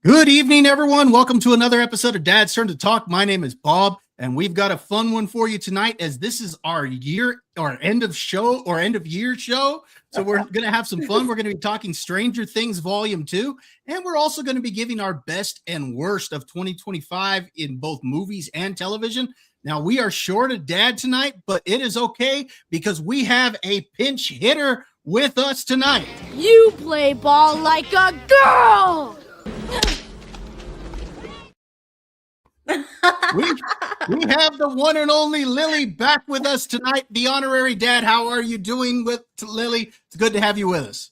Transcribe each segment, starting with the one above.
Good evening, everyone. Welcome to another episode of Dad's Turn to Talk. My name is Bob, and we've got a fun one for you tonight as this is our end of year show. So we're going to have some fun. We're going to be talking Stranger Things Volume 2, and we're also going to be giving our best and worst of 2025 in both movies and television. Now, we are short of Dad tonight, but it is okay because we have a pinch hitter with us tonight. You play ball like a girl! We have the one and only Lily back with us tonight, the honorary dad. How are you doing with Lily? It's good to have you with us.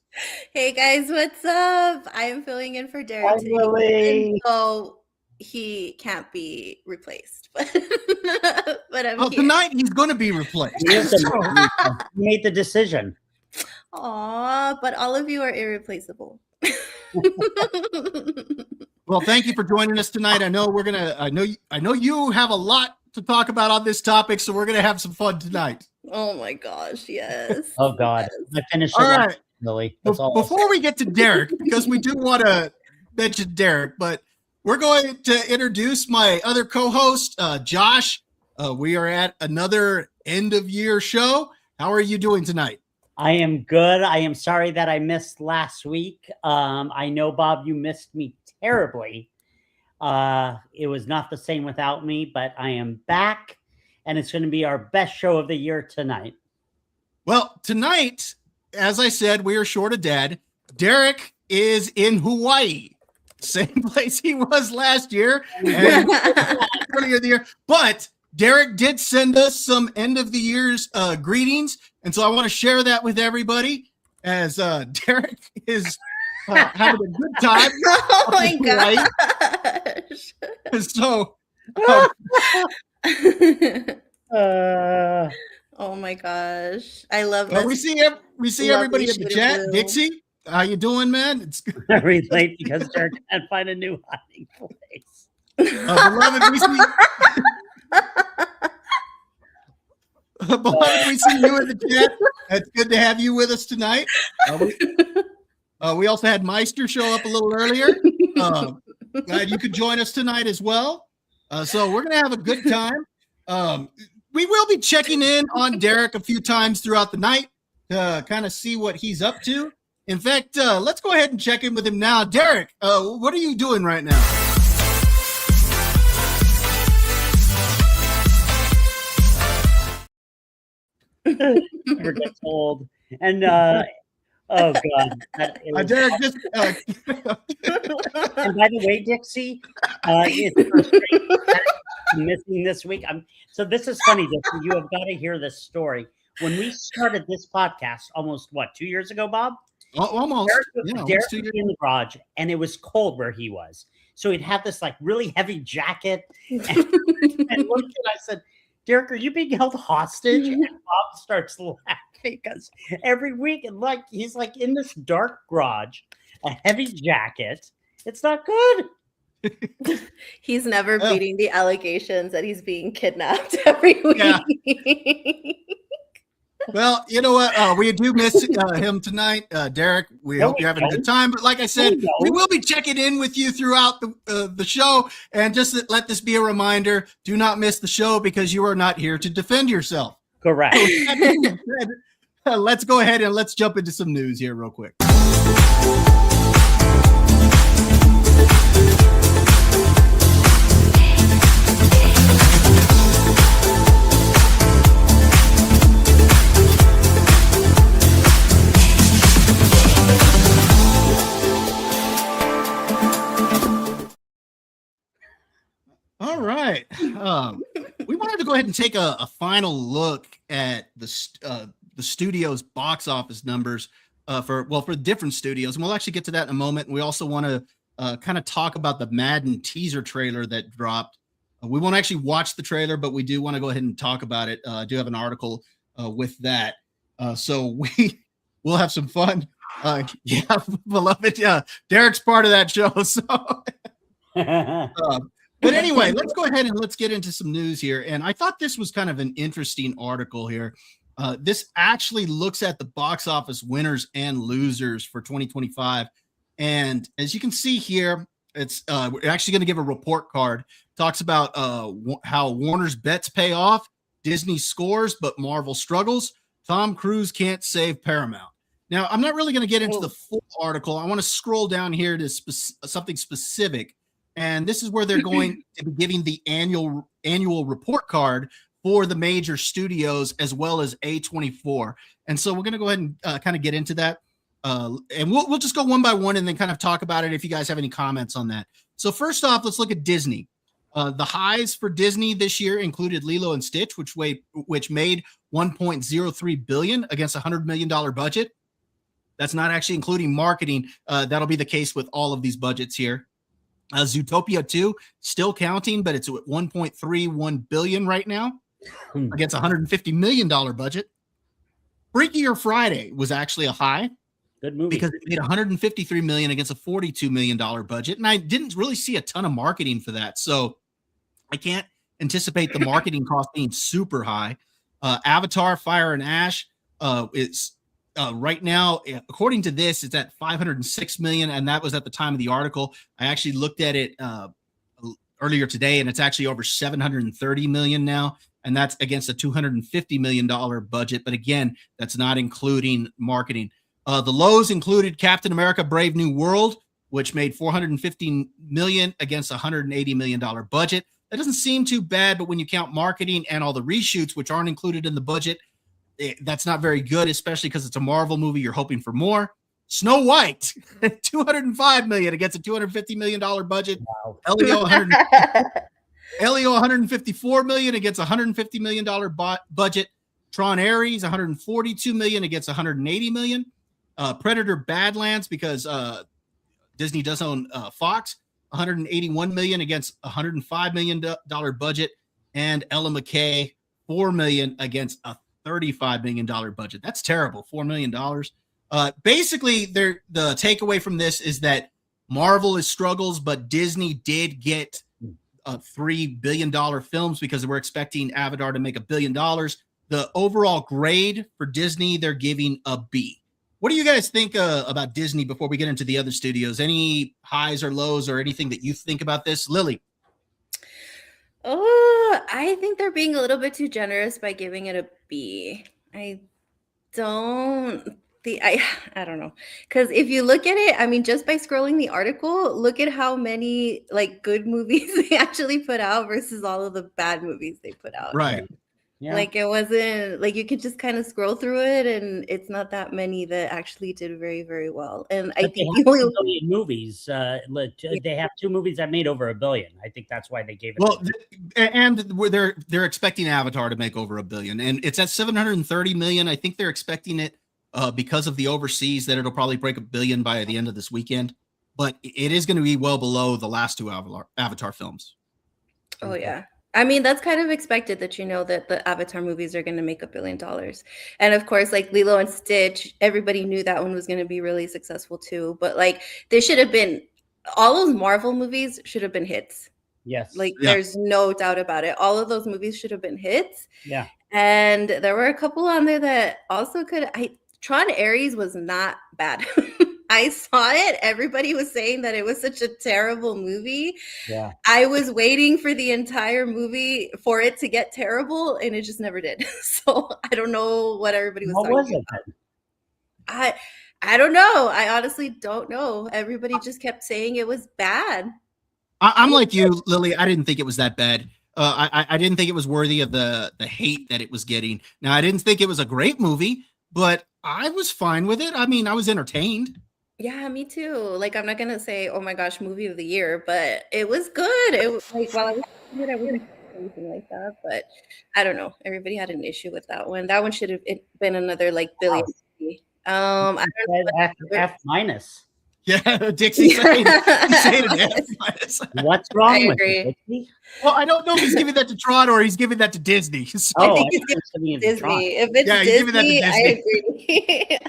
Hey guys, what's up? I'm filling in for Derek Hi, Lily. so he can't be replaced, but I'm here. Tonight he's going to be replaced. You made the decision. Aw, but all of you are irreplaceable. Well, thank you for joining us tonight. I know you have a lot to talk about on this topic, so we're gonna have some fun tonight. Oh my gosh, yes. Oh God, I finished. All right, Lily. Before we get to Derek, because we do want to mention Derek, but we're going to introduce my other co-host, Josh. We are at another end of year show. How are you doing tonight? I am good. I am sorry that I missed last week. I know, Bob, you missed me terribly. It was not the same without me, but I am back, and it's going to be our best show of the year tonight. Well, tonight, as I said, we are short of Dad. Derek is in Hawaii, same place he was last year and earlier in the year. But Derek did send us some end of the year's greetings, and so I want to share that with everybody as Derek is having a good time. Oh my gosh. So, oh my gosh, I love this. we see everybody in the chat. Blue. Dixie, how you doing, man? It's good. I relate because Derek can't find a new hiding place. Beloved, we see you in the chat. It's good to have you with us tonight. We also had Meister show up a little earlier. Glad you could join us tonight as well. So we're going to have a good time. We will be checking in on Derek a few times throughout the night to kind of see what he's up to. In fact, let's go ahead and check in with him now. Derek, what are you doing right now? Never gets old. And oh God, Derek, just and by the way, Dixie, it's missing this week. So this is funny, Dixie. You have got to hear this story. When we started this podcast, almost 2 years ago, Bob? Almost. Derek was in the garage, and it was cold where he was. So he'd have this really heavy jacket, and looked, and I said, Derek, are you being held hostage? And Bob starts laughing because every week, and he's in this dark garage, a heavy jacket. It's not good. He's never beating the allegations that he's being kidnapped every week. Yeah. Well, you know what? We do miss him tonight, Derek. We hope you're having a good time. But like I said, we will be checking in with you throughout the show. And just let this be a reminder, do not miss the show because you are not here to defend yourself. Correct. Let's go ahead and let's jump into some news here real quick. All right. We wanted to go ahead and take a final look at the studio's box office numbers for different studios, and we'll actually get to that in a moment. And we also want to kind of talk about the Madden teaser trailer that dropped. We won't actually watch the trailer, but we do want to go ahead and talk about it. I do have an article with that, so we'll have some fun. Yeah, beloved. Yeah, Derek's part of that show, so. But anyway, let's go ahead and let's get into some news here. And I thought this was kind of an interesting article here. This actually looks at the box office winners and losers for 2025. And as you can see here, It's we're actually going to give a report card. Talks about how Warner's bets pay off, Disney scores, but Marvel struggles. Tom Cruise can't save Paramount. Now, I'm not really going to get into the full article. I want to scroll down here to something specific, and this is where they're going to be giving the annual report card for the major studios as well as A24. And so we're going to go ahead and kind of get into that. And we'll just go one by one and then kind of talk about it if you guys have any comments on that. So first off, let's look at Disney. The highs for Disney this year included Lilo and Stitch, which made $1.03 billion against a $100 million budget. That's not actually including marketing. That'll be the case with all of these budgets here. Zootopia 2 still counting, but it's at $1.31 billion right now against a $150 million budget. Freakier Friday was actually a high. Good movie. Because it made $153 million against a $42 million budget. And I didn't really see a ton of marketing for that. So I can't anticipate the marketing cost being super high. Avatar, Fire and Ash is right now, according to this, it's at $506 million. And that was at the time of the article. I actually looked at it earlier today, and it's actually over $730 million now. And that's against a $250 million budget. But again, that's not including marketing. The lows included Captain America: Brave New World, which made $415 million against a $180 million budget. That doesn't seem too bad, but when you count marketing and all the reshoots, which aren't included in the budget, that's not very good, especially because it's a Marvel movie. You're hoping for more. Snow White, $205 million against a $250 million budget. Wow. Elio, $154 million against a $150 million budget. Tron Ares, $142 million against $180 million. Predator Badlands, because Disney does own Fox, $181 million against a $105 million budget. And Ella McKay, $4 million against a $35 million budget. That's terrible, $4 million. Basically, the takeaway from this is that Marvel is struggles, but Disney did get $3 billion films because we're expecting Avatar to make $1 billion. The overall grade for Disney, they're giving a B. What do you guys think about Disney before we get into the other studios? Any highs or lows or anything that you think about this? Lily? Oh, I think they're being a little bit too generous by giving it a B. I don't know. Because if you look at it, I mean, just by scrolling the article, look at how many like good movies they actually put out versus all of the bad movies they put out. Right. Yeah. Like it wasn't like you could just kind of scroll through it, and it's not that many that actually did very, very well. And I But think they the have only 2 billion movies. They have 2 movies that made over $1 billion. I think that's why they gave it. Well, and they're expecting Avatar to make over $1 billion, and it's at $730 million. I think they're expecting it because of the overseas that it'll probably break $1 billion by the end of this weekend. But it is going to be well below the last 2 Avatar films. Oh yeah. I mean, that's kind of expected that that the Avatar movies are going to make $1 billion. And of course, like Lilo and Stitch, everybody knew that one was going to be really successful too. But like they should have been, all those Marvel movies should have been hits. Yes. Like there's no doubt about it. All of those movies should have been hits. Yeah. And there were a couple on there that also Tron Ares was not bad. I saw it. Everybody was saying that it was such a terrible movie. Yeah. I was waiting for the entire movie for it to get terrible, and it just never did. So I don't know what everybody was talking about. I don't know. I honestly don't know. Everybody just kept saying it was bad. I'm like you, Lily. I didn't think it was that bad. I didn't think it was worthy of the hate that it was getting. Now, I didn't think it was a great movie, but I was fine with it. I mean, I was entertained. Yeah, me too. Like, I'm not gonna say, oh my gosh, movie of the year, but it was good. It was like, while I was good, I wasn't anything like that, but I don't know. Everybody had an issue with that one. That one should have been another like billion. I don't know. F minus. Yeah, Dixie saying an F minus. What's wrong I with agree. it, Dixie? Well, I don't know if he's giving that to Tron or he's giving that to Disney. So, I Oh, think I he's thought it was Disney. If it's Yeah, you're giving that to Disney, I Disney. agree.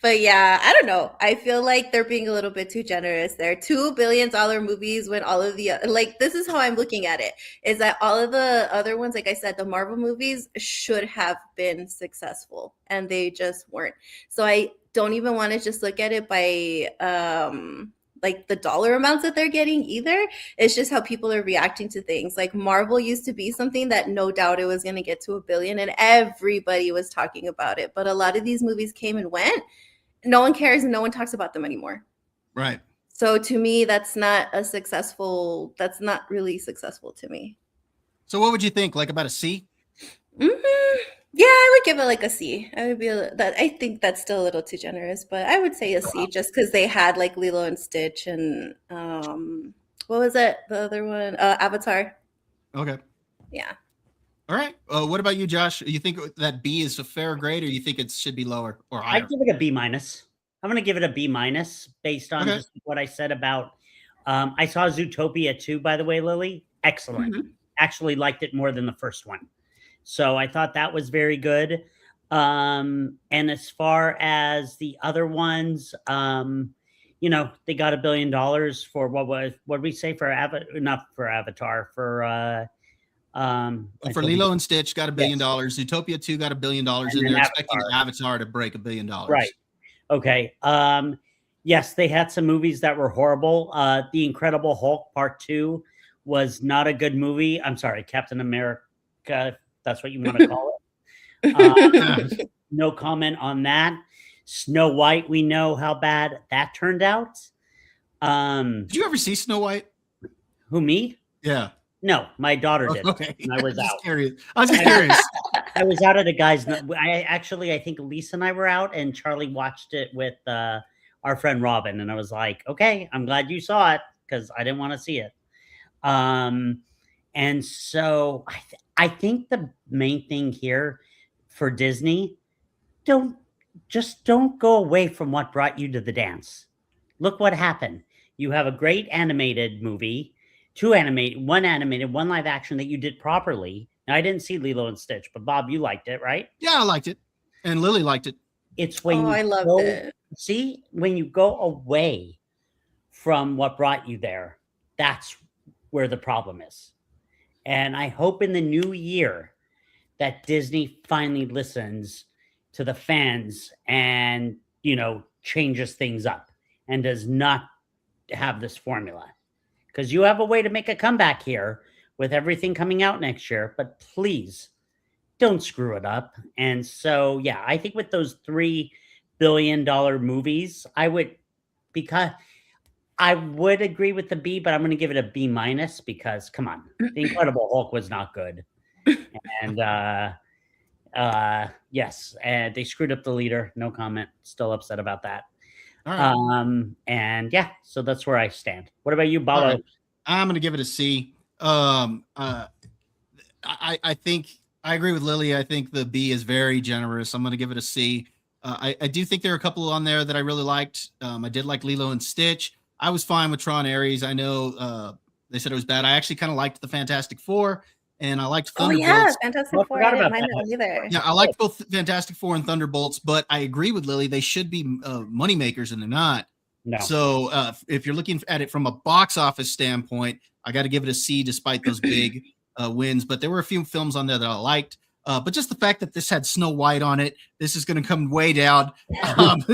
But yeah, I don't know. I feel like they're being a little bit too generous there. $2 billion movies when all of the like this is how I'm looking at it, is that all of the other ones, like I said, the Marvel movies should have been successful and they just weren't. So I don't even want to just look at it by like the dollar amounts that they're getting either. It's just how people are reacting to things. Like Marvel used to be something that no doubt it was going to get to $1 billion and everybody was talking about it. But a lot of these movies came and went. No one cares and no one talks about them anymore. Right. So to me, that's not really successful to me. So what would you think? Like about a C? Yeah, I would give it like a C. I think that's still a little too generous, but I would say a C just because they had like Lilo and Stitch and what was it? The other one, Avatar. Okay. Yeah. All right. What about you, Josh? You think that B is a fair grade, or you think it should be lower or higher? I'd give it a B minus. I'm going to give it a B minus based on just what I said about. I saw Zootopia 2, by the way, Lily. Excellent. Actually liked it more than the first one. So I thought that was very good. And as far as the other ones, they got $1 billion for what did we say for not for Avatar, for Lilo and Stitch got $1 billion. Zootopia 2 got $1 billion, and they're expecting Avatar to break $1 billion. Right. Okay. Yes, they had some movies that were horrible. The Incredible Hulk Part 2 was not a good movie. I'm sorry, Captain America. That's what you want to call it. No comment on that. Snow White, we know how bad that turned out. Did you ever see Snow White? Who, me? Yeah. No, my daughter did. Okay. And I was out. Curious. I was just curious. I was out at a guy's. I think Lisa and I were out, and Charlie watched it with our friend Robin, and I was like, okay, I'm glad you saw it because I didn't want to see it. And so I think the main thing here for Disney, don't go away from what brought you to the dance. Look what happened. You have a great animated movie, one animated, one live action that you did properly. Now, I didn't see Lilo and Stitch, but Bob, you liked it, right? Yeah, I liked it. And Lily liked it. It's when I loved it. See, when you go away from what brought you there, that's where the problem is. And I hope in the new year that Disney finally listens to the fans and, changes things up and does not have this formula. Because you have a way to make a comeback here with everything coming out next year, but please don't screw it up. And so, yeah, I think with those $3 billion movies, I would agree with the B, but I'm going to give it a B minus because, come on, The Incredible Hulk was not good. And yes, and they screwed up the leader. No comment. Still upset about that. All right. And yeah, so that's where I stand. What about you, Baba? Right. I'm going to give it a C. I think I agree with Lily. I think the B is very generous. I'm going to give it a C. I do think there are a couple on there that I really liked. I did like Lilo and Stitch. I was fine with Tron Ares. I know they said it was bad. I actually kind of liked the Fantastic Four, and I liked Thunderbolts. Oh yeah, Fantastic Four. I didn't mind that either. Yeah, I liked both Fantastic Four and Thunderbolts, but I agree with Lily. They should be money makers, and they're not. No. So if you're looking at it from a box office standpoint, I got to give it a C despite those big wins. But there were a few films on there that I liked. But just the fact that this had Snow White on it, this is going to come way down.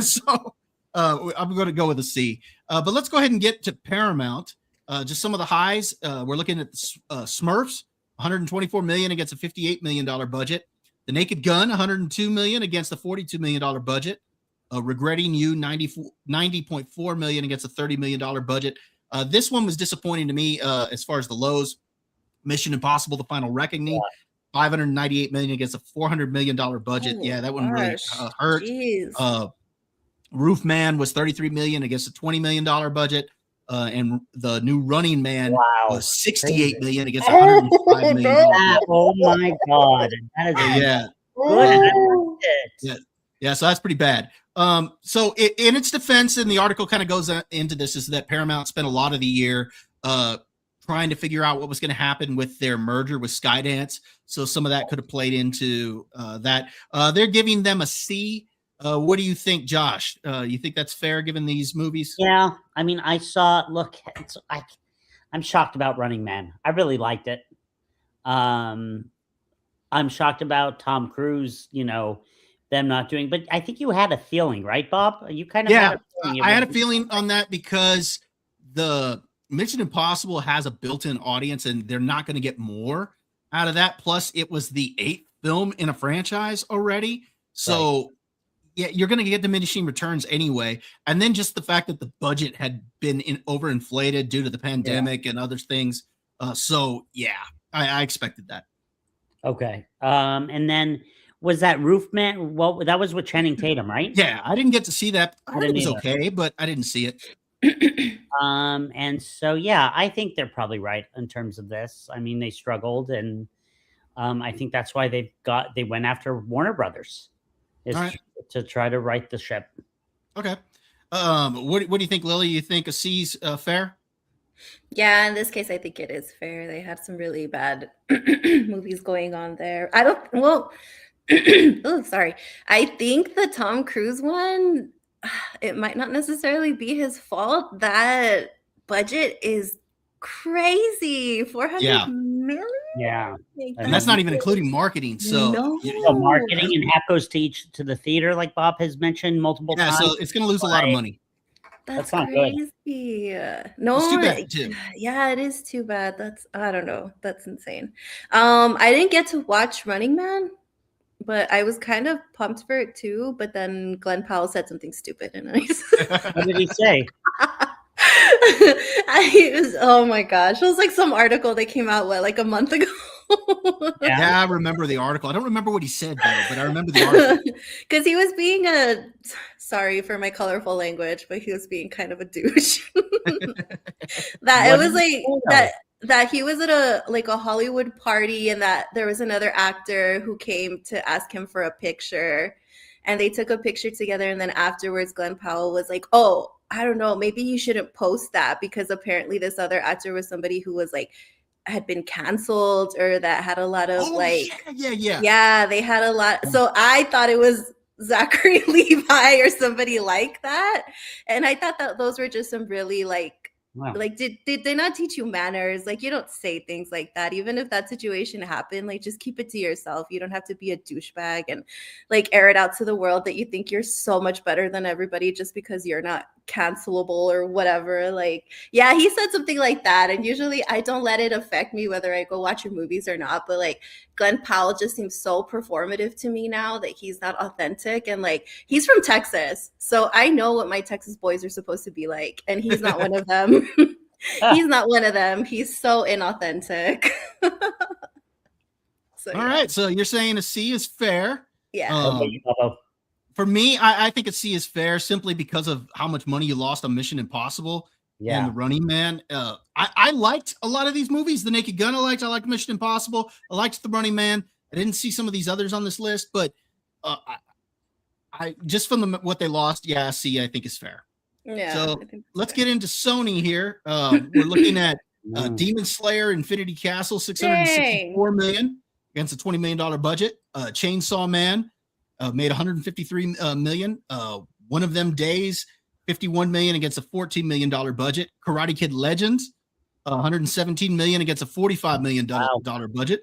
So I'm going to go with a C. But let's go ahead and get to Paramount. Just some of the highs. We're looking at the Smurfs, $124 million against a $58 million budget. The Naked Gun, $102 million against a $42 million budget. Regretting You, $90.4 million against a $30 million budget. This one was disappointing to me as far as the lows. Mission Impossible: The Final Reckoning, $598 million against a $400 million budget. Yeah, that one really hurt. Roof Man was $33 million against a $20 million budget. And the new Running Man was $68 million against $105 million. Oh my God. That is good. Yeah, so that's pretty bad. So in its defense, and the article kind of goes into this, is that Paramount spent a lot of the year trying to figure out what was going to happen with their merger with Skydance. So some of that could have played into that. They're giving them a C. What do you think, Josh? You think that's fair given these movies? Yeah, I mean, I'm shocked about Running Man. I really liked it. I'm shocked about Tom Cruise, them not doing, but I think you had a feeling, right, Bob? You kind of I had a feeling on that because the Mission Impossible has a built-in audience, and they're not going to get more out of that. Plus, it was the 8th film in a franchise already, so yeah, you're going to get diminishing returns anyway. And then just the fact that the budget had been overinflated due to the pandemic and other things. So yeah, I expected that. Okay. And then was that Roof Man? Well, that was with Channing Tatum, right? Yeah, I didn't get to see that. I didn't it was either. okay, but I didn't see it. And so yeah, I think they're probably right in terms of this. I mean, they struggled, and I think that's why they went after Warner Brothers, is to try to right the ship. Okay. What do you think, Lily? You think a C's fair? Yeah, in this case, I think it is fair. They had some really bad movies going on there. I don't, well, oh, sorry. I think the Tom Cruise one, it might not necessarily be his fault. That budget is crazy. 400 million? Yeah. And that's not even including marketing. So, No. Marketing and half goes to the theater, like Bob has mentioned multiple times. so it's going to lose a lot of money. That's not crazy. No, It's too bad, too. Yeah, it is too bad. I don't know. That's insane. I didn't get to watch Running Man, but I was kind of pumped for it too. But then Glenn Powell said something stupid, and What did he say? Oh my gosh, it was like some article that came out like a month ago. Yeah, I remember the article. I don't remember what he said though, but I remember the article. Because he was being sorry for my colorful language, but he was being kind of a douche. That it was like that he was at a Hollywood party, and that there was another actor who came to ask him for a picture, and they took a picture together, and then afterwards Glenn Powell was like, "Oh, I don't know, maybe you shouldn't post that," because apparently this other actor was somebody who was had been canceled, or that had a lot of yeah, they had a lot. So I thought it was Zachary Levi or somebody like that, and I thought that those were just some really Wow. did they not teach you manners? You don't say things like that. Even if that situation happened, just keep it to yourself. You don't have to be a douchebag and air it out to the world that you think you're so much better than everybody just because you're not cancelable or whatever. Yeah, he said something like that, and usually I don't let it affect me whether I go watch your movies or not, but Glenn Powell just seems so performative to me now that he's not authentic, and he's from Texas, so I know what my Texas boys are supposed to be like, and he's not one of them. He's not one of them. He's so inauthentic. So, all right, so you're saying a C is fair. Yeah. For me, I think a C is fair simply because of how much money you lost on Mission Impossible and The Running Man. I liked a lot of these movies. The Naked Gun I liked Mission Impossible. I liked The Running Man. I didn't see some of these others on this list, but I just from what they lost, yeah, C I think is fair. Yeah. So let's get into Sony here. We're looking at Demon Slayer Infinity Castle, $664 million against a $20 million budget. Chainsaw Man made $153 million. One of Them Days, $51 million against a $14 million budget. Karate Kid Legends, $117 million against a $45 million budget.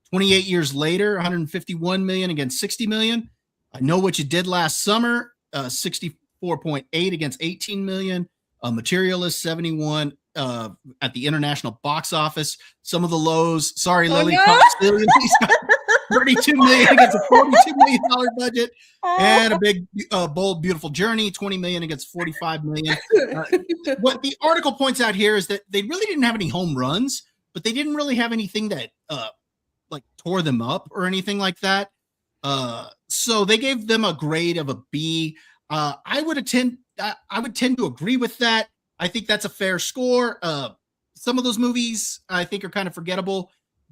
28 Years Later, $151 million against $60 million. I Know What You Did Last Summer, 64.8 against 18 million. Materialist, 71 at the international box office. Some of the lows. Sorry, Lily. No. 32 million against a $42 million budget, and a big, bold, beautiful journey, 20 million against 45 million. What the article points out here is that they really didn't have any home runs, but they didn't really have anything that tore them up or anything like that. So they gave them a grade of a B. I would tend to agree with that. I think that's a fair score. Some of those movies I think are kind of forgettable,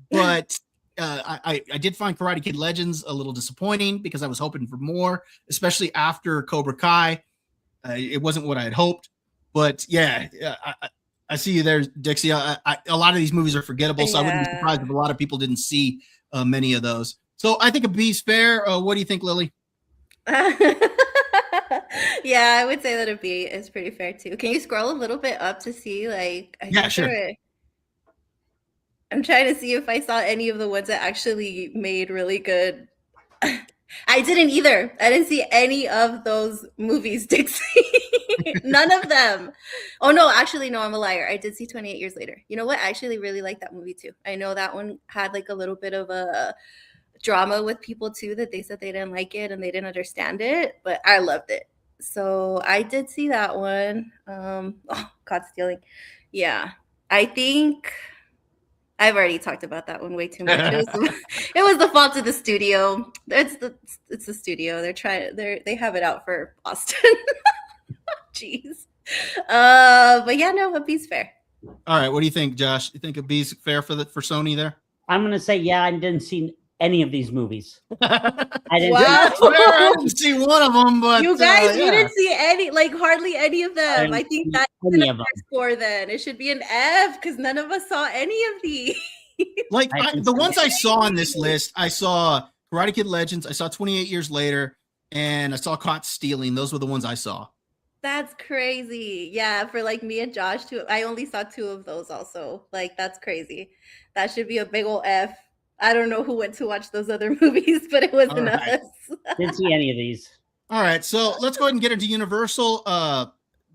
but I did find Karate Kid Legends a little disappointing because I was hoping for more, especially after Cobra Kai. It wasn't what I had hoped, but yeah, I see you there, Dixie. A lot of these movies are forgettable, so I wouldn't be surprised if a lot of people didn't see many of those. So I think a B's fair. What do you think, Lily? Yeah, I would say that a B is pretty fair too. Can you scroll a little bit up to see Yeah, sure. I'm trying to see if I saw any of the ones that actually made really good. I didn't either. I didn't see any of those movies, Dixie. None of them. Oh no, actually, no, I'm a liar. I did see 28 Years Later. You know what? I actually really like that movie too. I know that one had like a little bit of a drama with people too, that they said they didn't like it and they didn't understand it, but I loved it. So I did see that one. Oh, caught stealing. Yeah. I think I've already talked about that one way too much. It was the fault of the studio. It's the studio. They have it out for Austin. Jeez. But yeah, no, a B's fair. All right, what do you think, Josh? You think a B's fair for Sony there? I'm gonna say yeah. I didn't see any of these movies. I didn't. Wow. I didn't see one of them, but You guys, yeah. you didn't see any, like hardly any of them. I think that's any an of them. F score then. It should be an F because none of us saw any of these. Like I the ones I saw on this list, I saw Karate Kid Legends, I saw 28 Years Later, and I saw Caught Stealing. Those were the ones I saw. That's crazy. Yeah, for like me and Josh too. I only saw 2 of those also. Like that's crazy. That should be a big old F. I don't know who went to watch those other movies, but it wasn't right. us. Didn't see any of these. All right, so let's go ahead and get into Universal.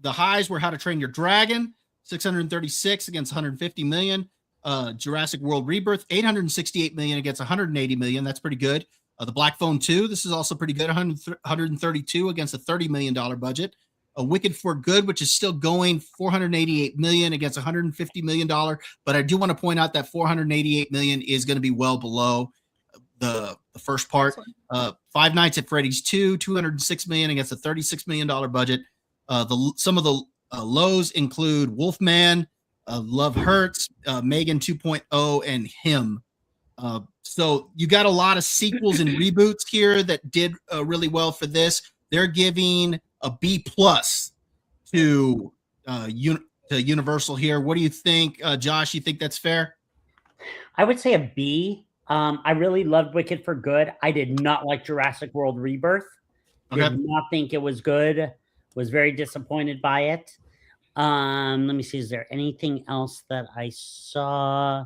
The highs were How to Train Your Dragon, 636 against 150 million. Jurassic World Rebirth, 868 million against 180 million. That's pretty good. The Black Phone 2, this is also pretty good, 132 against a $30 million budget. Wicked for Good, which is still going, 488 million against 150 million dollar. But I do want to point out that 488 million is going to be well below the first part. Five Nights at Freddy's 2, 206 million against a $36 million budget. Some of the lows include Wolfman, Love Hurts, Megan 2.0, and Him. So you got a lot of sequels and reboots here that did really well for this. They're giving a B plus to Universal here. What do you think, Josh? You think that's fair? I would say a B. I really loved Wicked for Good. I did not like Jurassic World Rebirth. Did not think it was good. Was very disappointed by it. Let me see. Is there anything else that I saw?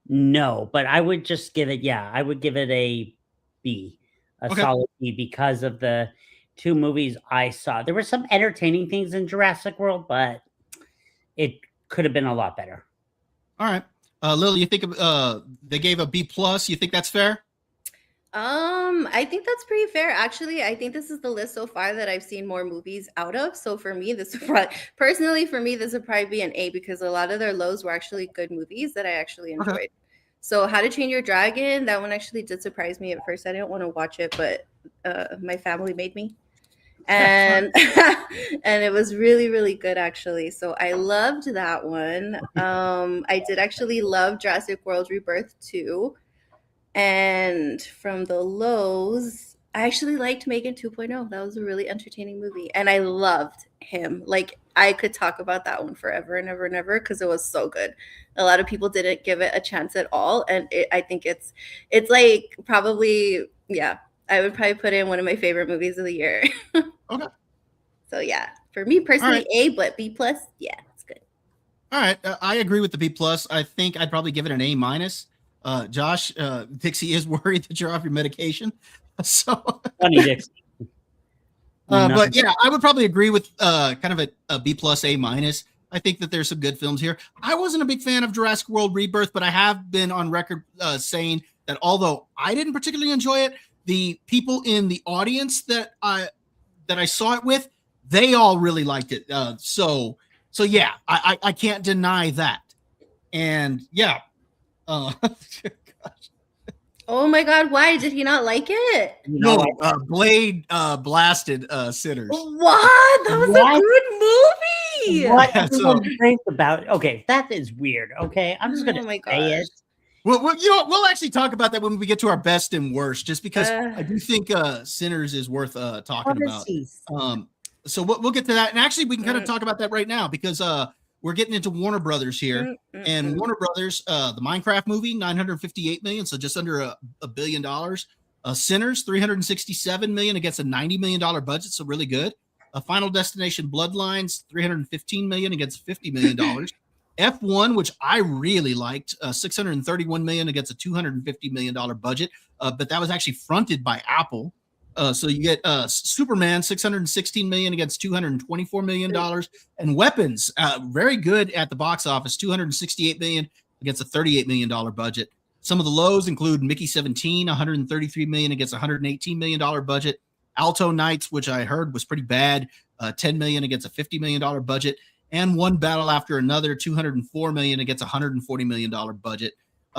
No, but I would just give it. Yeah, I would give it a B, a solid B, because of the 2 movies I saw. There were some entertaining things in Jurassic World, but it could have been a lot better. All right. Lily, you think they gave a B plus? You think that's fair? I think that's pretty fair. Actually, I think this is the list so far that I've seen more movies out of. So for me, this would probably be an A, because a lot of their lows were actually good movies that I actually enjoyed. So How to Train Your Dragon, that one actually did surprise me at first. I didn't want to watch it, but my family made me. And and it was really, really good actually. So I loved that one. I did actually love Jurassic World Rebirth too. And from the lows, I actually liked Megan 2.0. That was a really entertaining movie. And I loved Him. Like, I could talk about that one forever and ever and ever because it was so good. A lot of people didn't give it a chance at all. And I think it's like probably, yeah, I would probably put in one of my favorite movies of the year. Okay. So, yeah, for me personally, A, but B plus, yeah, it's good. All right. I agree with the B plus. I think I'd probably give it an A minus. Josh, Dixie is worried that you're off your medication. So Funny, Dixie. But yeah, I would probably agree with kind of a B plus, A minus. I think that there's some good films here. I wasn't a big fan of Jurassic World Rebirth, but I have been on record saying that although I didn't particularly enjoy it, the people in the audience that I saw it with, they all really liked it. So yeah, I can't deny that. And yeah. Oh my God, why did he not like it? No, Blade blasted Sinners. What? That was a good movie. What everyone thinks about it. Okay, that is weird. Okay, I'm just gonna say it. Well, we'll actually talk about that when we get to our best and worst, just because I do think Sinners is worth talking about. So we'll get to that, and actually we can kind of talk about that right now because we're getting into Warner Brothers here, and Warner Brothers, the Minecraft movie, 958 million, so just under $1 billion. Sinners, 367 million against a $90 million budget, so really good. Final Destination Bloodlines, 315 million against $50 million. F1, which I really liked, 631 million against a $250 million budget, but that was actually fronted by Apple. So you get Superman $616 million against $224 million, and Weapons very good at the box office, $268 million against a $38 million budget. Some of the lows include Mickey 17, $133 million against a $118 million budget. Alto Knights, which I heard was pretty bad, $10 million against a $50 million budget, and One Battle After Another, $204 million against a $140 million budget.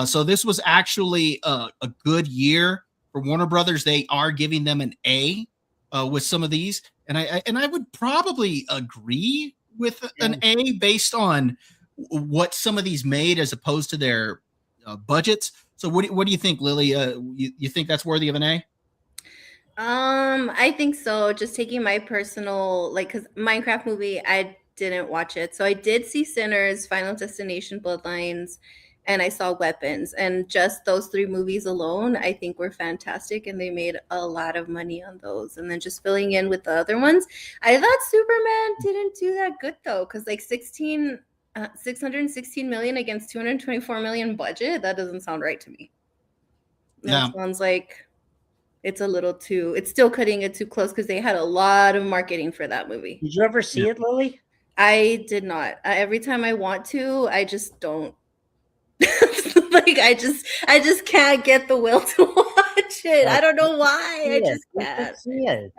So this was actually a good year for Warner Brothers. They are giving them an A with some of these, and I would probably agree with an A based on what some of these made as opposed to their budgets. So what do you think, Lily? You think that's worthy of an A? I think so. Just taking my personal, like, because Minecraft movie, I didn't watch it. So I did see Sinners, Final Destination, Bloodlines, and I saw Weapons. And just those 3 movies alone, I think were fantastic. And they made a lot of money on those. And then just filling in with the other ones. I thought Superman didn't do that good, though. Because like 616 million against 224 million budget, that doesn't sound right to me. That sounds like it's a little too, it's still cutting it too close because they had a lot of marketing for that movie. Did you ever see it, Lily? I did not. Every time I want to, I just don't. Like I just can't get the will to watch it. I don't know why. I just can't see it.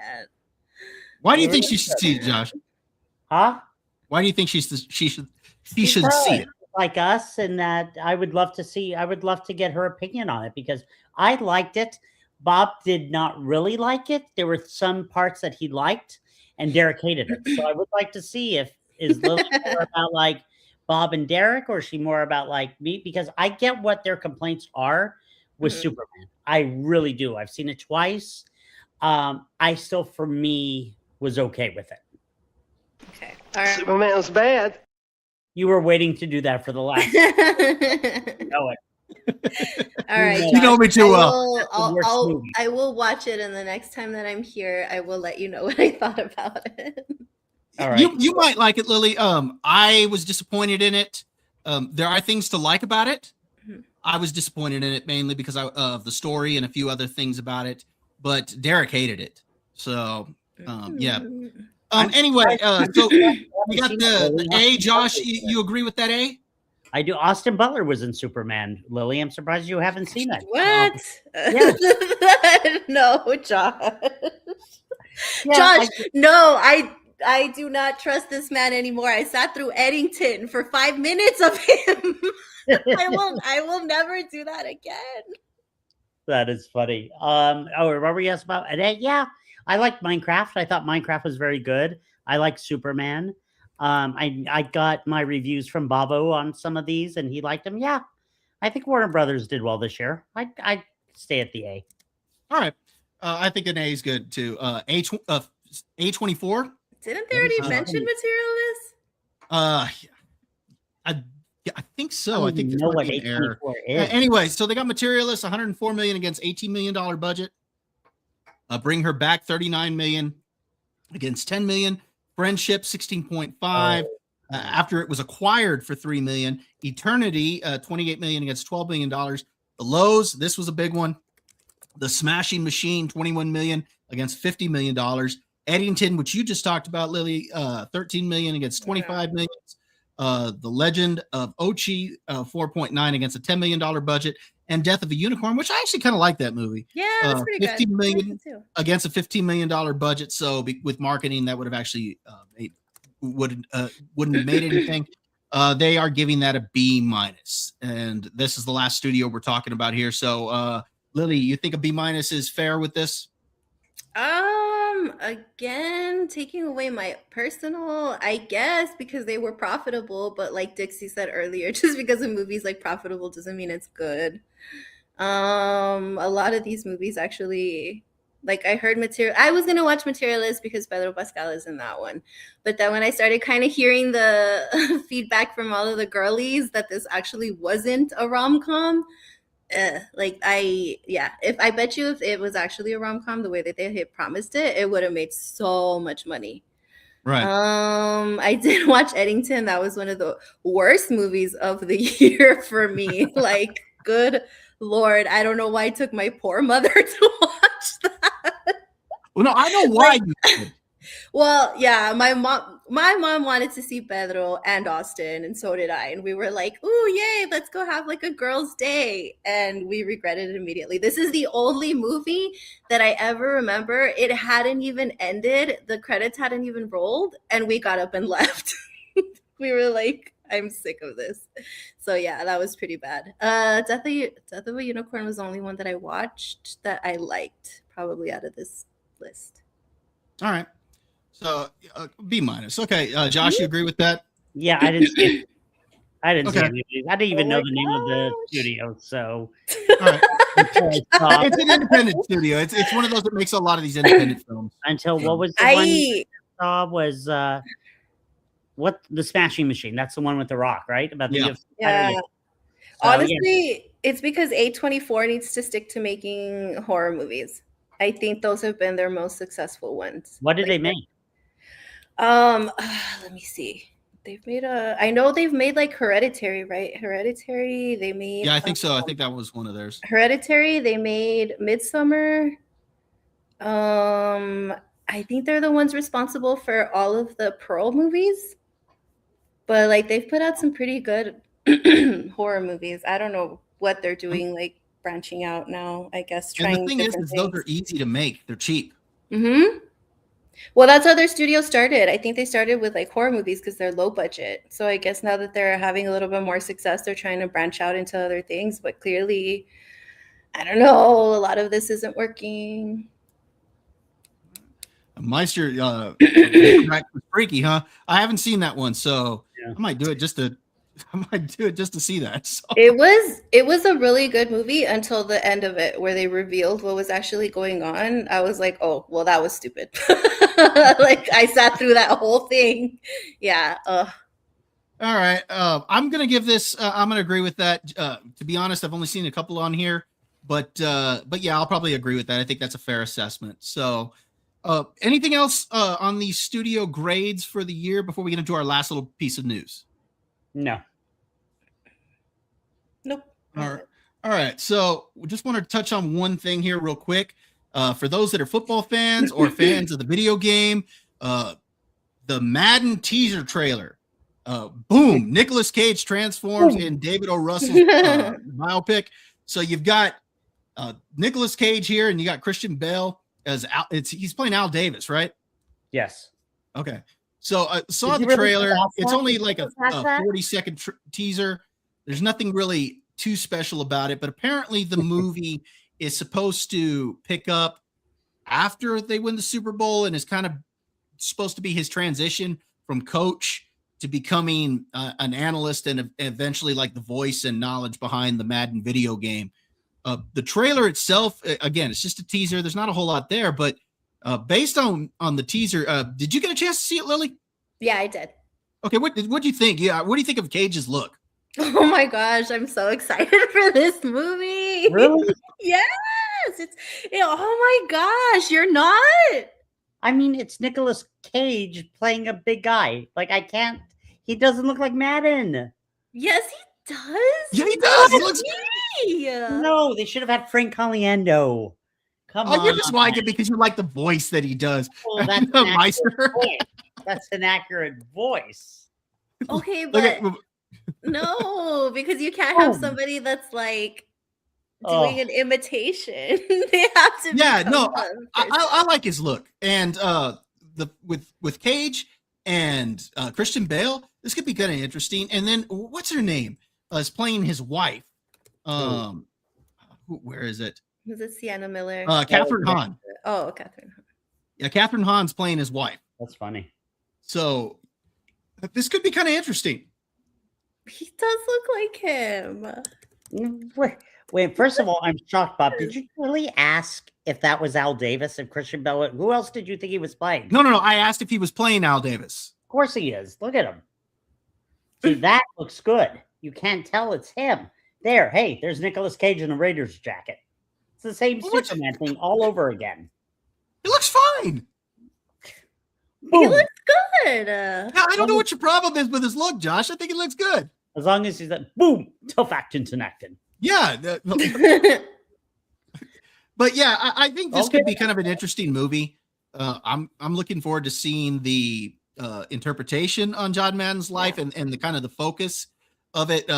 Why do you think she should see it, Josh? Huh? Why do you think she should see it? Like us, and that I would love to get her opinion on it because I liked it. Bob did not really like it. There were some parts that he liked, and Derek hated it. So I would like to see is Lily more about like Bob and Derek, or is she more about like me? Because I get what their complaints are with Superman. I really do. I've seen it twice. I still, for me, was okay with it. Okay. All right. Superman's bad. You were waiting to do that for the last. Know it. All right. You know me too well. I will watch it, and the next time that I'm here, I will let you know what I thought about it. All right. You might like it, Lily. I was disappointed in it. There are things to like about it. I was disappointed in it mainly because of the story and a few other things about it. But Derek hated it. So yeah. Anyway, so we got the A. Josh, you agree with that A? I do. Austin Butler was in Superman, Lily. I'm surprised you haven't seen it. What? Yeah. No, Josh. Yeah, Josh, no, I do not trust this man anymore. I sat through Eddington for 5 minutes of him. I will never do that again. That is funny. Remember you asked about it? Yeah, I liked Minecraft. I thought Minecraft was very good. I like Superman. I got my reviews from Bobo on some of these, and he liked them. Yeah, I think Warner Brothers did well this year. I stay at the A. All right, I think an A is good too. A24. Didn't they already mention Materialist? I think so. I think know what an error. Is. Anyway, so they got Materialist, $104 million against $18 million budget. Bring Her Back, $39 million against $10 million. Friendship, 16.5 after it was acquired for $3 million. Eternity, $28 million against $12 million. The lows, this was a big one. The Smashing Machine, $21 million against $50 million. Eddington, which you just talked about, Lily, $13 million against $25 million. The Legend of Ochi, 4.9 against a $10 million budget. And Death of a Unicorn, which I actually kind of like that movie. Yeah, that's pretty $15 good. million against a $15 million budget. So with marketing, that would have actually wouldn't have made anything. They are giving that a B minus, and this is the last studio we're talking about here. So, Lily, you think a B minus is fair with this? Again, taking away my personal, I guess, because they were profitable, but like Dixie said earlier, just because a movie's like profitable doesn't mean it's good. A lot of these movies actually, like I heard I was gonna watch Materialist because Pedro Pascal is in that one, but then when I started kind of hearing the feedback from all of the girlies that this actually wasn't a rom-com, if I bet you if it was actually a rom-com the way that they had promised it, it would have made so much money. Right. I did watch Eddington. That was one of the worst movies of the year for me. Like, good Lord, I don't know why I took my poor mother to watch that. Well, no, I know why you did. Well, yeah, my mom wanted to see Pedro and Austin, and so did I. And we were like, "Ooh, yay, let's go have like a girls' day." And we regretted it immediately. This is the only movie that I ever remember. It hadn't even ended, the credits hadn't even rolled, and we got up and left. We were like, I'm sick of this. So yeah, that was pretty bad. Death of a Unicorn was the only one that I watched that I liked, probably out of this list. All right. So B minus. Okay, Josh, you agree with that? Yeah, I didn't see it. I didn't see Okay. it. I didn't even Oh know my the name of the gosh. studio. So All right. until I saw- It's an independent studio. It's one of those that makes a lot of these independent films. until what was the one I I saw was what the Smashing Machine. That's the one with the Rock, right? About the Yeah. UFC yeah. fighter. So, Honestly, it's because A24 needs to stick to making horror movies. I think those have been their most successful ones. what did Like, they make? Let me see. I know they've made like Hereditary, right? Hereditary, they made Yeah, I think so. I think that was one of theirs. Hereditary, they made Midsummer. I think they're the ones responsible for all of the Pearl movies. But like they've put out some pretty good horror movies. I don't know what they're doing, like branching out now, I guess And trying the thing is different those are things. easy to make. They're cheap. Mm-hmm. Well, that's how their studio started. I think they started with like horror movies because they're low budget. So I guess now that they're having a little bit more success, they're trying to branch out into other things. But clearly, I don't know, a lot of this isn't working. Meister was freaky, huh? I haven't seen that one, so Yeah. I might do it just to see that. So. It was a really good movie until the end of it, where they revealed what was actually going on. I was like, oh, well, that was stupid. Like I sat through that whole thing. Yeah. All right. I'm gonna give this. I'm gonna agree with that. To be honest, I've only seen a couple on here, but yeah, I'll probably agree with that. I think that's a fair assessment. So, anything else on the studio grades for the year before we get into our last little piece of news? No. Nope. All right. So we just want to touch on one thing here real quick. For those that are football fans or fans of the video game, the Madden teaser trailer. Boom! Nicolas Cage transforms in David O. Russell's biopic. So you've got Nicolas Cage here, and you got Christian Bale as he's playing Al Davis, right? Yes. Okay. So I saw Did the you really trailer. watch It's that? only like Did a you watch that? 40-second teaser. There's nothing really too special about it, but apparently the movie is supposed to pick up after they win the Super Bowl and is kind of supposed to be his transition from coach to becoming an analyst and eventually like the voice and knowledge behind the Madden video game. The trailer itself, again, it's just a teaser. There's not a whole lot there, but based on the teaser, did you get a chance to see it, Lily? Yeah, I did. Okay, what do you think? Yeah, what do you think of Cage's look? Oh my gosh, I'm so excited for this movie. Really? Yes. Oh my gosh, you're not? I mean, it's Nicolas Cage playing a big guy. Like I can't. He doesn't look like Madden. Yes, he does. Yeah, he does. He looks. Yeah. No, they should have had Frank Caliendo. Come Oh, on. you just like it because you like the voice that he does. Well, that's an accurate Meister. voice. That's an accurate voice. Okay, Look at- but no, because you can't have Oh. somebody that's like Oh. doing an imitation. They have to be Yeah, no, someone I like his look, and with Cage and Christian Bale, this could be kind of interesting. And then what's her name? Is playing his wife. Where is it? Was it Sienna Miller? Catherine yeah. Hahn. Oh, Catherine. Yeah, Catherine Hahn's playing his wife. That's funny. So this could be kind of interesting. He does look like him. Wait, first of all, I'm shocked, Bob. Did you really ask if that was Al Davis and Christian Bale? Who else did you think he was playing? No. I asked if he was playing Al Davis. Of course he is. Look at him. See, that looks good. You can't tell it's him. There, hey, there's Nicolas Cage in a Raiders jacket. It's the same What? Superman thing all over again. It looks fine. He Boom. looks good. Yeah, I don't know what your problem is with his look, Josh. I think it looks good. As long as he's like, boom, tough acting to acting. Yeah, but yeah, I think this could be kind of an interesting movie. I'm looking forward to seeing the interpretation on John Madden's life and the kind of the focus of it.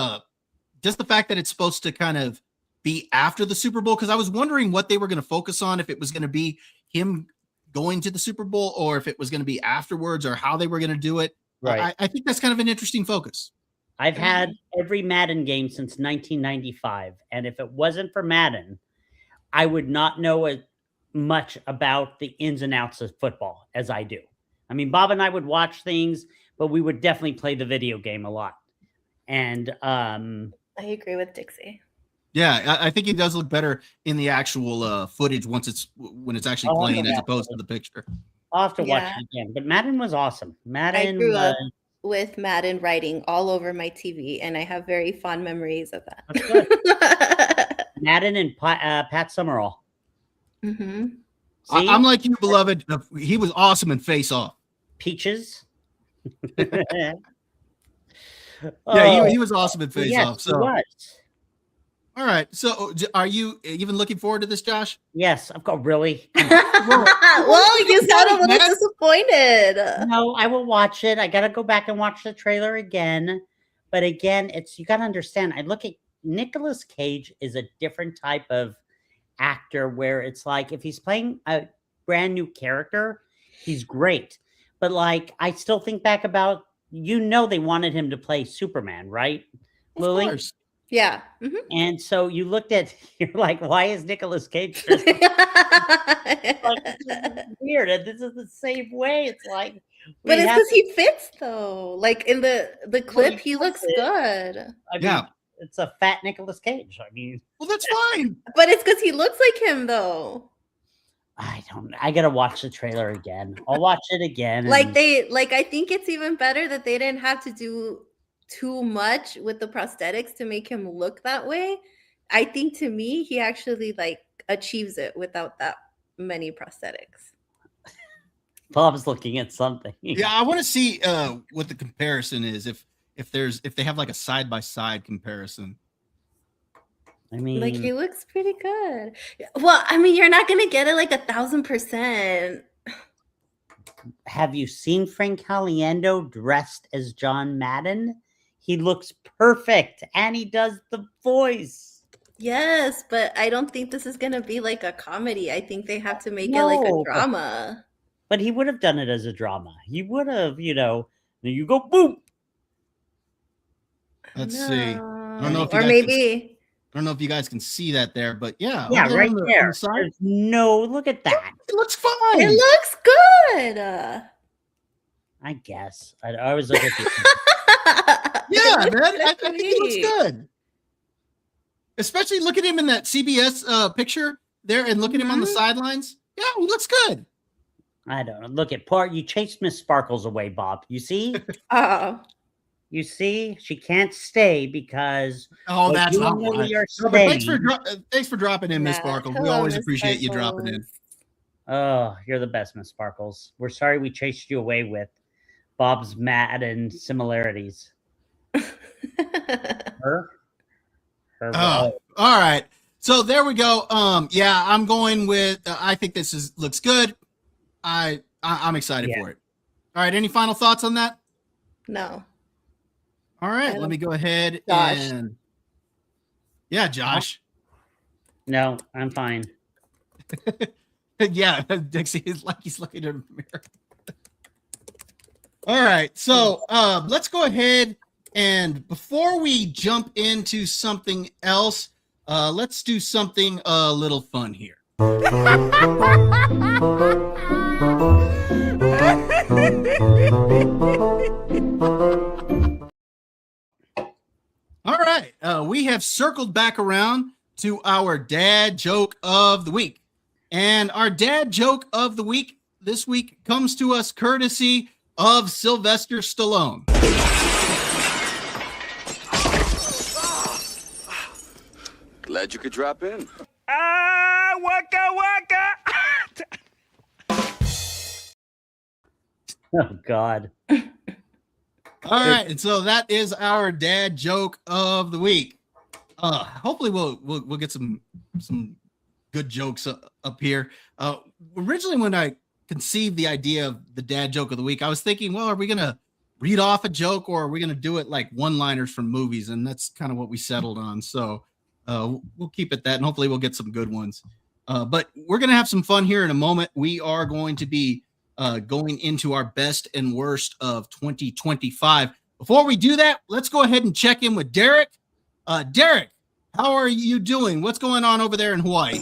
Just the fact that it's supposed to kind of be after the Super Bowl, because I was wondering what they were going to focus on, if it was going to be him going to the Super Bowl or if it was going to be afterwards or how they were going to do it. Right. I think that's kind of an interesting focus. I've had every Madden game since 1995, and if it wasn't for Madden, I would not know as much about the ins and outs of football as I do. I mean, Bob and I would watch things, but we would definitely play the video game a lot. And I agree with Dixie. Yeah, I think it does look better in the actual footage when it's actually playing as opposed to the picture. I'll have to watch it again. But Madden was awesome. I grew up with Madden writing all over my TV, and I have very fond memories of that. That's good. Madden and Pat Summerall. Mm-hmm. I'm like you, beloved. He was awesome in Face Off. Peaches. Yeah, he was awesome in Face Off. So. He was. All right. So are you even looking forward to this, Josh? Yes, I've got really. Well, you sound a little disappointed. No, I will watch it. I got to go back and watch the trailer again. But again, you got to understand, I look at Nicolas Cage is a different type of actor where it's like if he's playing a brand new character, he's great. But like, I still think back about, they wanted him to play Superman, right? Lily? Of course. Yeah. Mm-hmm. And so you're like, why is Nicolas Cage like, weird? And this is the same way. It's like, but it's because he fits though. Like in the clip, he looks good. I mean, it's a fat Nicolas Cage. I mean, well, that's fine. But it's because he looks like him though. I gotta watch the trailer again. I'll watch it again. I think it's even better that they didn't have to do too much with the prosthetics to make him look that way. I think to me, he actually achieves it without that many prosthetics. Bob's looking at something. Yeah, I want to see what the comparison is. If they have like a side-by-side comparison. I mean, he looks pretty good. Well, I mean, you're not gonna get it 1,000%. Have you seen Frank Caliendo dressed as John Madden? He looks perfect, and he does the voice. Yes, but I don't think this is gonna be like a comedy. I think they have to make it like a drama. But he would have done it as a drama. He would have, you go boom. Let's see. I don't know if I don't know if you guys can see that there, but yeah, right there. No, look at that. It looks fine. It looks good. I guess. I always look at the yeah, man. I think he looks good. Especially look at him in that CBS picture there and look at him on the sidelines. Yeah, he looks good. I don't know. Look at you chased Miss Sparkles away, Bob. You see? You see? She can't stay because that's not why. Thanks for dropping in, Miss Sparkles. We always appreciate you dropping in. Oh, you're the best, Miss Sparkles. We're sorry we chased you away with Bob's Madden similarities. All right. So there we go. Yeah, I'm going with. I think this looks good. I'm excited for it. All right. Any final thoughts on that? No. All right. Let me go ahead and. Yeah, Josh. No, I'm fine. Yeah, Dixie is like he's looking in the mirror. All right. So let's go ahead and before we jump into something else, let's do something a little fun here. All right. We have circled back around to our dad joke of the week. And our dad joke of the week this week comes to us courtesy of Sylvester Stallone. Glad you could drop in. Waka waka. Oh, God. All right, and so that is our dad joke of the week. Hopefully we'll get some good jokes up here. Originally, when I conceived the idea of the dad joke of the week, I was thinking, well, are we gonna read off a joke or are we gonna do it like one-liners from movies? And that's kind of what we settled on. So we'll keep it that, and hopefully we'll get some good ones. But we're gonna have some fun here in a moment. We are going to be going into our best and worst of 2025. Before we do that, let's go ahead and check in with Derek. Derek, how are you doing? What's going on over there in Hawaii?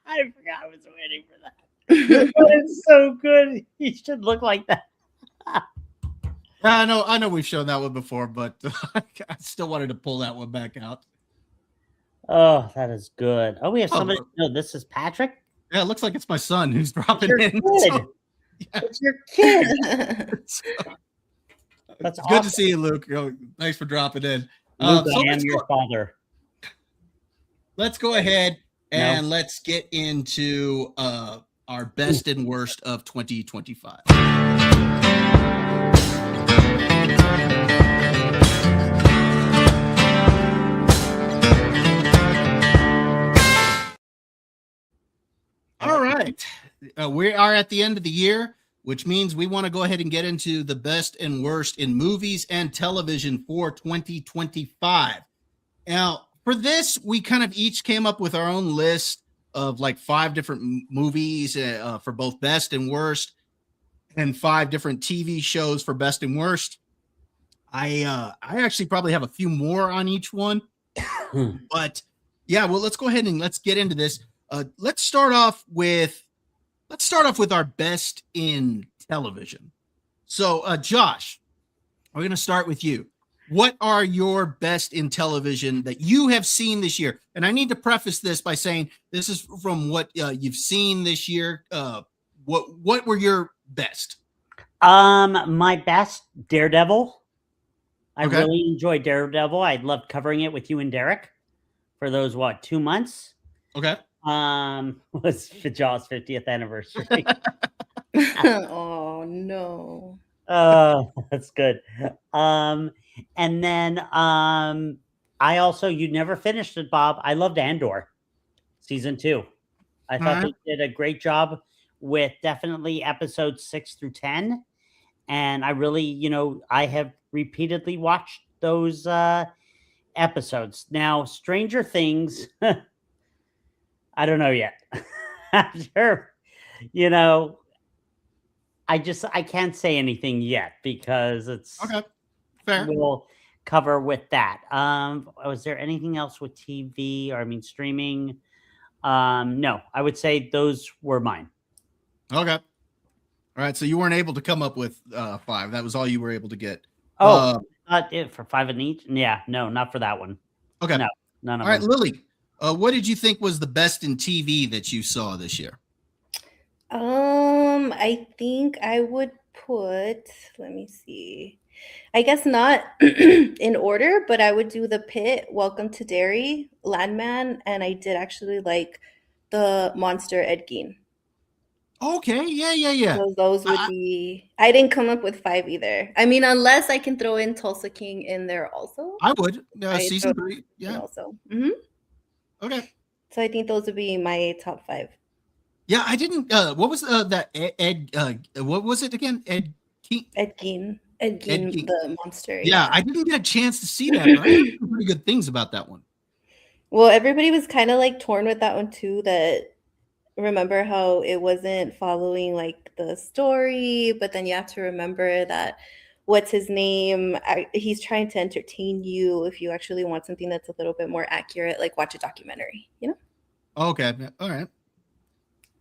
I forgot I was waiting for that. It's so good. He should look like that. I know we've shown that one before, but I still wanted to pull that one back out. Oh, that is good. Oh, we have somebody. No, this is Patrick. Yeah, it looks like it's my son who's dropping Your in. kid. So, yeah. It's your kid. That's It's good to see you, Luke. Thanks for dropping in. Luke, So I am your father. let's go ahead and let's get into our best and worst of 2025. All right. We are at the end of the year, which means we want to go ahead and get into the best and worst in movies and television for 2025. Now, for this, we kind of each came up with our own list of like 5 different movies for both best and worst, and 5 different TV shows for best and worst. I actually probably have a few more on each one, but yeah, well, let's go ahead and let's get into this. Let's start off with our best in television. So, Josh, we're going to start with you. What are your best in television that you have seen this year? And I need to preface this by saying this is from what you've seen this year. What were your best? My best, Daredevil. I Okay. really enjoyed Daredevil. I loved covering it with you and Derek for those 2 months. Okay. Was Jaw's 50th anniversary. Oh no. Oh, that's good. And then I also, you never finished it, Bob. I loved Andor season 2. I thought right. they did a great job with definitely episodes 6 through 10. And I really, I have repeatedly watched those episodes. Now, Stranger Things, I don't know yet. Sure. I can't say anything yet because it's Okay. Fair. we'll cover with that. Was there anything else with TV or streaming? No, I would say those were mine. Okay. All right. So you weren't able to come up with 5. That was all you were able to get. Oh, not it for 5 in each. Yeah, no, not for that one. Okay. No, none of All right, them. Lily. What did you think was the best in TV that you saw this year? I think I would put, let me see. I guess not in order, but I would do The Pit, Welcome to Derry, Landman, and I did actually like the monster Ed Gein. Okay. Yeah. So those would be, I didn't come up with 5 either. I mean, unless I can throw in Tulsa King in there also. I would. I Season throw 3. Yeah. Also. Okay. So I think those would be my top 5. Yeah, I didn't. What was that? Ed. What was it again? Ed Gein. Ed Gein, Gein. the monster. Yeah, I didn't get a chance to see that, but I heard some pretty good things about that one. Well, everybody was kind of like torn with that one too. That remember how it wasn't following like the story, but then you have to remember that what's his name? He's trying to entertain you. If you actually want something that's a little bit more accurate, like watch a documentary. Okay. All right.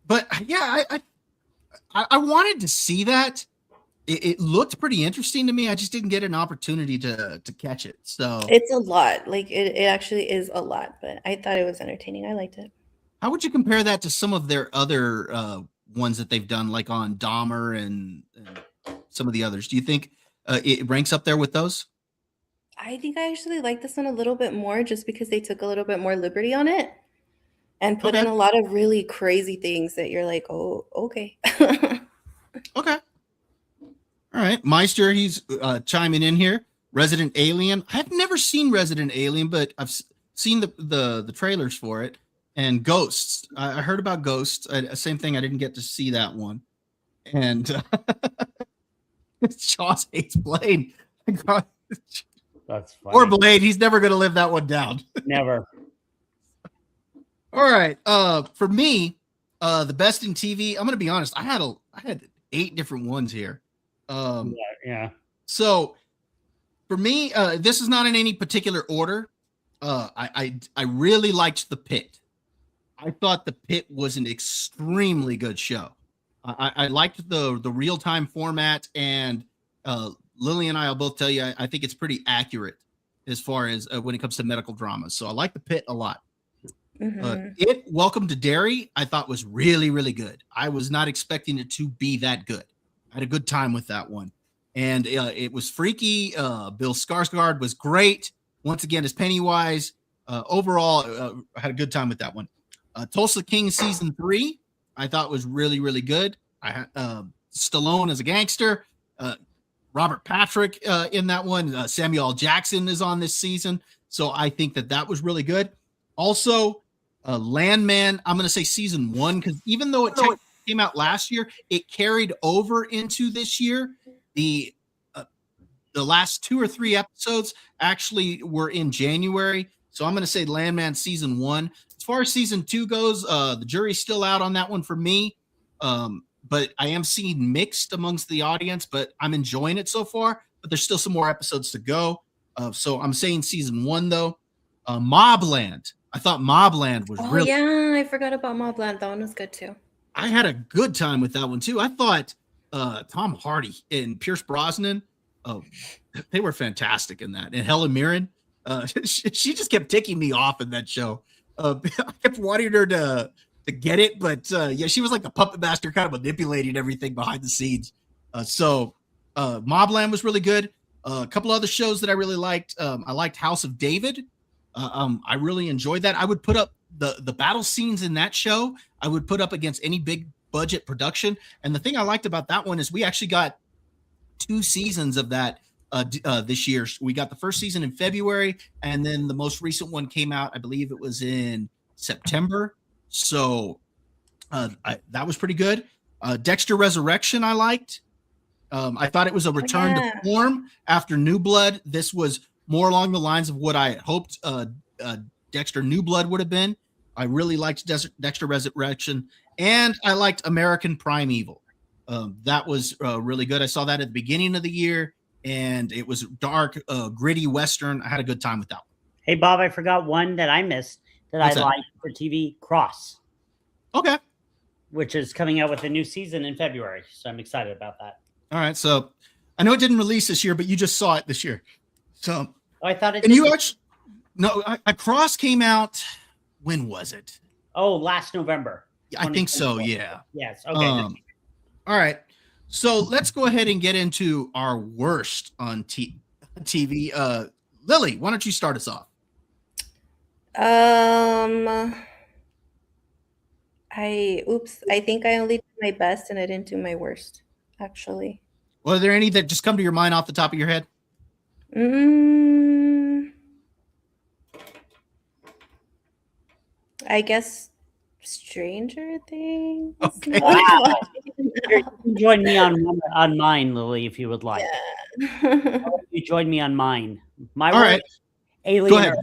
But yeah, I wanted to see that. It looked pretty interesting to me. I just didn't get an opportunity to catch it. So It's a lot. Like it actually is a lot, but I thought it was entertaining. I liked it. how would you compare that to some of their other ones that they've done, like on Dahmer and some of the others? Do you think it ranks up there with those? I think I actually like this one a little bit more just because they took a little bit more liberty on it. and put in a lot of really crazy things that you're like, oh, okay. Okay. All right. Meister, he's chiming in here. Resident Alien. I've never seen Resident Alien, but I've seen the trailers for it. And Ghosts. I heard about Ghosts. Same thing. I didn't get to see that one. And Joss hates Blade. That's funny. Poor Blade. He's never going to live that one down. Never. All right. For me, the best in TV. I'm going to be honest. I had 8 different ones here. Yeah. So for me, this is not in any particular order. I really liked The Pit. I thought The Pit was an extremely good show. I liked the real-time format, and Lily and I will both tell you I think it's pretty accurate as far as when it comes to medical dramas. So I like The Pit a lot. Welcome to Derry, I thought was really, really good. I was not expecting it to be that good. I had a good time with that one. And it was freaky. Bill Skarsgård was great. Once again, as Pennywise. Overall, I had a good time with that one. Tulsa King season 3, I thought was really, really good. I had Stallone as a gangster. Robert Patrick in that one. Samuel L. Jackson is on this season. So I think that was really good. Also, Landman, I'm going to say season 1, because even though it came out last year, it carried over into this year. The last 2 or 3 episodes actually were in January. So I'm going to say Landman season 1. As far as season 2 goes, the jury's still out on that one for me. But I am seeing mixed amongst the audience, but I'm enjoying it so far. But there's still some more episodes to go. So I'm saying season 1, though. Mobland. I thought Mobland was really. Yeah, I forgot about Mobland. That one was good too. I had a good time with that one too. I thought Tom Hardy and Pierce Brosnan, they were fantastic in that. And Helen Mirren, she just kept ticking me off in that show. I kept wanting her to get it, but yeah, she was like the puppet master, kind of manipulating everything behind the scenes. So Mobland was really good. A couple other shows that I really liked. I liked House of David. I really enjoyed that. I would put up the battle scenes in that show. I would put up against any big budget production. And the thing I liked about that one is we actually got 2 seasons of that this year. We got the first season in February, and then the most recent one came out, I believe it was in September. So that was pretty good. Dexter Resurrection I liked. I thought it was a return to form after New Blood. This was more along the lines of what I had hoped Dexter New Blood would have been. I really liked Dexter Resurrection, and I liked American Primeval. That was really good. I saw that at the beginning of the year, and it was dark, gritty Western. I had a good time with that one. Hey, Bob, I forgot one that I missed that I liked for TV, Cross. Okay. Which is coming out with a new season in February, so I'm excited about that. All right, so I know it didn't release this year, but you just saw it this year. So I thought it. And you actually Cross came out. When was it? Oh, last November. I think so. Yeah. Yes. Okay. All right. So let's go ahead and get into our worst on TV. Lily, why don't you start us off? I think I only did my best and I didn't do my worst, actually. Well, are there any that just come to your mind off the top of your head? I guess Stranger Things. Okay. Wow. You can join me on mine, Lily, if you would like. Yeah. You join me on mine. My All right. Alien. Go ahead.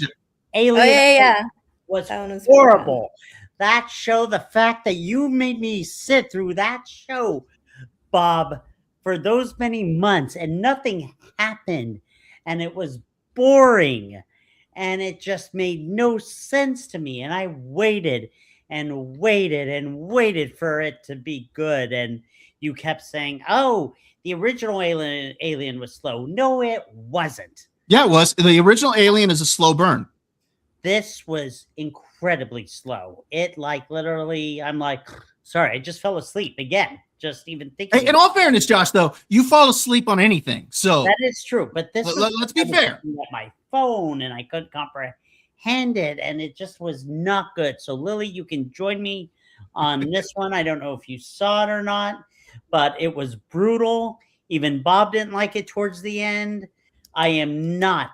Alien was That one was horrible. That show, the fact that you made me sit through that show, Bob, for those many months and nothing happened and it was boring and it just made no sense to me. And I waited and waited and waited for it to be good. And you kept saying, oh, the original Alien was slow. No, it wasn't. Yeah, it was. The original Alien is a slow burn. This was incredibly slow. It literally, I'm like, sorry, I just fell asleep again. Just even thinking. Hey, in all fairness, Josh, though, you fall asleep on anything. So that is true. But this let's be fair. At my phone, and I couldn't comprehend handed, and it just was not good. So, Lily, you can join me on this one. I don't know if you saw it or not, but it was brutal. Even Bob didn't like it towards the end. I am not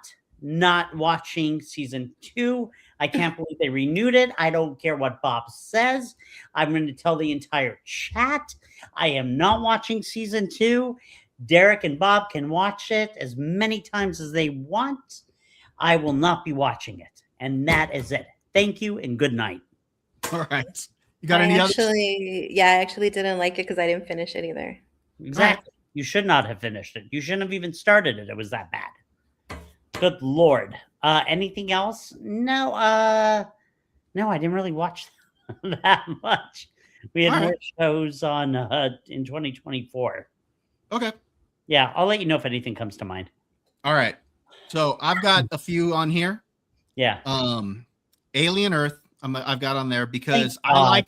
watching season 2. I can't believe they renewed it. I don't care what Bob says. I'm going to tell the entire chat I am not watching season 2. Derek and Bob can watch it as many times as they want. I will not be watching it. And that is it. Thank you and good night. All right. You got any others? I actually didn't like it because I didn't finish it either. Exactly. You should not have finished it. You shouldn't have even started it. It was that bad. Good Lord. Anything else? No, I didn't really watch that much. We had more shows on in 2024. Okay. Yeah, I'll let you know if anything comes to mind. All right. So I've got a few on here. Yeah. Alien Earth, I've got on there because I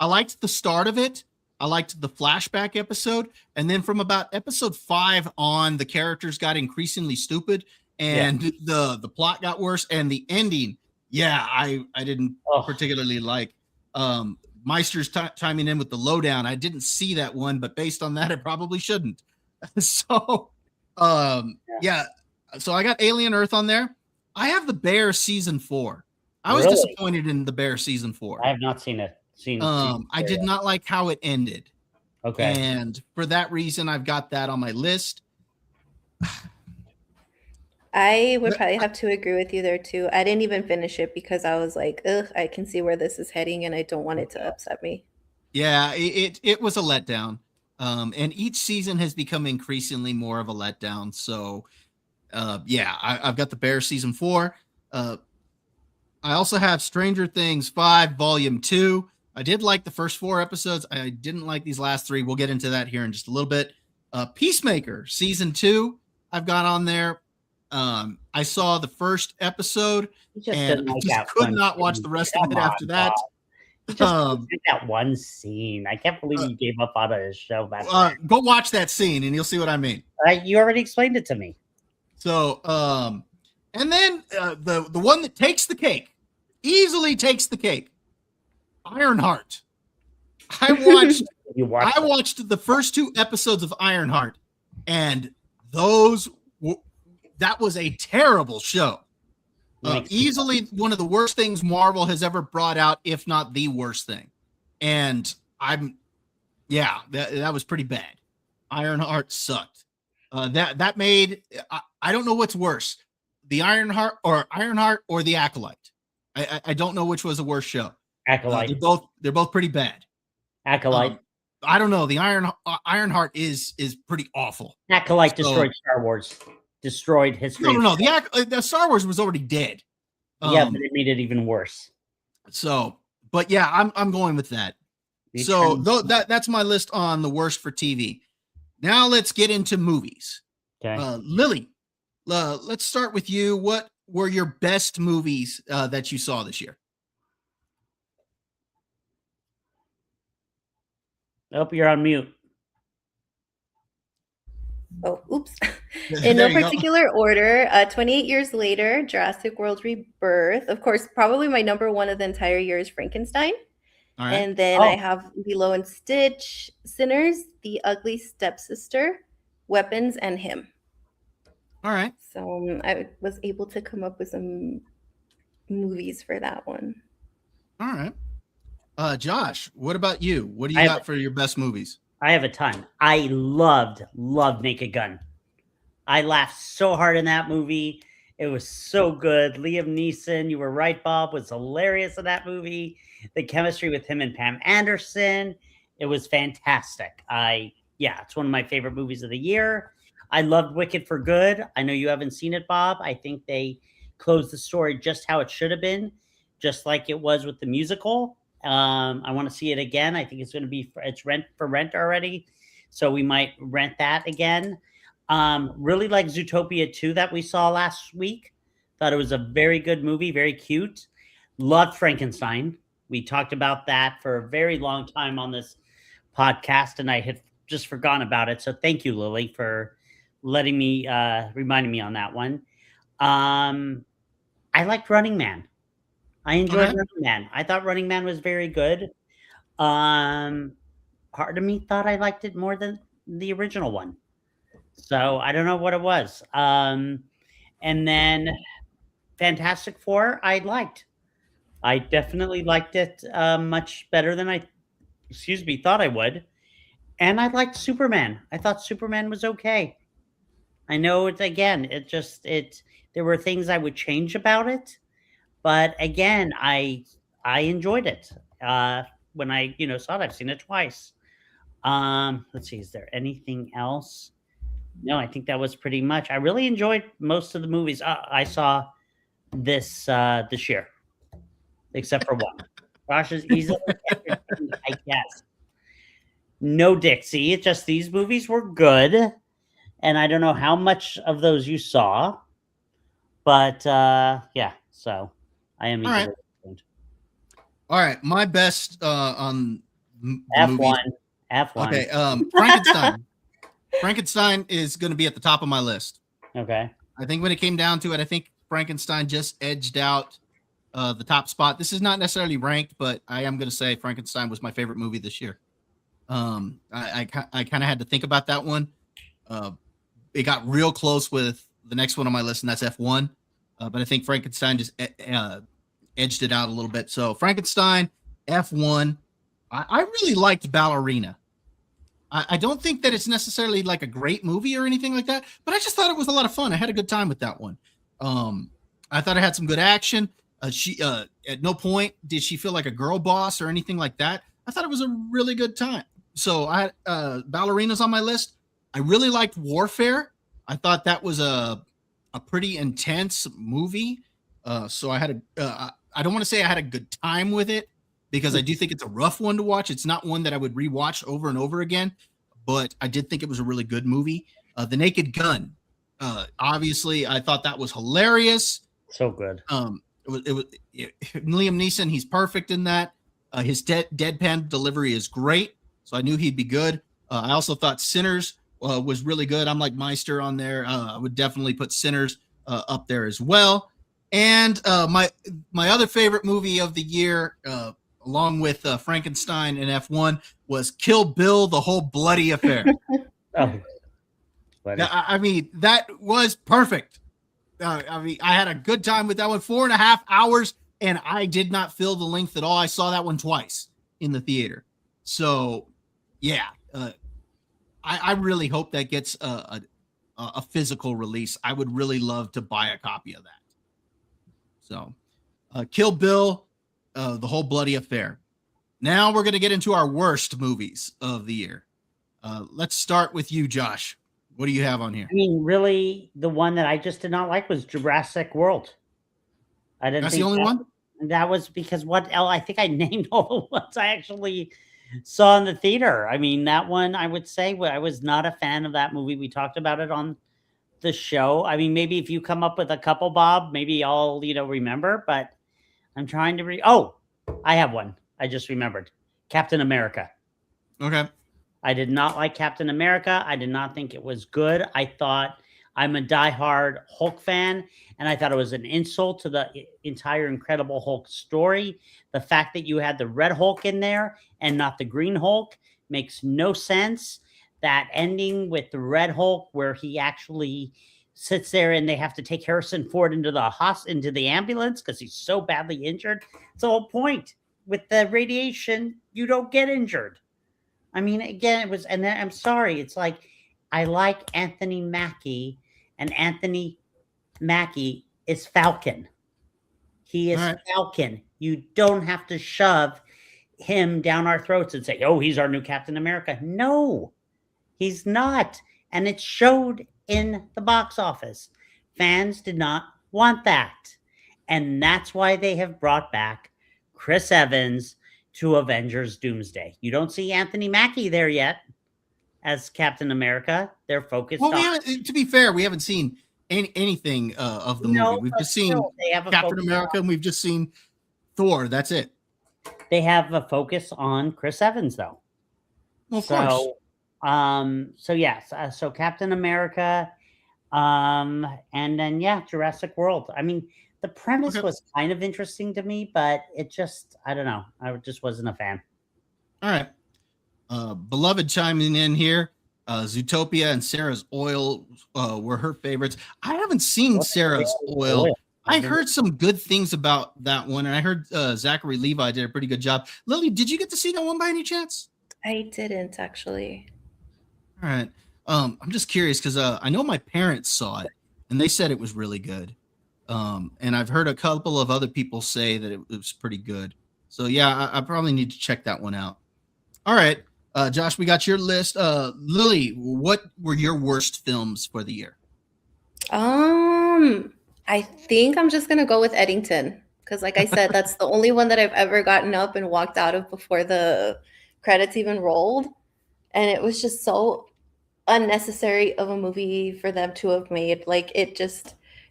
liked the start of it. I liked the flashback episode, and then from about episode 5 on, the characters got increasingly stupid, and the plot got worse, and the ending. Yeah, I didn't particularly like. Meister's chiming in with the lowdown. I didn't see that one, but based on that, I probably shouldn't. So, so I got Alien Earth on there. I have The Bear season 4. I was disappointed in The Bear season 4. I have not seen it. I did not like how it ended. Okay. And for that reason, I've got that on my list. I would probably have to agree with you there too. I didn't even finish it because I was like, ugh, I can see where this is heading and I don't want it to upset me. Yeah, it was a letdown. And each season has become increasingly more of a letdown. So I've got The Bear season 4. I also have Stranger Things 5 Volume 2. I did like the first 4 episodes. I didn't like these last 3. We'll get into that here in just a little bit. Peacemaker season 2, I've got on there. I saw the first episode and I just could not watch the rest of it after that. That one scene. I can't believe you gave up on a show. Go watch that scene and you'll see what I mean. You already explained it to me. So, and then the one that takes the cake, easily takes the cake, Ironheart. I watched the first 2 episodes of Ironheart, and that was a terrible show. Easily one of the worst things Marvel has ever brought out, if not the worst thing. And that was pretty bad. Ironheart sucked. That made, I don't know what's worse, the Ironheart or the Acolyte. I don't know which was the worst show. Acolyte. They're both pretty bad. Acolyte. I don't know. The Ironheart is pretty awful. Acolyte destroyed Star Wars. Destroyed history. No. The Star Wars was already dead. But it made it even worse. So, but yeah, I'm going with that. So that's my list on the worst for TV. Now let's get into movies. Okay. Lily, let's start with you. What were your best movies that you saw this year? I hope you're on mute. Oh, oops. In no particular order, 28 years later, Jurassic World Rebirth. Of course, probably my number one of the entire year is Frankenstein. All right. And then I have Lilo and Stitch, Sinners, The Ugly Stepsister, Weapons, and Him. All right. So I was able to come up with some movies for that one. All right. Josh, what about you? What do you got for your best movies? I have a ton. I loved Naked Gun. I laughed so hard in that movie. It was so good. Liam Neeson, you were right, Bob, was hilarious in that movie. The chemistry with him and Pam Anderson, it was fantastic. It's one of my favorite movies of the year. I loved Wicked for Good. I know you haven't seen it, Bob. I think they closed the story just how it should have been, just like it was with the musical. I want to see it again. I think it's going to be it's rent already, so we might rent that again. Really like Zootopia 2 that we saw last week. Thought it was a very good movie, very cute. Loved Frankenstein. We talked about that for a very long time on this podcast, and I had just forgotten about it. So thank you, Lily, for letting me reminding me on that one. I liked Running Man. I enjoyed Okay. Running Man. I thought Running Man was very good. Um, Part of me thought I liked it more than the original one. So I don't know what it was. And then Fantastic Four, I liked. I definitely liked it much better than I, excuse me, thought I would. And I liked Superman. I thought Superman was okay. I know it's again, there were things I would change about it, but again, I enjoyed it. When I, saw it, I've seen it twice. Let's see, is there anything else? No, I think that was pretty much. I really enjoyed most of the movies I saw this year, except for one. Josh is easily entertained, I guess. No Dixie. It's just these movies were good, and I don't know how much of those you saw, but yeah. So I am All right. easily entertained. All right. My best on the F movies. one, F1. Okay. Frankenstein. Frankenstein is going to be at the top of my list. Okay. I think when it came down to it, I think Frankenstein just edged out the top spot. This is not necessarily ranked, but I am going to say Frankenstein was my favorite movie this year. I kind of had to think about that one. It got real close with the next one on my list, and that's F1. But I think Frankenstein just edged it out a little bit. So Frankenstein, F1. I really liked Ballerina. I don't think that it's necessarily like a great movie or anything like that, but I just thought it was a lot of fun. I had a good time with that one. I thought it had some good action. She at no point did she feel like a girl boss or anything like that. I thought it was a really good time. So I had Ballerina's on my list. I really liked Warfare. I thought that was a pretty intense movie. So I had I don't want to say I had a good time with it, because I do think it's a rough one to watch. It's not one that I would rewatch over and over again, but I did think it was a really good movie. The Naked Gun. Obviously, I thought that was hilarious. So good. Liam Neeson. He's perfect in that. His deadpan delivery is great, so I knew he'd be good. I also thought Sinners was really good. I'm like Meister on there. I would definitely put Sinners up there as well. And my other favorite movie of the year, along with Frankenstein and F1, was Kill Bill: The Whole Bloody Affair. Oh, I mean, that was perfect. I mean, I had a good time with that one. 4.5 hours, and I did not feel the length at all. I saw that one twice in the theater. So, yeah, I really hope that gets a physical release. I would really love to buy a copy of that. So, Kill Bill, The Whole Bloody Affair. Now we're going to get into our worst movies of the year. Let's start with you, Josh. What do you have on here? I mean, really, the one that I just did not like was Jurassic World. I didn't. That's think the only one? That was because what else? I think I named all the ones I actually saw in the theater. I mean, that one I would say I was not a fan of that movie. We talked about it on the show. I mean, maybe if you come up with a couple, Bob, maybe I'll remember. But I'm trying to Oh, I have one. I just remembered. Captain America. Okay. I did not like Captain America. I did not think it was good. I thought I'm a diehard Hulk fan, and I thought it was an insult to the entire Incredible Hulk story. The fact that you had the Red Hulk in there and not the Green Hulk makes no sense. That ending with the Red Hulk, where he actually sits there and they have to take Harrison Ford into the ambulance because he's so badly injured. It's the whole point. With the radiation, you don't get injured. I mean, again, it was, and then, I'm sorry, it's like, I like Anthony Mackie, and Anthony Mackie is Falcon. He is right. Falcon. You don't have to shove him down our throats and say, oh, he's our new Captain America. No, he's not. And it showed in the box office. Fans did not want that. And that's why they have brought back Chris Evans to Avengers Doomsday. You don't see Anthony Mackie there yet as Captain America. They're focused on... to be fair, we haven't seen anything of the movie. We've just seen Captain America and we've just seen Thor. That's it. They have a focus on Chris Evans, though. Well, of course. So yes. So Captain America, and then, Jurassic World. I mean, The premise Okay. was kind of interesting to me, but it just, I don't know. I just wasn't a fan. All right. Beloved chiming in here. Zootopia and Sarah's Oil were her favorites. I haven't seen Sarah's Oil. I heard some good things about that one, and I heard Zachary Levi did a pretty good job. Lily, did you get to see that one by any chance? I didn't actually. All right. I'm just curious because I know my parents saw it, and they said it was really good. And I've heard a couple of other people say that it was pretty good. So yeah, I probably need to check that one out. All right. Josh, we got your list. Lily, what were your worst films for the year? I think I'm just gonna go with Eddington because, like I said, that's the only one that I've ever gotten up and walked out of before the credits even rolled, and it was just so unnecessary of a movie for them to have made. Like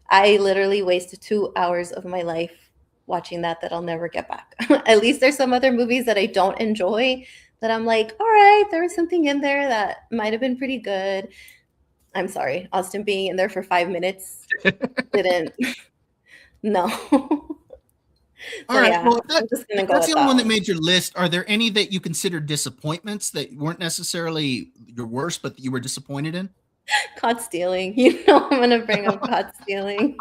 I literally wasted 2 hours of my life watching that I'll never get back. At least there's some other movies that I don't enjoy that I'm like, all right, there was something in there that might have been pretty good. I'm sorry, Austin being in there for 5 minutes didn't. No. All right. Well, I'm just gonna go that's with the only one that one. made your list. Are there any that you consider disappointments that weren't necessarily your worst, but that you were disappointed in? Caught stealing. I'm gonna bring up caught stealing.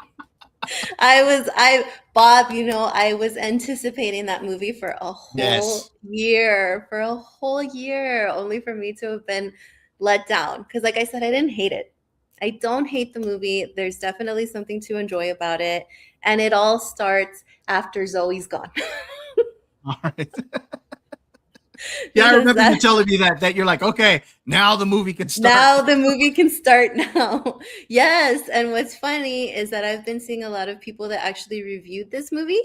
Bob, I was anticipating that movie for a whole year, only for me to have been let down. Because like I said, I didn't hate it. I don't hate the movie. There's definitely something to enjoy about it. And it all starts after Zoe's gone. All right. Yeah, I remember you telling me that you're like, okay, now the movie can start. Now the movie can start now. Yes. And what's funny is that I've been seeing a lot of people that actually reviewed this movie.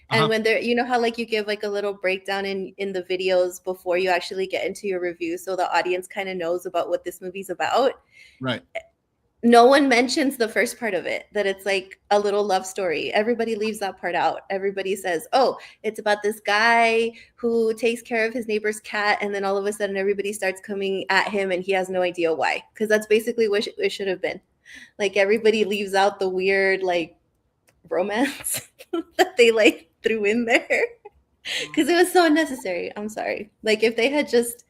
And when they're, how like you give like a little breakdown in the videos before you actually get into your review, so the audience kind of knows about what this movie's about. Right. No one mentions the first part of it, that it's like a little love story. Everybody leaves that part out. Everybody says, oh, it's about this guy who takes care of his neighbor's cat. And then all of a sudden everybody starts coming at him and he has no idea why. Because that's basically what it should have been. Like everybody leaves out the weird like romance that they like threw in there. Because it was so unnecessary. I'm sorry. Like if they had just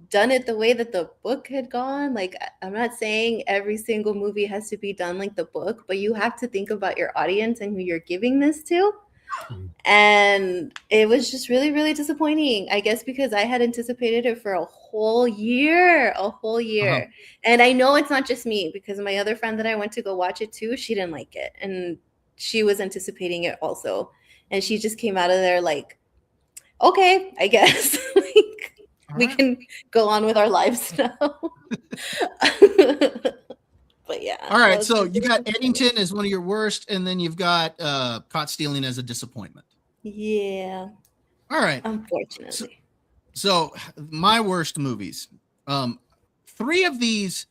done it the way that the book had gone, like I'm not saying every single movie has to be done like the book, but you have to think about your audience and who you're giving this to. And it was just really, really disappointing, I guess, because I had anticipated it for a whole year. And I know it's not just me, because my other friend that I went to go watch it too, she didn't like it and she was anticipating it also, and she just came out of there like, okay, I guess. We can go on with our lives now. But yeah. All right. So you got Eddington as one of your worst, and then you've got Caught Stealing as a disappointment. Yeah. All right. Unfortunately. So my worst movies. 3 of these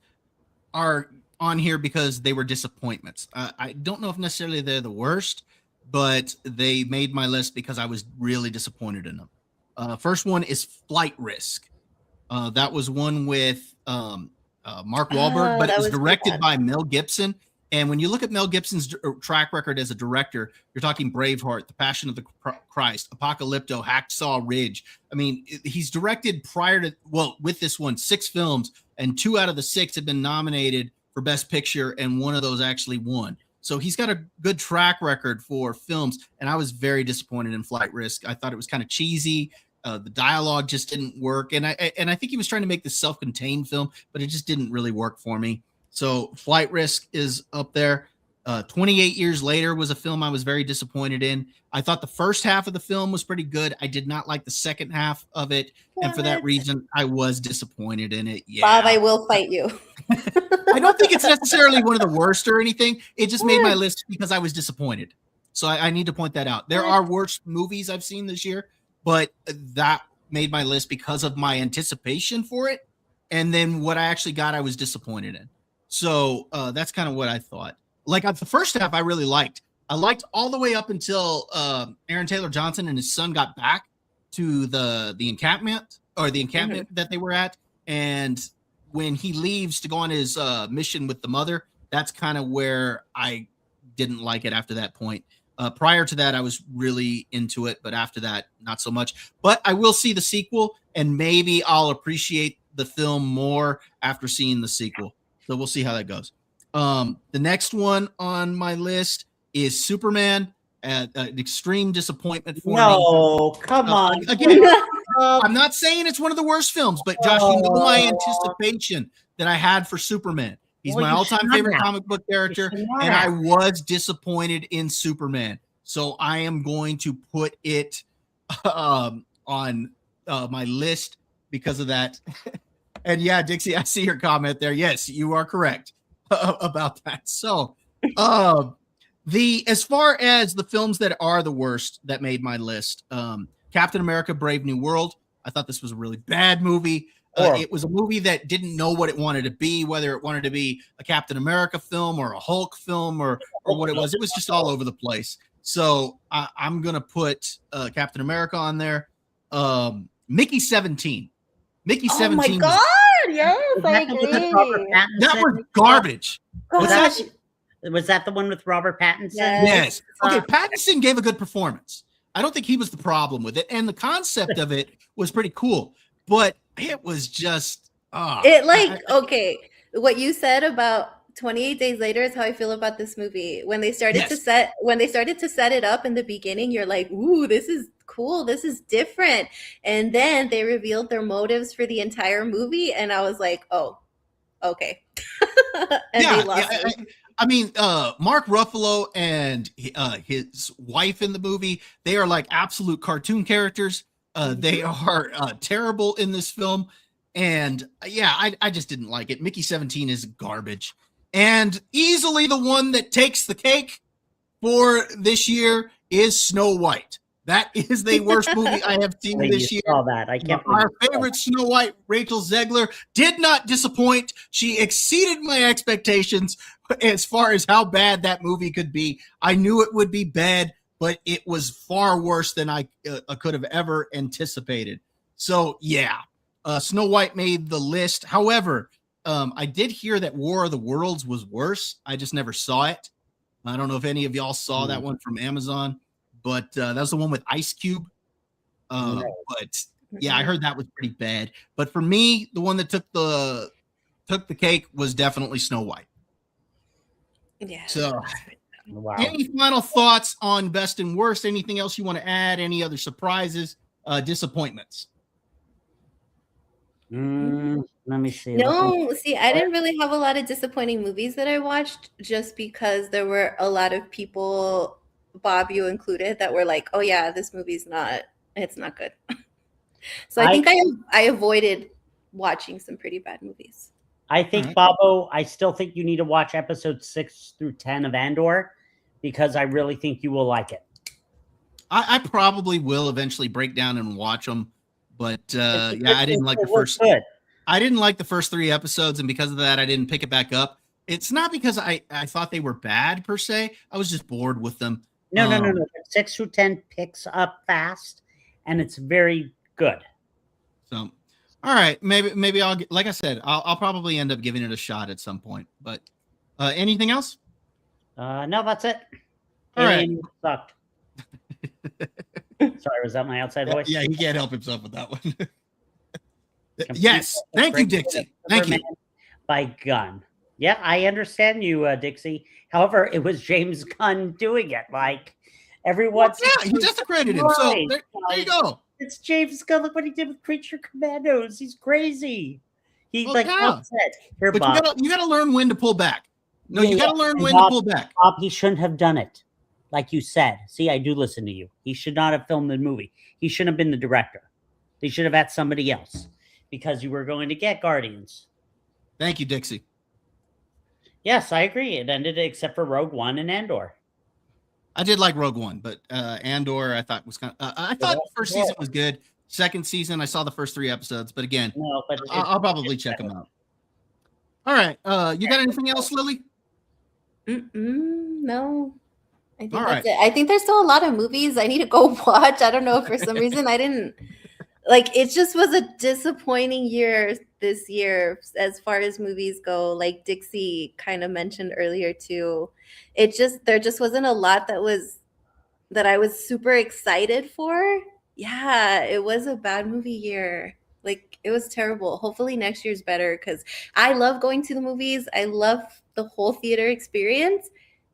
are on here because they were disappointments. I don't know if necessarily they're the worst, but they made my list because I was really disappointed in them. First one is Flight Risk. That was one with Mark Wahlberg, but it was directed by Mel Gibson. And when you look at Mel Gibson's track record as a director, you're talking Braveheart, The Passion of the Christ, Apocalypto, Hacksaw Ridge. I mean, he's directed with this one, 6 films, and 2 out of the 6 have been nominated for Best Picture, and one of those actually won. So he's got a good track record for films, and I was very disappointed in Flight Risk. I thought it was kind of cheesy. The dialogue just didn't work, and I think he was trying to make this self-contained film, but it just didn't really work for me. So Flight Risk is up there. 28 Years Later was a film I was very disappointed in. I thought the first half of the film was pretty good. I did not like the second half of it, and for that reason, I was disappointed in it. Yeah, Bob, I will fight you. I don't think it's necessarily one of the worst or anything. It just made my list because I was disappointed. So I need to point that out. There are worse movies I've seen this year, but that made my list because of my anticipation for it. And then what I actually got, I was disappointed in. So that's kind of what I thought. Like the first half, I really liked. I liked all the way up until Aaron Taylor Johnson and his son got back to the encampment that they were at. And when he leaves to go on his mission with the mother, that's kind of where I didn't like it after that point. Prior to that, I was really into it, but after that, not so much. But I will see the sequel, and maybe I'll appreciate the film more after seeing the sequel. So we'll see how that goes. The next one on my list is Superman. An extreme disappointment for me. No, come on. Again, I'm not saying it's one of the worst films, but Josh, you know my anticipation that I had for Superman. He's my all-time favorite comic book character, and I was disappointed in Superman. So I am going to put it on my list because of that. And yeah, Dixie, I see your comment there. Yes, you are correct about that. So as far as the films that are the worst that made my list, Captain America: Brave New World. I thought this was a really bad movie. It was a movie that didn't know what it wanted to be, whether it wanted to be a Captain America film or a Hulk film or what it was. It was just all over the place. So I'm going to put Captain America on there. Mickey 17. Mickey 17. Oh my God. Yes, I agree. That was garbage. Was that the one with Robert Pattinson? Yes. Okay, Pattinson gave a good performance. I don't think he was the problem with it. And the concept of it was pretty cool. But it was just okay, what you said about 28 Days Later is how I feel about this movie. When they started to set it up in the beginning, you're like, ooh, this is cool, this is different. And then they revealed their motives for the entire movie, and I was like, oh, okay. And they lost it. I mean, Mark Ruffalo and his wife in the movie, they are like absolute cartoon characters. They are terrible in this film. And yeah, I just didn't like it. Mickey 17 is garbage. And easily the one that takes the cake for this year is Snow White. That is the worst movie I have seen this year. I can't. Our favorite Snow White, Rachel Zegler, did not disappoint. She exceeded my expectations as far as how bad that movie could be. I knew it would be bad, but it was far worse than I could have ever anticipated. So yeah, Snow White made the list. However, I did hear that War of the Worlds was worse. I just never saw it. I don't know if any of y'all saw that one from Amazon, but that was the one with Ice Cube. But yeah, I heard that was pretty bad. But for me, the one that took the cake was definitely Snow White. Yeah. So any final thoughts on best and worst? Anything else you want to add? Any other surprises, disappointments? Let me see. No, see, I didn't really have a lot of disappointing movies that I watched just because there were a lot of people, Bob, you included, that were like, oh yeah, this movie's it's not good. So I think I avoided watching some pretty bad movies. I think, Bobo, I still think you need to watch episodes 6 through 10 of Andor because I really think you will like it. I probably will eventually break down and watch them, but yeah, I didn't like the first. I didn't like the first 3 episodes, and because of that, I didn't pick it back up. It's not because I thought they were bad per se. I was just bored with them. No. 6 through 10 picks up fast, and it's very good. So. All right, maybe I'll get, like I said, I'll probably end up giving it a shot at some point. But anything else? No, that's it. All right. Sucked. Sorry, was that my outside voice? Yeah, he can't help himself with that one. Yes, thank you, Dixie. Thank you. By Gunn. Yeah, I understand you, Dixie. However, it was James Gunn doing it. Like everyone's you desecrated him. So there you go. It's James Gunn. Look what he did with Creature Commandos. He's crazy. He Here, but Bob. You gotta learn when to pull back. No, you gotta learn when to pull back. Bob, he shouldn't have done it. Like you said. See, I do listen to you. He should not have filmed the movie. He shouldn't have been the director. They should have had somebody else because you were going to get Guardians. Thank you, Dixie. Yes, I agree. It ended except for Rogue One and Andor. I did like Rogue One, but Andor I thought was kind of. I thought the first season was good. Second season, I saw the first 3 episodes, but again, I'll probably check them out. All right, you got anything else, Lily? No, I think that's it. I think there's still a lot of movies I need to go watch. I don't know, for some reason I didn't. Like, it just was a disappointing year this year as far as movies go. Like Dixie kind of mentioned earlier too, there just wasn't a lot that was that I was super excited for, yeah, it was a bad movie year. Like, it was terrible. Hopefully next year's better because I love going to the movies. I love the whole theater experience.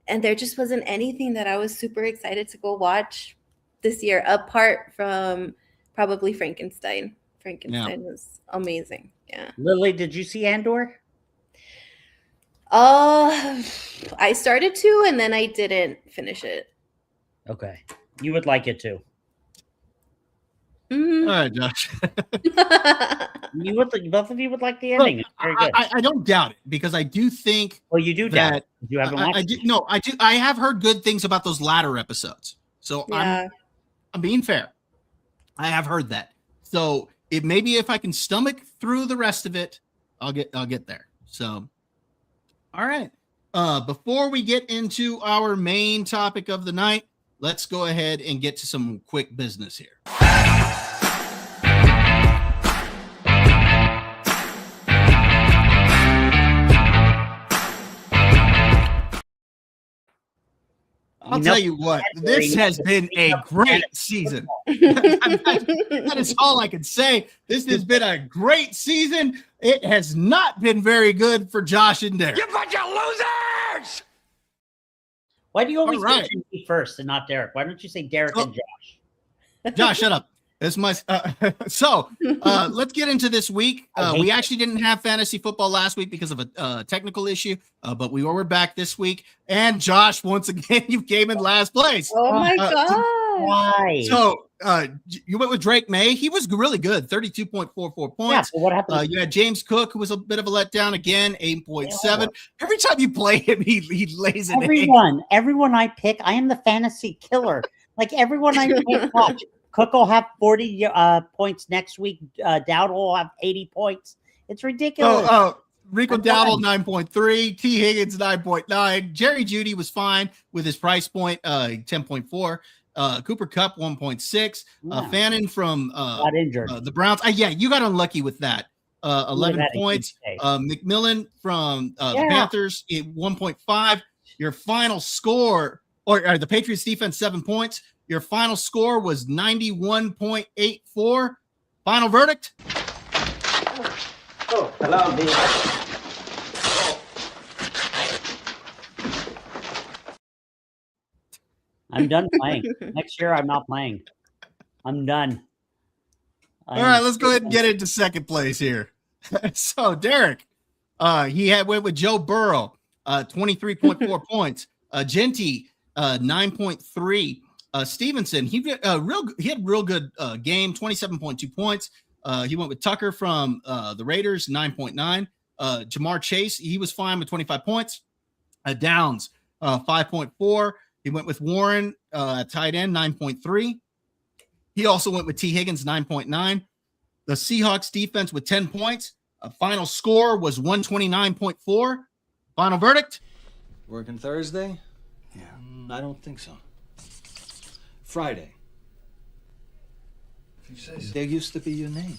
And there just wasn't anything that I was super excited to go watch this year, apart from probably Frankenstein. Frankenstein was amazing. Yeah. Lily, did you see Andor? I started to, and then I didn't finish it. Okay. You would like it too. Mhm. All right, Josh. You would, both of you would like the ending. It's very good. I don't doubt it because I do think Well, you do that doubt it. You haven't watched I it. do. No, I do. I have heard good things about those latter episodes. So Yeah. I'm being fair. I have heard that. So it maybe if I can stomach through the rest of it, I'll get there. So, all right. Before we get into our main topic of the night, let's go ahead and get to some quick business here. I'll tell you what, this has been a great season. That is all I can say. This has been a great season. It has not been very good for Josh and Derek. You bunch of losers! Why do you always All right. say me first and not Derek? Why don't you say Derek and Josh? Josh, shut up. This must. So let's get into this week. We actually didn't have fantasy football last week because of a technical issue, but we're back this week. And Josh, once again, you came in last place. Oh my god. Why? So you went with Drake May. He was really good, 32.44 yeah, points. but what happened? You had James Cook, who was a bit of a letdown again, 8.7. Every time you play him, he lays an egg. Everyone I pick, I am the fantasy killer. Like everyone I pick, watch. Cook will have 40 points next week. Dowd will have 80 points. It's ridiculous. Rico Dowdle, 9.3. T. Higgins, 9.9. Jerry Jeudy was fine with his price point, 10.4. Cooper Kupp, 1.6. Fannin from got injured. The Browns. Yeah, you got unlucky with that. 11 points. McMillan from the Panthers, 1.5. Your final score, or the Patriots defense, 7 points. Your final score was 91.84. Final verdict? Oh, hello, B. I'm done playing. Next year, I'm not playing. I'm done. All right, let's go ahead and get into second place here. So, Derek, he went with Joe Burrow, 23.4 points. Genty, 9.3. Stevenson, he had real good game, 27.2 points. He went with Tucker from the Raiders, 9.9. Jamar Chase, he was fine with 25 points. Downs, 5.4. He went with Warren at tight end, 9.3. He also went with T. Higgins, 9.9. The Seahawks defense with 10 points. Final score was 129.4. Final verdict? Working Thursday? Yeah, I don't think so. Friday. If you say so. There used to be your name.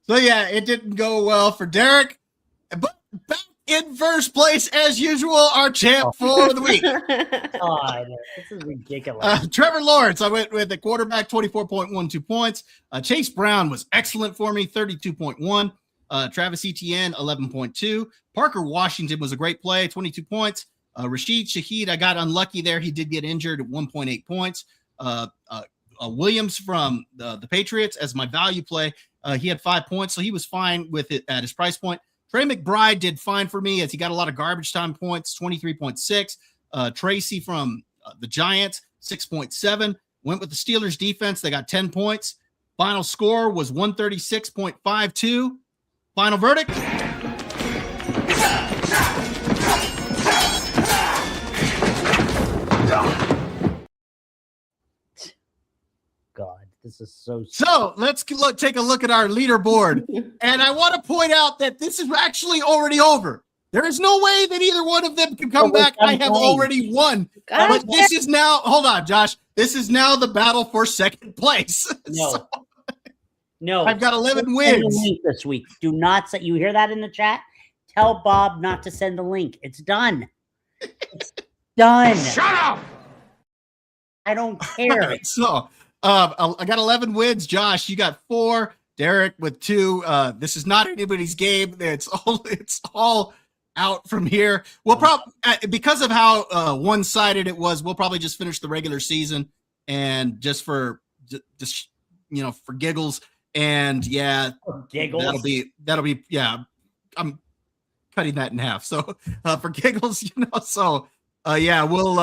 So, yeah, it didn't go well for Derek. But back in first place, as usual, our champ for the week. God, this is ridiculous. Trevor Lawrence, I went with the quarterback, 24.12 points. Chase Brown was excellent for me, 32.1. Travis Etienne, 11.2. Parker Washington was a great play, 22 points. Rashid Shaheed, I got unlucky there. He did get injured at 1.8 points. Williams from the Patriots as my value play. He had 5 points, so he was fine with it at his price point. Trey McBride did fine for me as he got a lot of garbage time points, 23.6. Tracy from the Giants, 6.7. Went with the Steelers defense. They got 10 points. Final score was 136.52. Final verdict? God, this is so. So let's take a look at our leaderboard. And I want to point out that this is actually already over. There is no way that either one of them can come back. I have already won. But this is now, hold on, Josh. This is now the battle for second place. No. No. I've got 11 wins this week. Do not say, you hear that in the chat? Tell Bob not to send the link. It's done. It's done. Shut up! I don't All care. right, so I got 11 wins. Josh, you got 4. Derek with 2. This is not anybody's game. It's all out from here. We'll probably, because of how one-sided it was, we'll probably just finish the regular season and just for for giggles. And yeah, Giggles. that'll be yeah. I'm cutting that in half. So for giggles, so yeah, we'll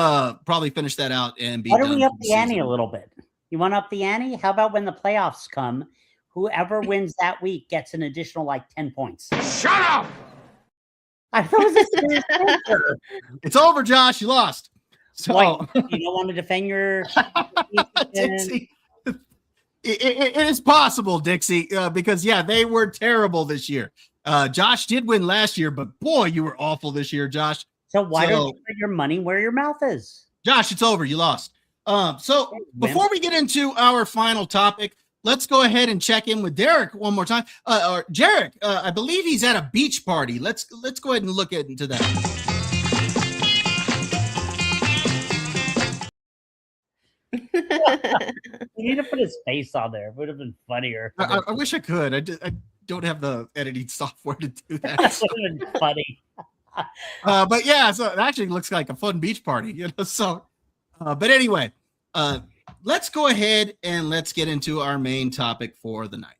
probably finish that out and be Why done. don't we up for the ante season. a little bit? You want to up the ante? How about when the playoffs come, whoever wins that week gets an additional 10 points? Shut up! I thought it was a serious answer. It's over, Josh. You lost. So Why? You don't want to defend your Dixie. It is possible, Dixie, because they were terrible this year. Josh did win last year, but boy, you were awful this year, Josh. So why don't you put your money where your mouth is? Josh, it's over. You lost. So before we get into our final topic, let's go ahead and check in with Derek one more time. Or Derek, I believe he's at a beach party. Let's go ahead and look into that. You need to put his face on there. It would have been funnier. I wish I could. I don't have the editing software to do that. That would have been funny. But yeah, so it actually looks like a fun beach party, So, but anyway, let's go ahead and let's get into our main topic for the night.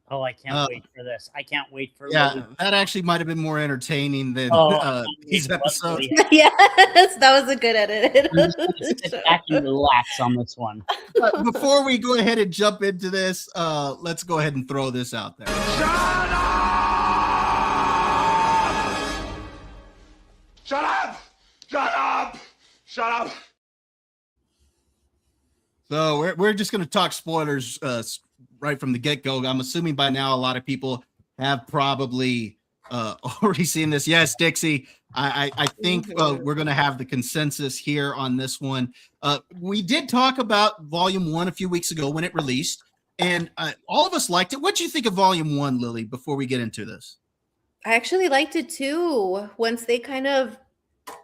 Oh, I can't wait for this. I can't wait for Yeah, that actually might have been more entertaining than these episodes. Yes, that was a good edit. Sit back and relax on this one. Before we go ahead and jump into this, let's go ahead and throw this out there. Shut up! Shut up! Shut up! Shut up! So we're just going to talk spoilers right from the get-go. I'm assuming by now a lot of people have probably already seen this. Yes, Dixie, I think we're going to have the consensus here on this one. We did talk about Volume 1 a few weeks ago when it released, and all of us liked it. What do you think of Volume 1, Lily, before we get into this? I actually liked it too. Once they kind of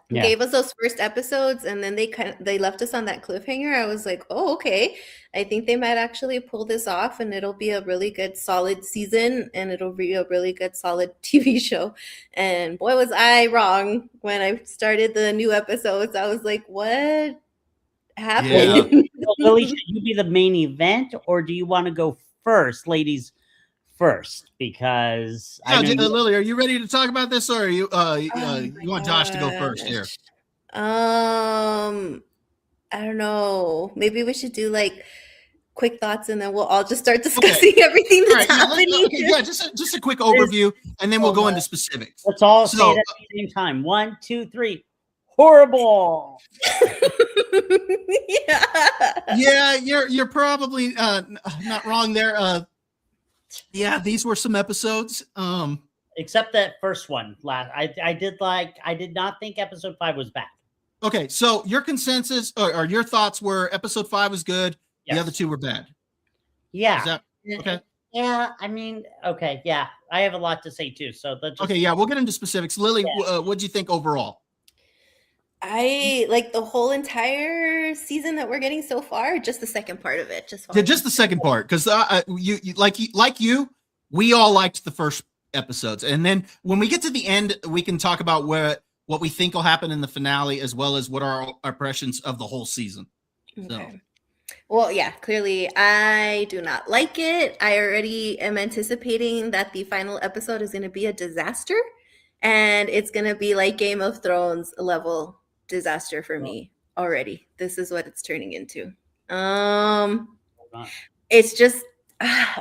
gave us those first episodes and then they left us on that cliffhanger, I was like, oh, okay. I think they might actually pull this off and it'll be a really good solid season and it'll be a really good solid TV show. And boy, was I wrong when I started the new episodes. I was like, what happened? Yeah. So, Lily, should you be the main event or do you want to go first, ladies? First, because Lily, are you ready to talk about this, or are you you want Josh to go first here? I don't know. Maybe we should do quick thoughts, and then we'll all just start discussing everything that's happening. Just a quick overview, and then we'll go into specifics. Let's all say it at the same time. 1, 2, 3. Horrible. Yeah, you're probably not wrong there. Yeah, these were some episodes. Except that first one. I did not think episode 5 was bad. Okay, so your consensus or your thoughts were episode 5 was good. Yes. The other 2 were bad. Yeah. Is that okay? Yeah, I mean, okay, yeah. I have a lot to say too. So okay, yeah, we'll get into specifics. Lily, what do you think overall? I like the whole entire season that we're getting so far. Just the second part of it. Just the second part, because you like you, we all liked the first episodes, and then when we get to the end, we can talk about what we think will happen in the finale, as well as what are our impressions of the whole season. Okay. So. Well, yeah, clearly I do not like it. I already am anticipating that the final episode is going to be a disaster, and it's going to be like Game of Thrones level disaster for me already. This is what it's turning into. It's just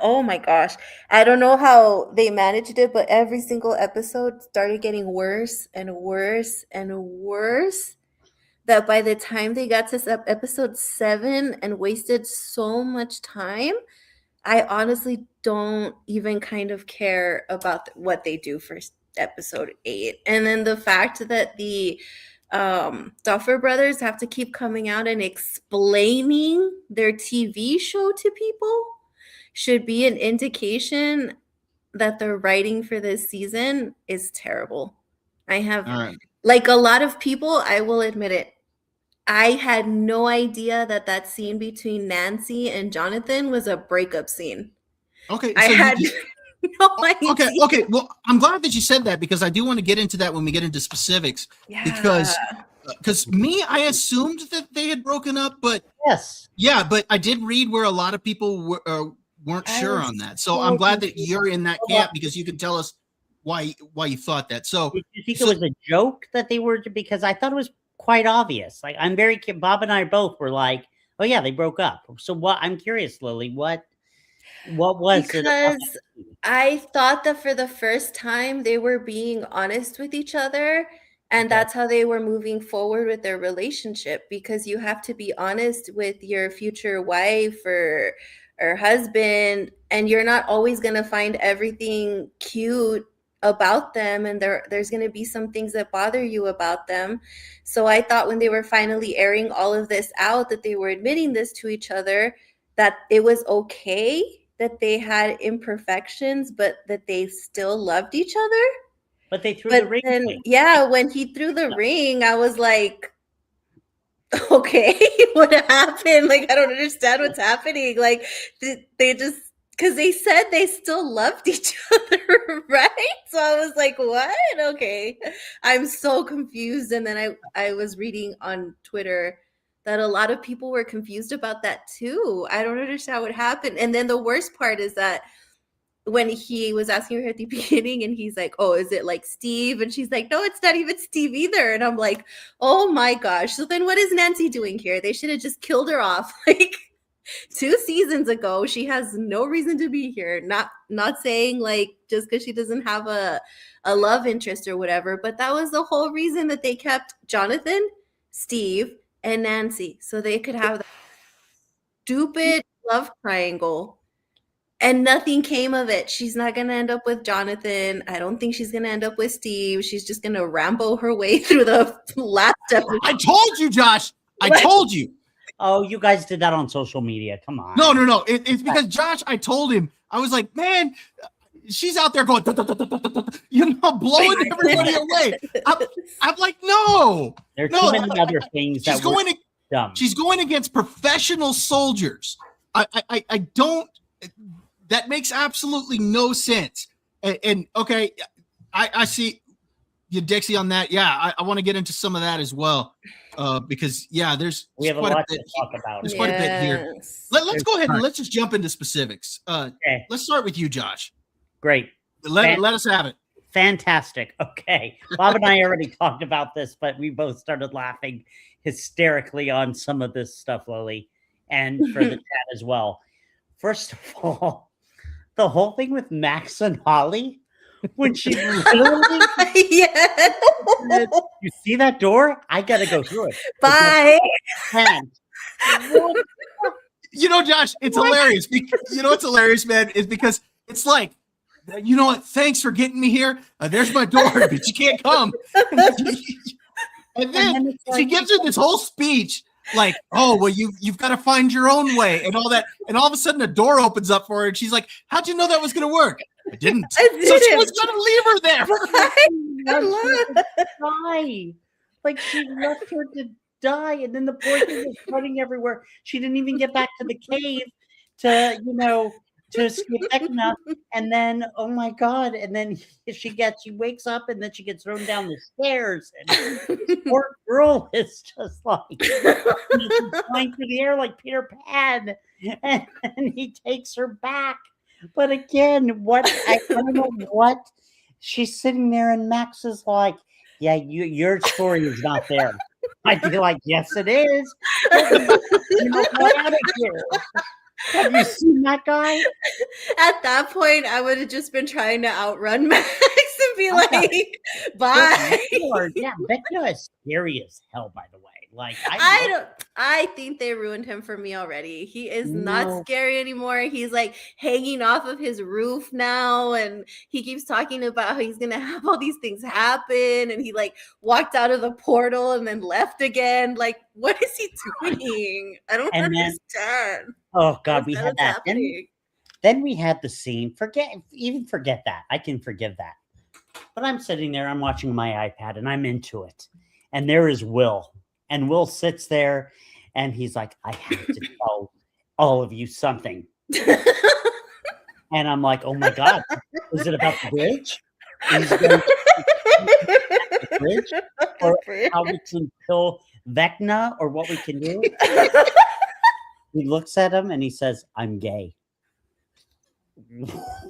Oh my gosh. I don't know how they managed it, but every single episode started getting worse and worse and worse. That by the time they got to episode 7 and wasted so much time, I honestly don't even kind of care about what they do for episode 8. And then the fact that the Duffer Brothers have to keep coming out and explaining their TV show to people should be an indication that the writing for this season is terrible. I have, All right. like a lot of people, I will admit it, I had no idea that that scene between Nancy and Jonathan was a breakup scene. Okay. I So had no idea. okay. Well, I'm glad that you said that because I do want to get into that when we get into specifics. Yeah. Because me, I assumed that they had broken up, but Yes. yeah, but I did read where a lot of people weren't sure on that. So I'm glad that you're in that camp because you can tell us why you thought that. So Did you think it was a joke that they were? Because I thought it was quite obvious. Like Bob and I both were like, oh yeah, they broke up. So what? I'm curious, Lily. What was it? Because I thought that for the first time they were being honest with each other, and that's how they were moving forward with their relationship, because you have to be honest with your future wife or husband, and you're not always going to find everything cute about them, and there's going to be some things that bother you about them. So I thought when they were finally airing all of this out, that they were admitting this to each other, that it was okay that they had imperfections, but that they still loved each other. But they threw the ring. Then, yeah, when he threw the ring, I was like, okay, what happened? Like, I don't understand what's happening. Like, they just, because they said they still loved each other, right? So I was like, what? Okay. I'm so confused. And then I was reading on Twitter that a lot of people were confused about that too. I don't understand what happened. And then the worst part is that when he was asking her at the beginning and he's like, oh, is it like Steve? And she's like, no, it's not even Steve either. And I'm like, oh my gosh. So then what is Nancy doing here? They should have just killed her off like 2 seasons ago. She has no reason to be here. Not saying like just because she doesn't have a love interest or whatever, but that was the whole reason that they kept Jonathan, Steve, and Nancy, so they could have that stupid love triangle. And nothing came of it. She's not going to end up with Jonathan. I don't think she's going to end up with Steve. She's just going to Rambo her way through the last episode. I told you, Josh. I told you. Oh, you guys did that on social media. Come on. No. It's because Josh, I told him, I was like, man, she's out there going, blowing everybody away. I'm like, no. There are too many other things that were dumb. She's going against professional soldiers. I don't. That makes absolutely no sense. And okay, I see you, Dixie, on that. Yeah, I want to get into some of that as well, because there's we have quite a lot bit. to talk about. There's quite a bit here. Let's go ahead and let's just jump into specifics. Okay. Let's start with you, Josh. Great. Let us have it. Fantastic. Okay. Bob and I already talked about this, but we both started laughing hysterically on some of this stuff, Lily, and for the chat as well. First of all, the whole thing with Max and Holly, when she literally, you see that door? I gotta go through it. Bye. You know, Josh, it's hilarious. You know what's hilarious, man, is because it's like, you know what? Thanks for getting me here. There's my door, but you can't come. And then she gives her this whole speech. Like, oh, well, you've got to find your own way and all that. And all of a sudden a door opens up for her and she's like, how'd you know that was going to work? I didn't. So she was going to leave her there. Die. Like she left her to die. And then the poor thing was running everywhere. She didn't even get back to the cave to escape Vecna. And then, oh my God. And then she wakes up and then she gets thrown down the stairs. And poor girl is just like flying through the air like Peter Pan. And he takes her back. But again, I don't know what she's sitting there and Max is like, yeah, your story is not there. I'd be like, yes, it is. Get out of here. Have you seen that guy? At that point, I would have just been trying to outrun Max and be like, bye. Lord, yeah, Vecna is scary as hell, by the way. Like, I think they ruined him for me already. He is not No. scary anymore. He's like hanging off of his roof now, and he keeps talking about how he's gonna have all these things happen, and he like walked out of the portal and then left again. Like, what is he doing? I don't understand. Oh God, we What's had that. happening? Then we had the scene. Forget that. I can forgive that. But I'm sitting there, I'm watching my iPad, and I'm into it. And there is Will. And Will sits there, and he's like, I have to tell all of you something. And I'm like, oh my God, is it about the bridge? Is it about the bridge? Or how we can kill Vecna, or what we can do? He looks at him and he says, I'm gay.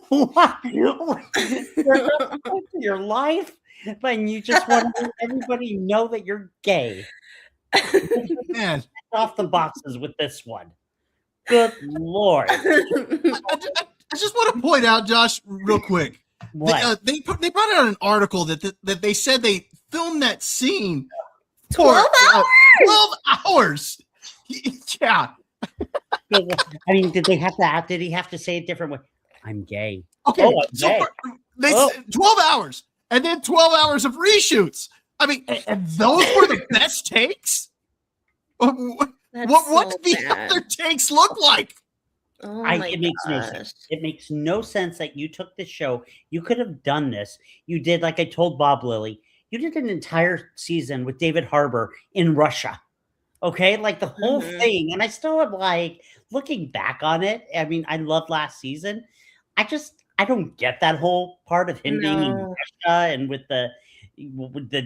What? You're not going to your life, but you just want to let everybody know that you're gay. Man, Off the boxes with this one. Good Lord. I just want to point out, Josh, real quick. What? They brought out an article that they said they filmed that scene 12 hours. 12 hours. Yeah. I mean, did he have to say it different way? I'm gay. Okay. Oh, I'm gay. They said 12 hours and then 12 hours of reshoots. I mean, and those were the best takes? What did the other takes look like? Oh It makes no sense. It makes no sense that you took the show. You could have done this. You did, like I told Bob Lilly, you did an entire season with David Harbour in Russia. Okay, like the whole thing. And I still am like, looking back on it, I mean, I loved last season. I don't get that whole part of him being in Russia and with the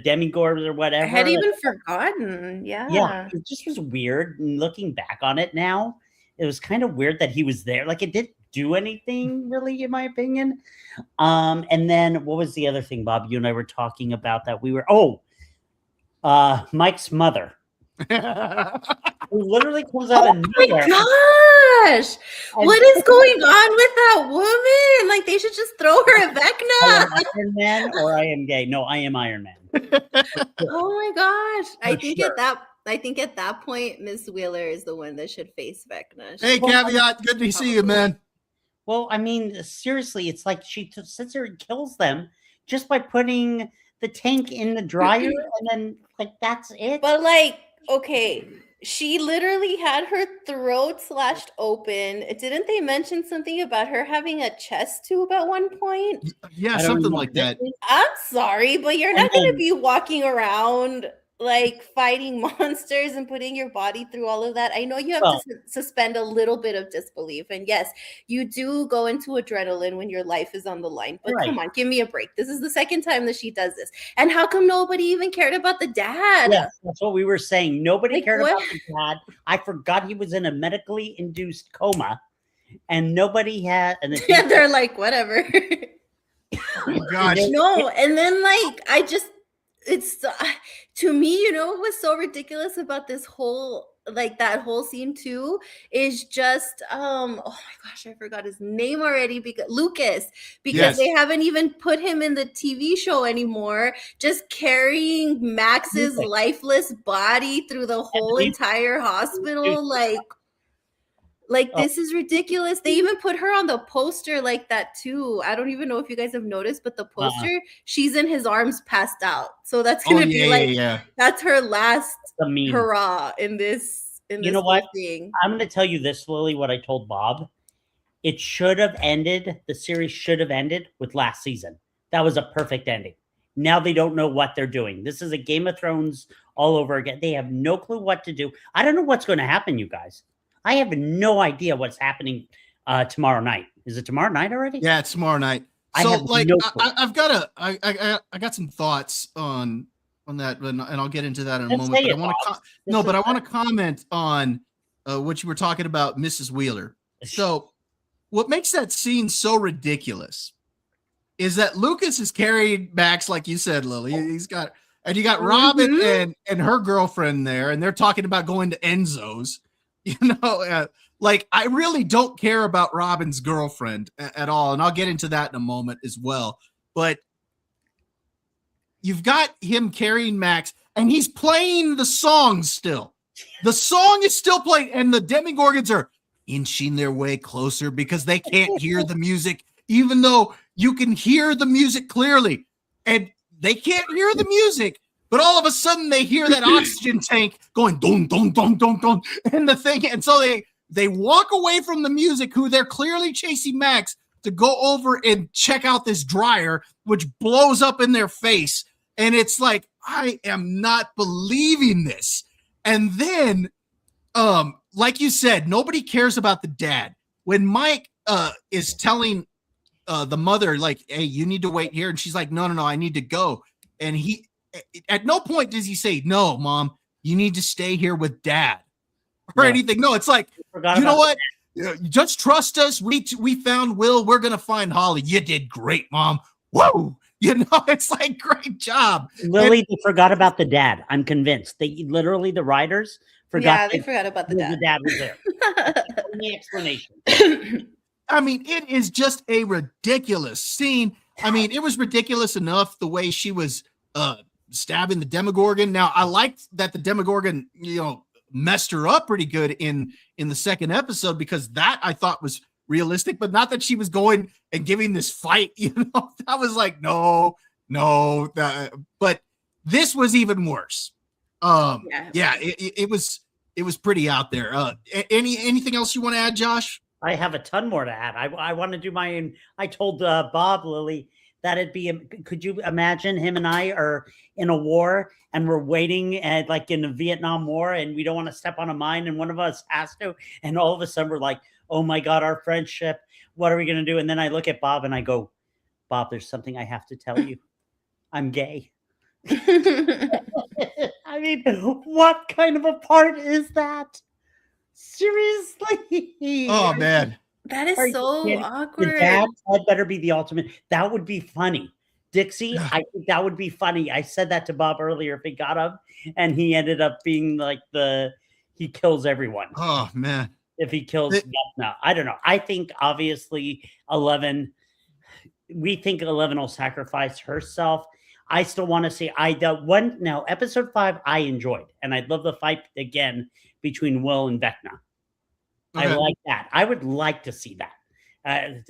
demigorgs or whatever. I had even forgotten. Yeah, it just was weird. And looking back on it now, it was kind of weird that he was there. Like, it didn't do anything really, in my opinion. And then what was the other thing, Bob? You and I were talking about that. We were Mike's mother. Who literally comes out of nowhere. Gosh, what is going on with that woman? Like, they should just throw her a Vecna. I am Iron Man, or I am gay. No, I am Iron Man. Oh my gosh! I think sure. at that point, Miss Wheeler is the one that should face Vecna. Hey, Caveat, good to see you, man. Well, I mean, seriously, it's like she sits there and kills them just by putting the tank in the dryer, and then like that's it. But like, okay, she literally had her throat slashed open. Didn't they mention something about her having a chest tube at one point? Yeah, something like that. I'm sorry, but you're not going to be walking around like fighting monsters and putting your body through all of that. I know you have to suspend a little bit of disbelief. And yes, you do go into adrenaline when your life is on the line. But come on, give me a break. This is the second time that she does this. And how come nobody even cared about the dad? Yes, that's what we were saying. Nobody cared about the dad. I forgot he was in a medically induced coma. And nobody had... And they're like, whatever. Oh, gosh. No, and then like, it's to me, you know what was so ridiculous about this whole that whole scene too is just oh my gosh, I forgot his name already, because Lucas, because they haven't even put him in the TV show anymore, just carrying Max's lifeless body through the whole entire hospital. Like this is ridiculous. They even put her on the poster like that too. I don't even know if you guys have noticed, but the poster, she's in his arms passed out. So that's gonna be that's her last hurrah in this. You know what? Thing. I'm gonna tell you this, Lily, what I told Bob. It should have ended, the series should have ended with last season. That was a perfect ending. Now they don't know what they're doing. This is a Game of Thrones all over again. They have no clue what to do. I don't know what's going to happen, you guys. I have no idea what's happening tomorrow night. Is it tomorrow night already? Yeah, it's tomorrow night. So, I've got I got some thoughts on that, and I'll get into that in a moment. But I want to comment on what you were talking about, Mrs. Wheeler. So, what makes that scene so ridiculous is that Lucas has carried Max, like you said, Lily. He's got, and you got Robin and her girlfriend there, and they're talking about going to Enzo's. You know, like, I really don't care about Robin's girlfriend at all. And I'll get into that in a moment as well. But you've got him carrying Max, and he's playing the song still. The song is still playing, and the Demogorgons are inching their way closer because they can't hear the music, even though you can hear the music clearly. And they can't hear the music, but all of a sudden they hear that oxygen tank going dong, dong, dong, dong, dong, and the thing. And so they walk away from the music, who they're clearly chasing Max, to go over and check out this dryer, which blows up in their face. And it's like, I am not believing this. And then, like you said, nobody cares about the dad. When Mike is telling the mother, like, hey, you need to wait here. And she's like, no, I need to go. And he, at no point does he say, no, Mom, you need to stay here with Dad or anything. No, it's like, you know what? Just trust us. We found Will. We're going to find Holly. You did great, Mom. Whoa. You know, it's like, great job. Lily, they forgot about the dad. I'm convinced. They literally, the writers forgot. Yeah, they forgot about the dad. The dad was there. That's the only explanation. I mean, it is just a ridiculous scene. I mean, it was ridiculous enough the way she was stabbing the Demogorgon. Now, I liked that the Demogorgon, you know, messed her up pretty good in the second episode, because that I thought was realistic, but not that she was going and giving this fight. You know, I was like, no. But this was even worse. It was pretty out there. Anything else you want to add, Josh? I have a ton more to add. I want to do my own. I told Bob, Lily, that it'd be, could you imagine him and I are in a war and we're waiting at, like, in the Vietnam War, and we don't want to step on a mine, and one of us has to, and all of a sudden we're like, oh my God, our friendship, what are we going to do? And then I look at Bob and I go, Bob, there's something I have to tell you. I'm gay. I mean, what kind of a part is that? Seriously. Oh, man. That is so awkward. The dad better be the ultimate. That would be funny. Dixie, I think that would be funny. I said that to Bob earlier if he got up, and he ended up being like he kills everyone. Oh, man. If he kills Vecna. I don't know. I think obviously 11, we think 11 will sacrifice herself. I still want to see episode 5 I enjoyed, and I'd love the fight again between Will and Vecna. Okay. I like that. I would like to see that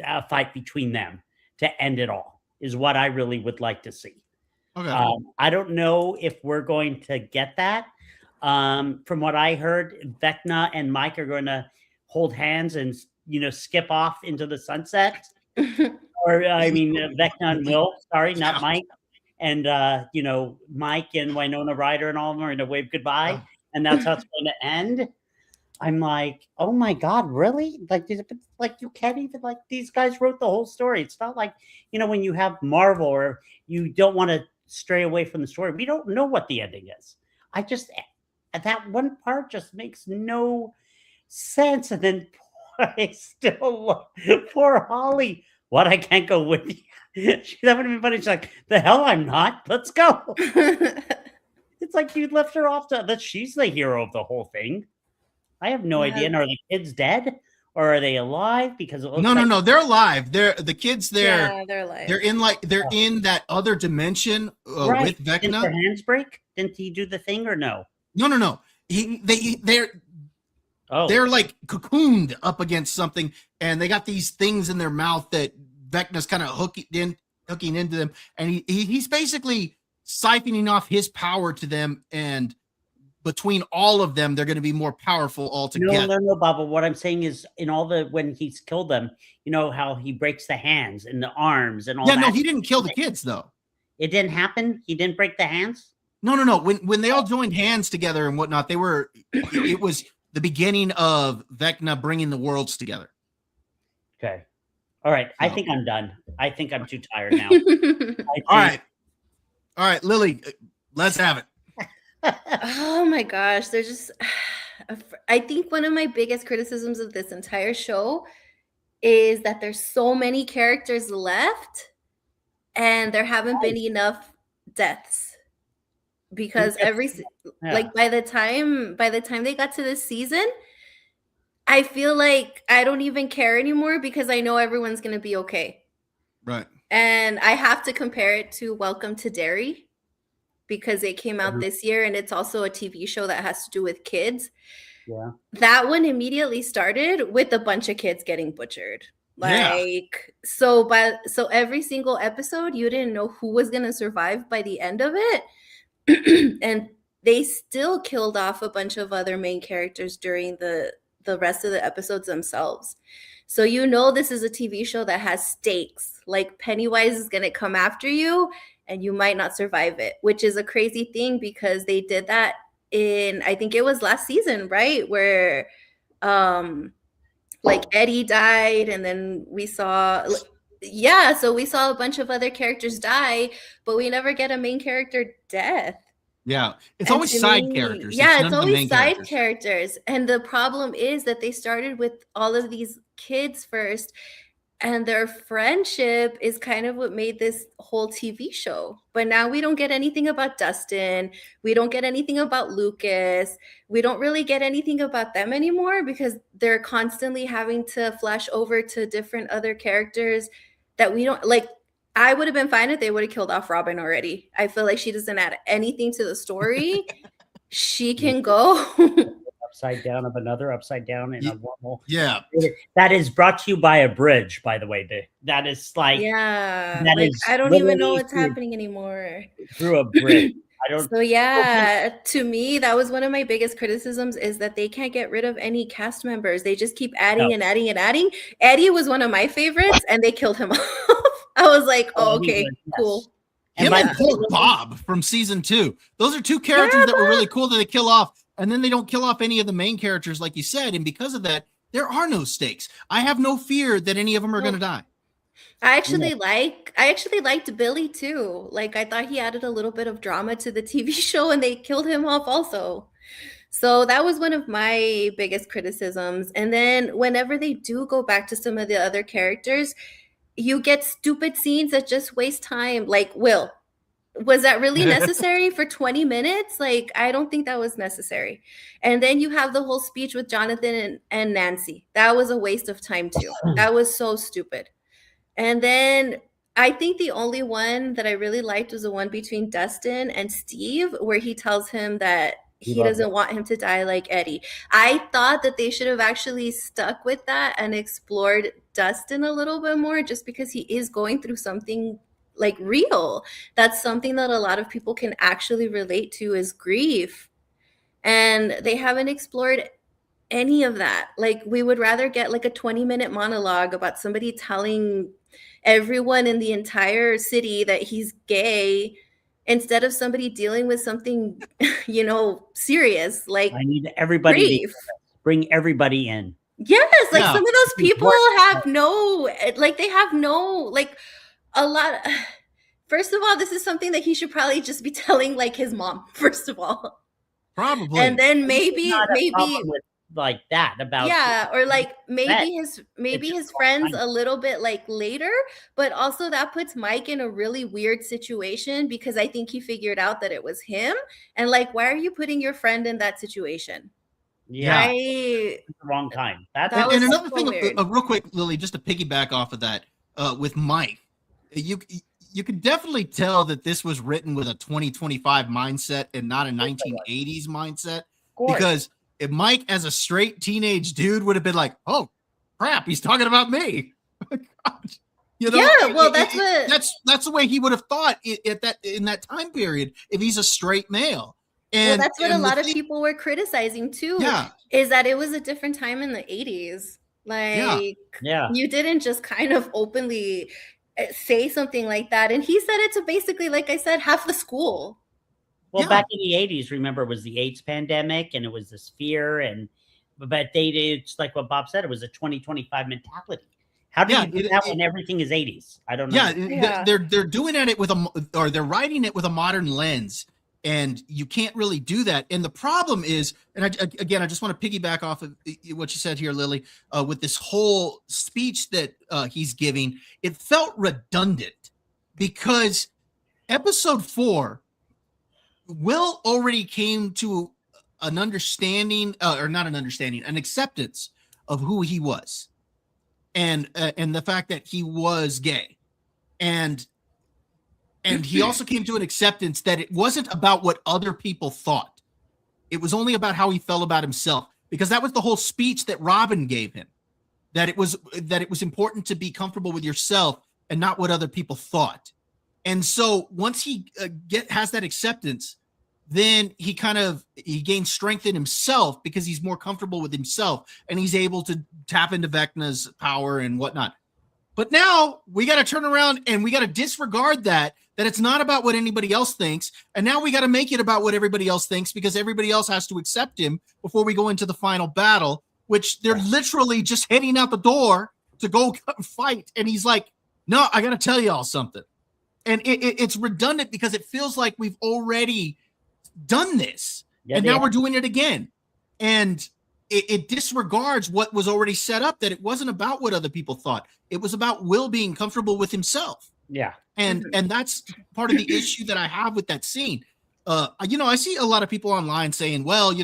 a fight between them to end it all, is what I really would like to see. Okay. I don't know if we're going to get that. From what I heard, Vecna and Mike are going to hold hands and, you know, skip off into the sunset. Or I mean, Vecna and Will. Sorry, not Mike. And you know, Mike and Winona Ryder and all of them are going to wave goodbye, and that's how it's going to end. I'm like, oh my God, really? Like you can't even, like, these guys wrote the whole story. It's not like, you know, when you have Marvel or you don't want to stray away from the story. We don't know what the ending is. That one part just makes no sense. And then poor Holly. What? I can't go with you. That would have been funny. She's like, the hell I'm not. Let's go. It's like you left her off that she's the hero of the whole thing. I have no idea. And are the kids dead, or are they alive? Because it looks no, they're alive. They're the kids. They're alive. They're in that other dimension with Vecna. Didn't their hands break? Didn't he do the thing, or no? No. They're like cocooned up against something, and they got these things in their mouth that Vecna's kind of hooking into them, and he's basically siphoning off his power to them, and between all of them, they're going to be more powerful altogether. No, Baba. What I'm saying is, when he's killed them, you know how he breaks the hands and the arms and all that. Yeah, no, he didn't kill the kids, though. It didn't happen? He didn't break the hands? No. When they all joined hands together and whatnot, it was the beginning of Vecna bringing the worlds together. Okay. All right. I think I'm done. I think I'm too tired now. All right, Lily, let's have it. Oh my gosh, they're just I think one of my biggest criticisms of this entire show is that there's so many characters left and there haven't been enough deaths, because by the time they got to this season, I feel like I don't even care anymore because I know everyone's going to be okay. Right. And I have to compare it to Welcome to Derry because it came out this year and it's also a TV show that has to do with kids. Yeah. That one immediately started with a bunch of kids getting butchered. Yeah. Like, so every single episode, you didn't know who was going to survive by the end of it. And they still killed off a bunch of other main characters during the rest of the episodes themselves. So you know this is a TV show that has stakes. Like Pennywise is going to come after you and you might not survive it, which is a crazy thing because they did that in, I think it was last season, right? Where like Eddie died and then we saw so we saw a bunch of other characters die, but we never get a main character death. Yeah. It's And always to side me- characters. Yeah, none it's of the main always side characters. characters. And the problem is that they started with all of these kids first, and their friendship is kind of what made this whole TV show. But now we don't get anything about Dustin. We don't get anything about Lucas. We don't really get anything about them anymore because they're constantly having to flash over to different other characters that we don't like. I would have been fine if they would have killed off Robin already. I feel like she doesn't add anything to the story. She can go. Upside down of another upside down in a wormhole. Yeah. That is brought to you by a bridge, by the way. That is like Yeah. that Like, is I don't even know literally what's happening anymore. through a bridge. I don't. So yeah, to me, that was one of my biggest criticisms is that they can't get rid of any cast members. They just keep adding and adding and adding. Eddie was one of my favorites and they killed him off. I was like, oh, okay, Yes. cool. Him by and the poor way- Bob from season 2. Those are two characters that were really cool that they kill off, and then they don't kill off any of the main characters, like you said. And because of that, there are no stakes. I have no fear that any of them are going to die. I actually liked Billy too. Like I thought he added a little bit of drama to the TV show and they killed him off also. So that was one of my biggest criticisms. And then whenever they do go back to some of the other characters, you get stupid scenes that just waste time. Like Will, was that really necessary for 20 minutes? Like, I don't think that was necessary. And then you have the whole speech with Jonathan and Nancy. That was a waste of time too. That was so stupid. And then I think the only one that I really liked was the one between Dustin and Steve, where he tells him that he doesn't want him to die like Eddie. I thought that they should have actually stuck with that and explored Dustin a little bit more, just because he is going through something like real. That's something that a lot of people can actually relate to, is grief. And they haven't explored any of that. Like, we would rather get like a 20-minute monologue about somebody telling everyone in the entire city that he's gay instead of somebody dealing with something, serious. Like, I need everybody grief. to bring everybody in. Yes, like Yeah. some of those people have a lot. First of all, this is something that he should probably just be telling like his mom, first of all. Probably. And then maybe Problem with like that about or like maybe It's his just friends fine. a little bit like later, but also that puts Mike in a really weird situation because I think he figured out that it was him, and like, why are you putting your friend in that situation? yeah, I it's the wrong time. That's That and was another so thing, weird. real quick, Lily, just to piggyback off of that, with Mike, you could definitely tell that this was written with a 2025 mindset and not a 1980s mindset. Because if Mike, as a straight teenage dude, would have been like, "Oh, crap, he's talking about me," Yeah, well, that's the way he would have thought in that time period if he's a straight male. And that's what a and the lot of thing- people were criticizing too. Yeah. Is that it was a different time in the 80s. Like, yeah. you didn't just kind of openly say something like that. And he said it to basically, like I said, half the school. Well, Yeah. back in the 80s, remember, it was the AIDS pandemic and it was this fear, but it's like what Bob said, it was a 2025 mentality. How do you do that when everything is 80s? I don't know. Yeah, they're doing it with they're writing it with a modern lens, and you can't really do that. And the problem is, and I just want to piggyback off of what you said here, Lily, with this whole speech that he's giving. It felt redundant because episode 4, Will already came to an understanding, or not an understanding, an acceptance of who he was, and the fact that he was gay, and he also came to an acceptance that it wasn't about what other people thought. It was only about how he felt about himself, because that was the whole speech that Robin gave him, that it was important to be comfortable with yourself and not what other people thought. And so once he has that acceptance, then he gains strength in himself because he's more comfortable with himself, and he's able to tap into Vecna's power and whatnot. But now we got to turn around and we got to disregard that it's not about what anybody else thinks. And now we got to make it about what everybody else thinks, because everybody else has to accept him before we go into the final battle, which they're literally just heading out the door to go fight. And he's like, no, I got to tell y'all something. And it's redundant because it feels like we've already done this. And now we're doing it again. And it disregards what was already set up, that it wasn't about what other people thought. It was about Will being comfortable with himself. Yeah. And that's part of the issue that I have with that scene. I see a lot of people online saying, well,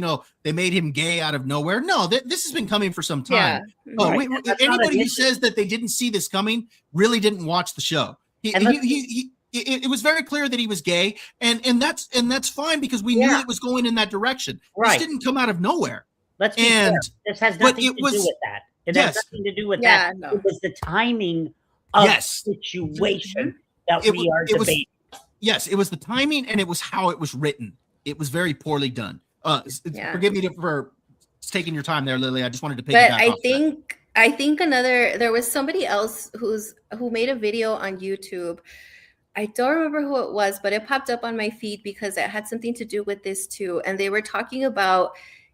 they made him gay out of nowhere. No, this has been coming for some time. Yeah. Anybody who says that they didn't see this coming really didn't watch the show. It was very clear that he was gay, and that's fine, because we knew it was going in that direction. This didn't come out of nowhere. Let's be clear. This has nothing to do with that. It has nothing to do with that. No. It was the timing of the situation that we are debating. Yes, it was the timing, and it was how it was written. It was very poorly done. Forgive me for taking your time there, Lily. I just wanted to pick it back off that. I think there was somebody else who made a video on YouTube. I don't remember who it was, but it popped up on my feed because it had something to do with this too. And they were talking about,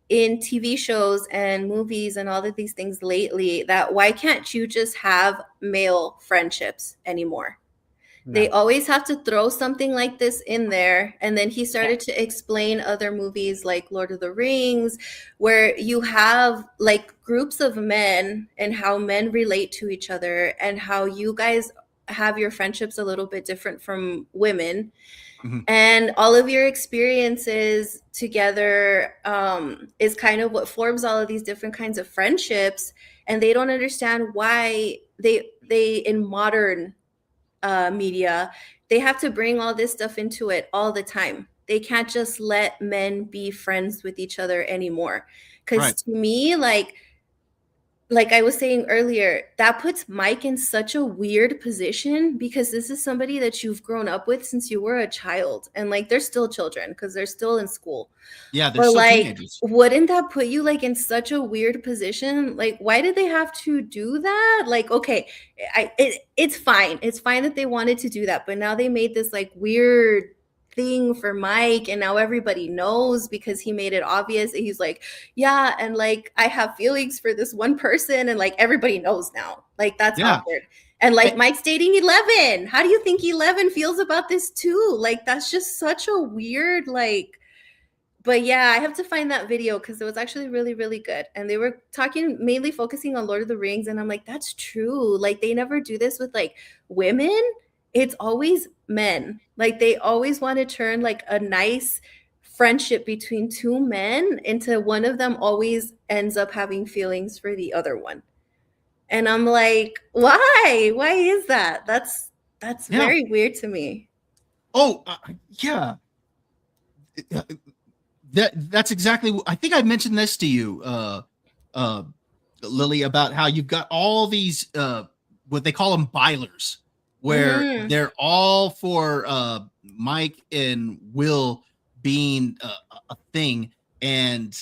in TV shows and movies and all of these things lately, that why can't you just have male friendships anymore? No. They always have to throw something like this in there. And then he started to explain other movies like Lord of the Rings, where you have like groups of men and how men relate to each other, and how you guys have your friendships a little bit different from women. Mm-hmm. And all of your experiences together is kind of what forms all of these different kinds of friendships. And they don't understand why they in modern media, they have to bring all this stuff into it all the time. They can't just let men be friends with each other anymore. Because to me, like I was saying earlier, that puts Mike in such a weird position, because this is somebody that you've grown up with since you were a child. And like, they're still children because they're still in school. Yeah, they're still teenagers. Wouldn't that put you like in such a weird position? Like, why did they have to do that? Like, okay, it's fine. It's fine that they wanted to do that. But now they made this like weird thing for Mike, and now everybody knows because he made it obvious. He's like, yeah, and like I have feelings for this one person, and like everybody knows now. Like, that's awkward. And like Mike's dating 11. How do you think 11 feels about this too? Like, that's just such a weird like. But yeah, I have to find that video because it was actually really, really good. And they were mainly focusing on Lord of the Rings, and I'm like, that's true. Like, they never do this with like women. It's always men. Like, they always want to turn like a nice friendship between two men into one of them always ends up having feelings for the other one. And I'm like, why? Why is that? That's very weird to me. Oh, yeah. That's exactly. I think I mentioned this to you, Lily, about how you've got all these what they call them bilers, where they're all for Mike and Will being a thing, and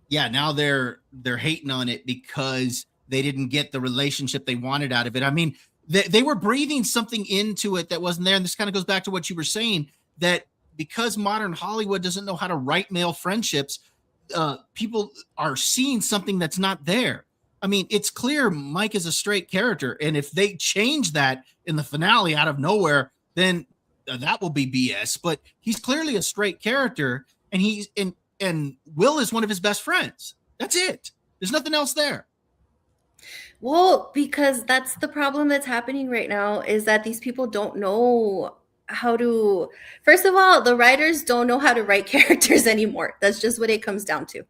now they're hating on it because they didn't get the relationship they wanted out of it. I mean, they were breathing something into it that wasn't there, and this kind of goes back to what you were saying, that because modern Hollywood doesn't know how to write male friendships, people are seeing something that's not there. I mean, it's clear Mike is a straight character, and if they change that in the finale out of nowhere, then that will be BS. But he's clearly a straight character, and and Will is one of his best friends. That's it. There's nothing else there. Well, because that's the problem that's happening right now, is that these people don't know how to. First of all, the writers don't know how to write characters anymore. That's just what it comes down to.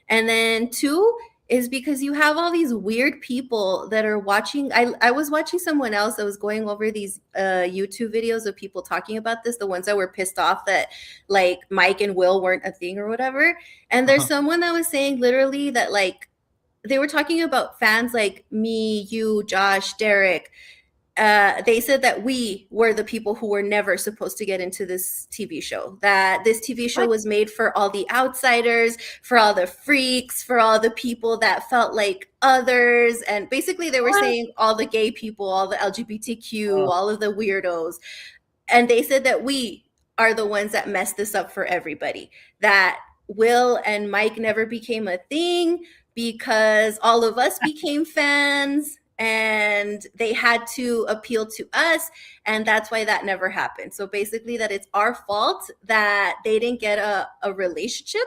And then two, is because you have all these weird people that are watching. I was watching someone else that was going over these YouTube videos of people talking about this, the ones that were pissed off that like Mike and Will weren't a thing or whatever. And there's someone that was saying literally that like they were talking about fans like me, you, Josh, Derek. They said that we were the people who were never supposed to get into this TV show, that this TV show was made for all the outsiders, for all the freaks, for all the people that felt like others. And basically they were saying all the gay people, all the LGBTQ, all of the weirdos. And they said that we are the ones that messed this up for everybody, that Will and Mike never became a thing because all of us became fans and they had to appeal to us, and that's why that never happened. So basically that it's our fault that they didn't get a relationship,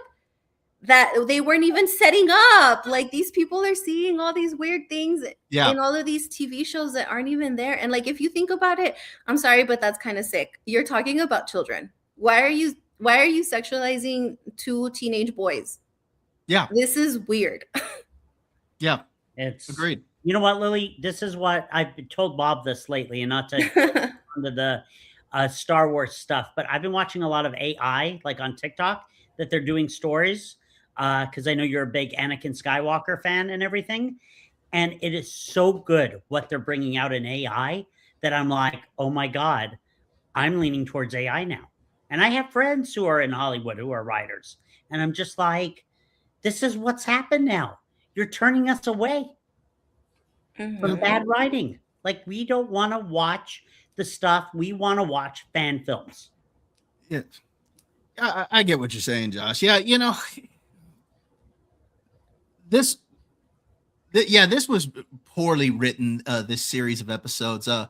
that they weren't even setting up. Like these people are seeing all these weird things in all of these TV shows that aren't even there. And like if you think about it, I'm sorry, but that's kind of sick. You're talking about children. Why are you sexualizing 2 teenage boys? Yeah. This is weird. Yeah. It's agreed. You know what, Lily? This is what I've told Bob this lately, and not to get into the Star Wars stuff, but I've been watching a lot of AI, like on TikTok, that they're doing stories, because I know you're a big Anakin Skywalker fan and everything, and it is so good what they're bringing out in AI that I'm like, oh my God, I'm leaning towards AI now. And I have friends who are in Hollywood who are writers, and I'm just like, this is what's happened now. You're turning us away from bad writing. Like we don't want to watch the stuff. We want to watch fan films. Yeah. I get what you're saying, Josh. Yeah. You know, this was poorly written, this series of episodes. I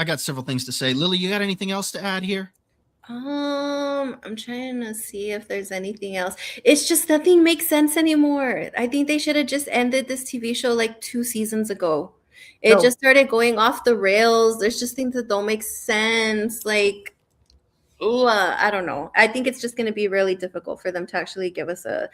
got several things to say. Lily, you got anything else to add here? I'm trying to see if there's anything else. It's just nothing makes sense anymore. I think they should have just ended this TV show like 2 seasons ago. It just started going off the rails. There's just things that don't make sense. Like, I don't know. I think it's just going to be really difficult for them to actually give us a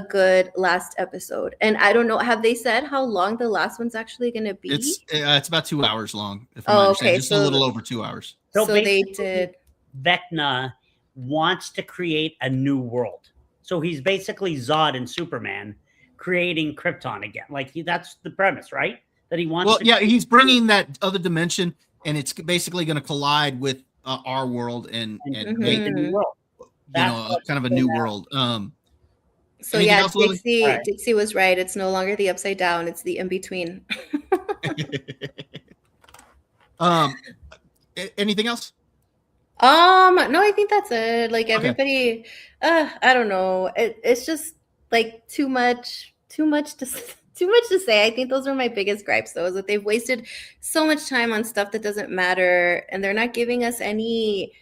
good last episode. And I don't know. Have they said how long the last one's actually going to be? It's about 2 hours long. If I'm understanding, just a little over 2 hours. So they did. Vecna wants to create a new world. So he's basically Zod and Superman creating Krypton again. Like that's the premise, right? That he wants he's bringing that other dimension, and it's basically going to collide with our world and make a new world. Kind of a new world. So yeah, Dixie was right. It's no longer the upside down, it's the in between. Anything else? No, I think that's it. Like everybody, I don't know. It's just like too much to say. I think those are my biggest gripes, though, is that they've wasted so much time on stuff that doesn't matter, and they're not giving us any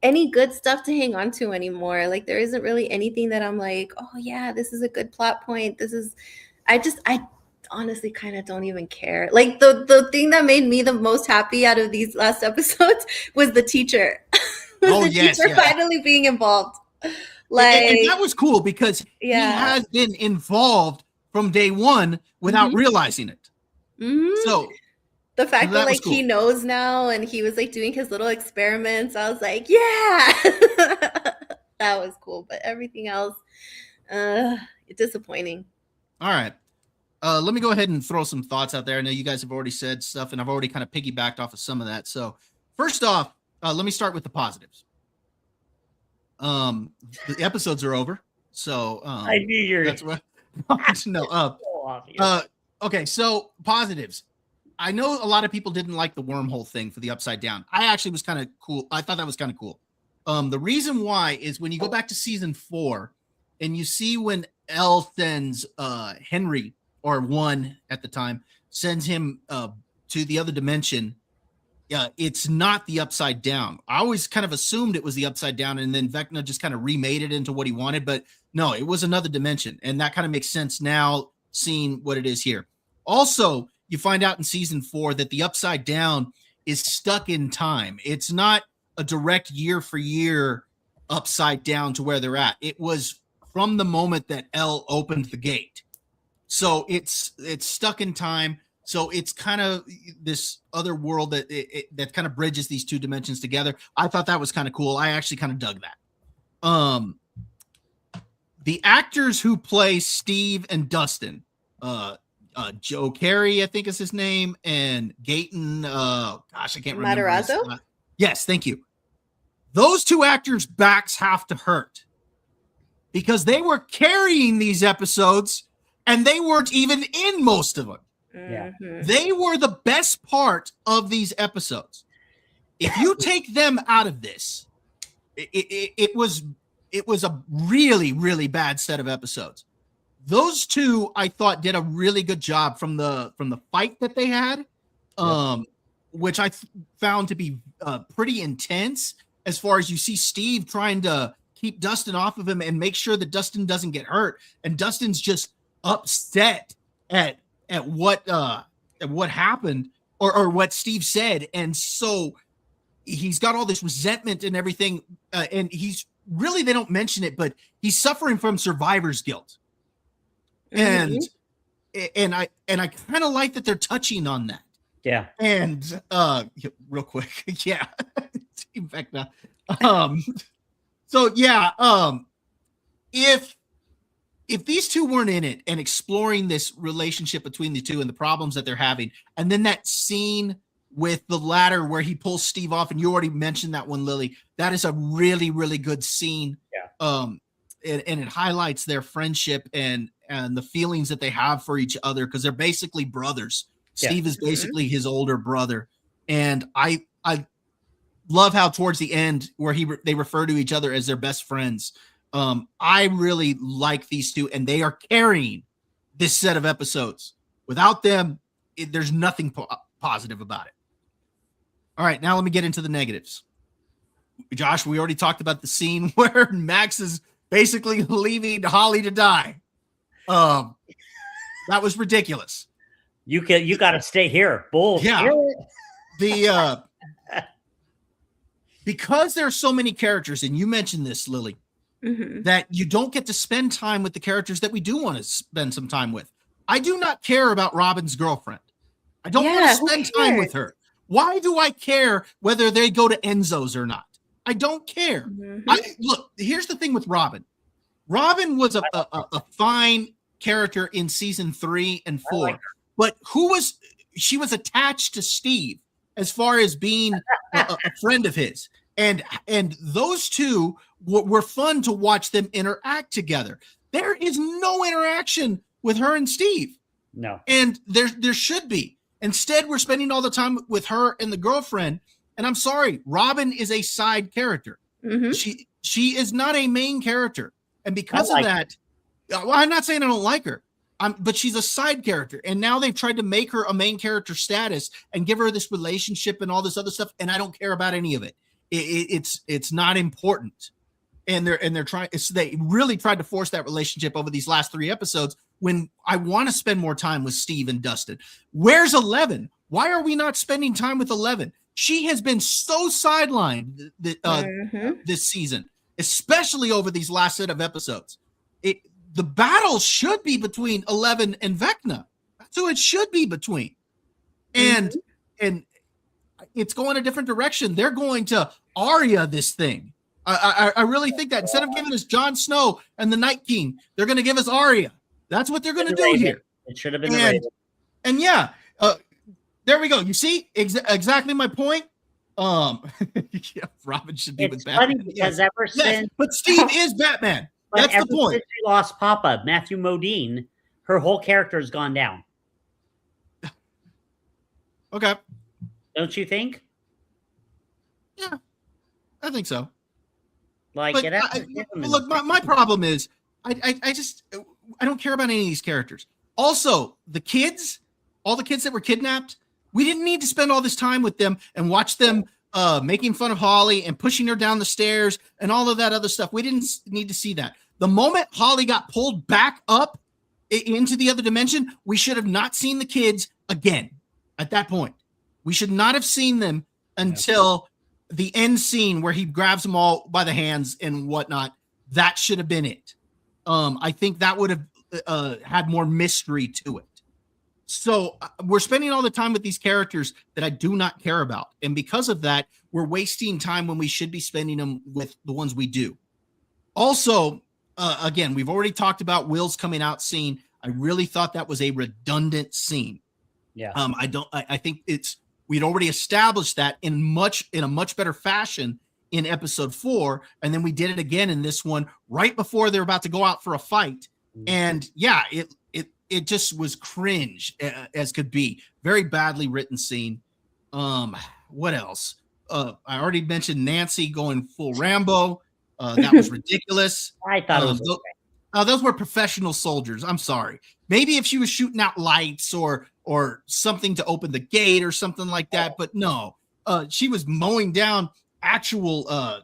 good stuff to hang on to anymore. Like there isn't really anything that I'm like, oh yeah, this is a good plot point. I honestly kind of don't even care. Like the thing that made me the most happy out of these last episodes was the teacher. Teacher finally being involved. Like and that was cool because he has been involved from day one without realizing it. So the fact that like cool. He knows now, and he was like doing his little experiments, I was like, yeah. That was cool. But everything else, disappointing. All right. Let me go ahead and throw some thoughts out there. I know you guys have already said stuff, and I've already kind of piggybacked off of some of that. So first off, let me start with the positives. The episodes are over. So I knew you're that's what okay, so positives. I know a lot of people didn't like the wormhole thing for the upside down. I actually was kind of cool. I thought that was kind of cool. The reason why is when you go back to season 4 and you see when Elle sends Henry, or one at the time, sends him to the other dimension. Yeah, it's not the upside down. I always kind of assumed it was the upside down, and then Vecna just kind of remade it into what he wanted. But no, it was another dimension, and that kind of makes sense now, seeing what it is here. Also, you find out in season 4 that the upside down is stuck in time. It's not a direct year for year upside down to where they're at. It was from the moment that Elle opened the gate. So it's stuck in time. So it's kind of this other world that kind of bridges these two dimensions together. I thought that was kind of cool. I actually kind of dug that. The actors who play Steve and Dustin, Joe Carey, I think is his name, and Gaten, I can't remember. Matarazzo? Yes, thank you. Those two actors' backs have to hurt because they were carrying these episodes and they weren't even in most of them. Yeah. They were the best part of these episodes. If you take them out of this, it was a really, really bad set of episodes. Those two, I thought, did a really good job from the fight that they had, which I found to be pretty intense. As far as you see Steve trying to keep Dustin off of him and make sure that Dustin doesn't get hurt, and Dustin's just upset at what happened or what Steve said, and so he's got all this resentment and everything, and he's really, they don't mention it, but he's suffering from survivor's guilt. And I kind of like that they're touching on that. Yeah. And real quick, yeah. Team Vecna. So yeah, if these two weren't in it and exploring this relationship between the two and the problems that they're having, and then that scene with the ladder where he pulls Steve off, and you already mentioned that one, Lily, that is a really, really good scene. Yeah. And it highlights their friendship and the feelings that they have for each other, because they're basically brothers. Yeah. Steve is basically his older brother. And I love how towards the end where they refer to each other as their best friends. I really like these two, and they are carrying this set of episodes. Without them, there's nothing positive about it. All right, now let me get into the negatives. Josh, we already talked about the scene where Max is basically leaving Holly to die. That was ridiculous. You got to stay here. Bull. Yeah. Because there are so many characters, and you mentioned this, Lily, that you don't get to spend time with the characters that we do want to spend some time with. I do not care about Robin's girlfriend. I don't want to spend time with her. Why do I care whether they go to Enzo's or not? I don't care. Look, here's the thing with Robin. Robin was a fine character in season 3 and 4, but she was attached to Steve as far as being a friend of his. And those two were fun to watch them interact together. There is no interaction with her and Steve. No. And there should be. Instead, we're spending all the time with her and the girlfriend. And I'm sorry, Robin is a side character. She is not a main character. And because of that, well, I'm not saying I don't like her, but she's a side character. And now they've tried to make her a main character status and give her this relationship and all this other stuff. And I don't care about any of it. It's not important. And they're trying. They really tried to force that relationship over these last 3 episodes, when I want to spend more time with Steve and Dustin. Where's 11? Why are we not spending time with 11? She has been so sidelined this season, especially over these last set of episodes. The battle should be between 11 and Vecna. That's who it should be between. And it's going a different direction. They're going to Arya this thing. I really think that instead of giving us Jon Snow and the Night King, they're going to give us Arya. That's what they're going to do here. It should have been Raven. And yeah, there we go. You see exactly my point. Yeah, Robin should be with Batman. Funny because ever since, but Steve is Batman. That's the point. Since she lost Papa, Matthew Modine, her whole character has gone down. Okay. Don't you think? Yeah, I think so. Like, look, my problem is I don't care about any of these characters. Also, all the kids that were kidnapped, we didn't need to spend all this time with them and watch them making fun of Holly and pushing her down the stairs and all of that other stuff. We didn't need to see that. The moment Holly got pulled back up into the other dimension, we should have not seen the kids again at that point. We should not have seen them until the end scene where he grabs them all by the hands and whatnot. That should have been it. I think that would have had more mystery to it. So we're spending all the time with these characters that I do not care about. And because of that, we're wasting time when we should be spending them with the ones we do. Also, again, we've already talked about Will's coming out scene. I really thought that was a redundant scene. Yeah. I think we'd already established that in a much better fashion in episode 4. And then we did it again in this one right before they're about to go out for a fight. And yeah, it just was cringe as could be. Very badly written scene. What else? I already mentioned Nancy going full Rambo. That was ridiculous. I thought it was those were professional soldiers. I'm sorry. Maybe if she was shooting out lights or something to open the gate or something like that, but no. She was mowing down actual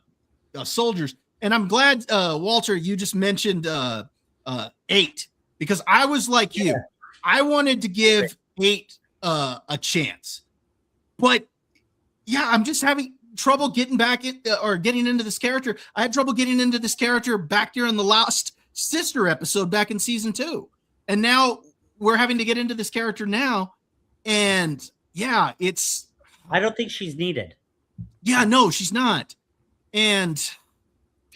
soldiers. And I'm glad, Walter, you just mentioned 8. Because I was like you, I wanted to give 8 a chance, but yeah, I'm just having trouble getting getting into this character. I had trouble getting into this character back during the last sister episode back in season 2, and now we're having to get into this character now, and yeah, I don't think she's needed. Yeah, no, she's not, and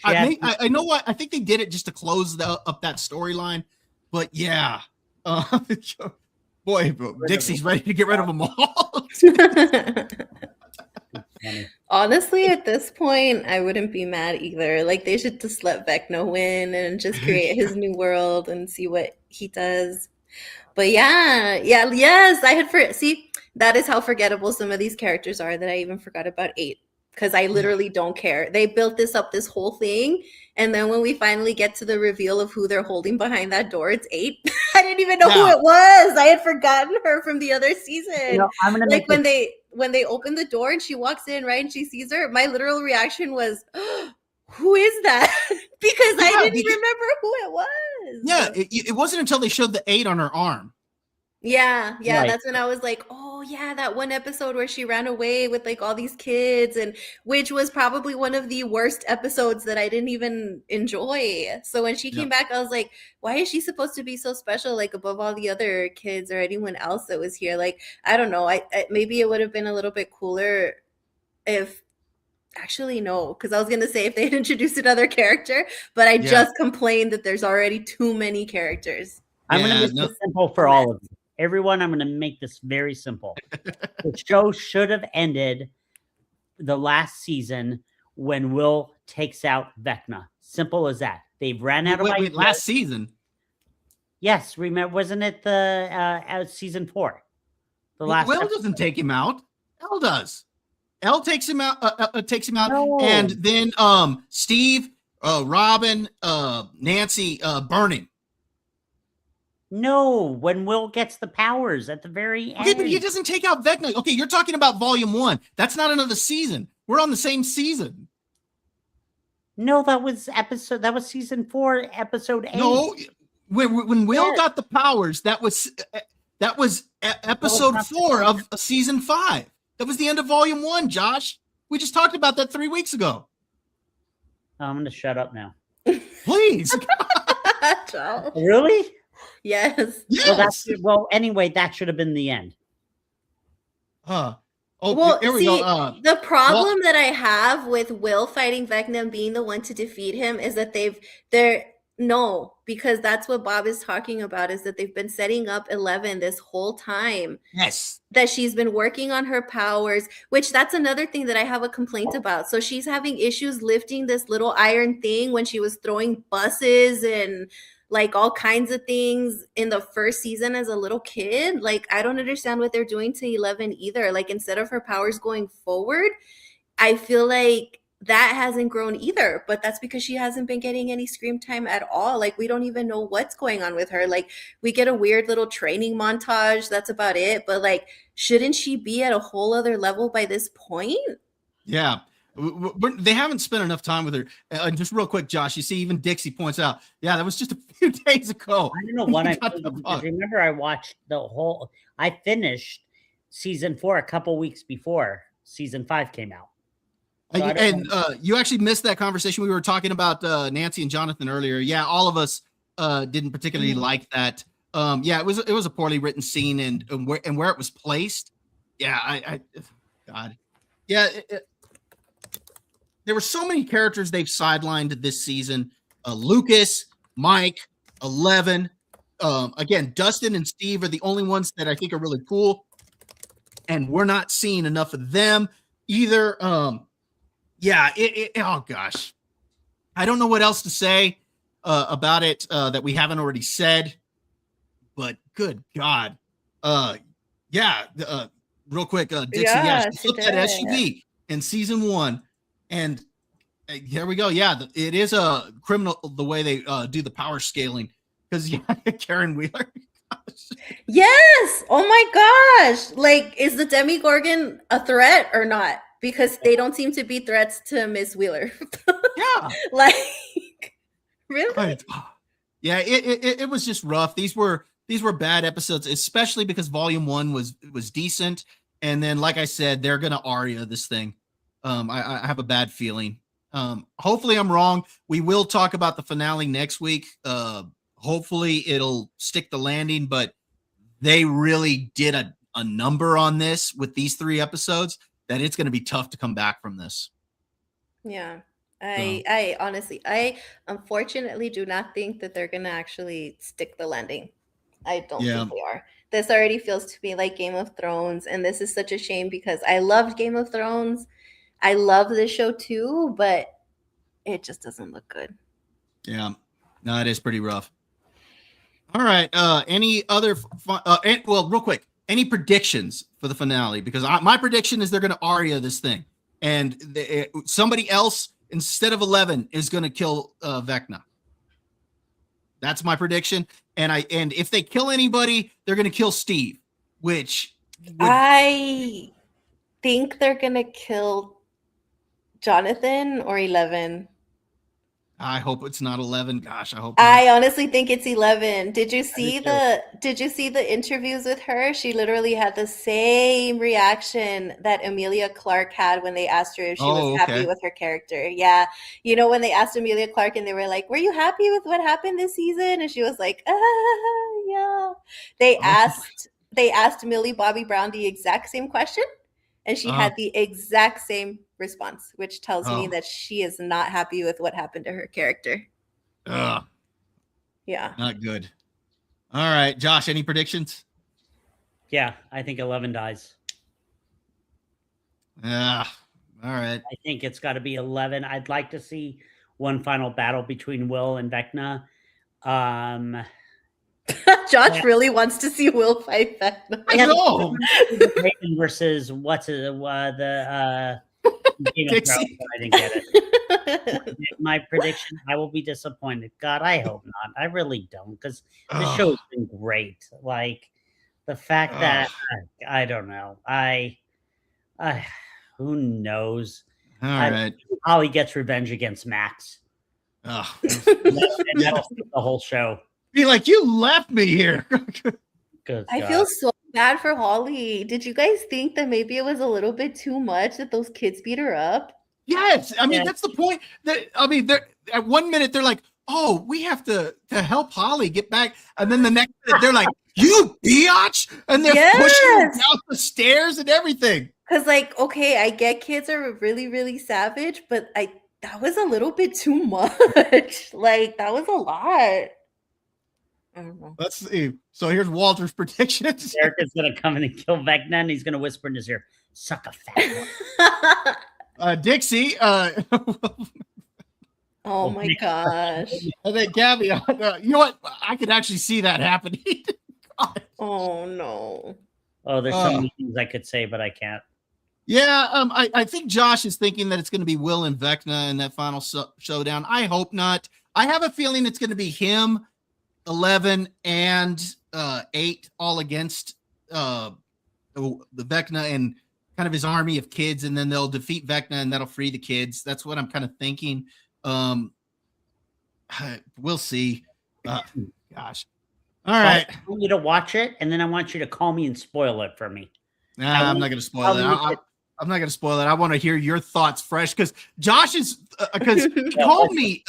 I know what I think they did it just to close up that storyline. But yeah, boy, Dixie's ready to get rid of them all. Honestly, at this point, I wouldn't be mad either. Like, they should just let Vecna win and just create his new world and see what he does. But yes, I had see, that is how forgettable some of these characters are that I even forgot about 8. Because I literally don't care. They built this whole thing. And then when we finally get to the reveal of who they're holding behind that door, it's 8. I didn't even know who it was. I had forgotten her from the other season. I'm gonna like when they open the door and she walks in, right, and she sees her, my literal reaction was, oh, who is that? Because I didn't remember who it was. Yeah, it wasn't until they showed the 8 on her arm. Yeah, Right. That's when I was like, oh yeah, that one episode where she ran away with like all these kids, and which was probably one of the worst episodes that I didn't even enjoy. So when she came back, I was like, why is she supposed to be so special, like above all the other kids or anyone else that was here? Like, I don't know. I maybe it would have been a little bit cooler if actually no, because I was gonna say if they had introduced another character, but I just complained that there's already too many characters. I'm gonna make this simple for all of you. Everyone, I'm going to make this very simple. The show should have ended the last season when Will takes out Vecna. Simple as that. They've ran out of ideas. Last season. Yes, remember? Wasn't it the season 4? The last. Will doesn't take him out. Elle does. Elle takes him out. No. And then Steve, Robin, Nancy burn him. No, when Will gets the powers at the very end. Okay, but he doesn't take out Vecna. Okay, you're talking about volume 1. That's not another season. We're on the same season. No, that was season 4, episode 8. No, when Will got the powers, that was episode 4 of season 5. That was the end of volume 1, Josh. We just talked about that 3 weeks ago. I'm going to shut up now. Please. Really? Yes. Well, anyway, that should have been the end. Well, here we go. The problem that I have with Will fighting Vecna and being the one to defeat him is that because that's what Bob is talking about, is that they've been setting up 11 this whole time. Yes. That she's been working on her powers, which that's another thing that I have a complaint about. So she's having issues lifting this little iron thing when she was throwing buses and like all kinds of things in the first season as a little kid. Like, I don't understand what they're doing to 11 either. Like, instead of her powers going forward, I feel like that hasn't grown either, but that's because she hasn't been getting any screen time at all. Like, we don't even know what's going on with her. Like, we get a weird little training montage. That's about it. But like, shouldn't she be at a whole other level by this point? Yeah. They haven't spent enough time with her. Just real quick, Josh, you see, even Dixie points out, that was just a few days ago. I don't know what remember I watched I finished season 4 a couple weeks before season 5 came out. So you actually missed that conversation. We were talking about Nancy and Jonathan earlier. Yeah, all of us didn't particularly like that. Yeah, it was a poorly written scene, and where it was placed. Yeah, God, yeah. There were so many characters they've sidelined this season. Lucas, Mike, 11. Again, Dustin and Steve are the only ones that I think are really cool, and we're not seeing enough of them either. Yeah, oh gosh, I don't know what else to say about it that we haven't already said, but good God. Yeah, real quick, Dixie, she flipped that SUV in season 1, and here we go. Yeah, it is a criminal the way they do the power scaling, because Karen Wheeler. Yes. Oh my gosh. Like, is the Demigorgon a threat or not? Because they don't seem to be threats to Miss Wheeler. Yeah. Like, really? Right. Yeah, it was just rough. These were bad episodes, especially because volume 1 was decent. And then, like I said, they're gonna Aria this thing. I have a bad feeling. Hopefully I'm wrong. We will talk about the finale next week. Hopefully it'll stick the landing, but they really did a number on this with these 3 episodes that it's going to be tough to come back from this. Yeah. I honestly, I unfortunately do not think that they're going to actually stick the landing. I don't think they are. This already feels to me like Game of Thrones, and this is such a shame because I loved Game of Thrones. I love this show too, but it just doesn't look good. Yeah. No, it is pretty rough. All right. Any other well, real quick, any predictions for the finale? Because my prediction is they're going to Aria this thing, and somebody else instead of 11 is going to kill Vecna. That's my prediction. And if they kill anybody, they're going to kill Steve, which I think they're going to kill Jonathan or 11. I hope it's not 11. Gosh, I hope not. I honestly think it's 11. Did you see the interviews with her? She literally had the same reaction that Emilia Clarke had when they asked her if she was happy with her character. Yeah. You know, when they asked Emilia Clarke and they were like, "Were you happy with what happened this season?" And she was like, yeah. They asked Millie Bobby Brown the exact same question, and she had the exact same response, which tells me that she is not happy with what happened to her character. Yeah. Not good. All right, Josh, any predictions? Yeah, I think 11 dies. Yeah. All right. I think it's got to be 11. I'd like to see one final battle between Will and Vecna. Josh really wants to see Will fight Vecna. I know. Versus what's the Game of Thrones, I didn't get it. My prediction, I will be disappointed. God, I hope not. I really don't, because the show's been great. Like the fact that I don't know. Who knows? All right. Holly gets revenge against Max. And that'll fit the whole show. Be like, you left me here. I feel so bad for Holly. Did you guys think that maybe it was a little bit too much that those kids beat her up? Yes. I mean, that's the point. They're at 1 minute they're like, "Oh, we have to help Holly get back," and then the next minute they're like, "You biatch!" and they're pushing her down the stairs and everything. Because, like, okay, I get kids are really, really savage, but that was a little bit too much. Like, that was a lot. I don't know. Let's see. So here's Walter's predictions. Eric is going to come in and kill Vecna, and he's going to whisper in his ear, "Suck a fat one." Dixie. Oh my gosh. And then Gabby, you know what? I could actually see that happening. Oh no. Oh, there's so many things I could say, but I can't. Yeah, I think Josh is thinking that it's going to be Will and Vecna in that final showdown. I hope not. I have a feeling it's going to be him, 11 and 8 all against the Vecna and kind of his army of kids, and then they'll defeat Vecna and that'll free the kids. That's what I'm kind of thinking. We'll see. Gosh. All right. I want you to watch it, and then I want you to call me and spoil it for me. Nah, I'm not going to spoil it. I'm not going to spoil it. I want to hear your thoughts fresh, because Josh is because he called me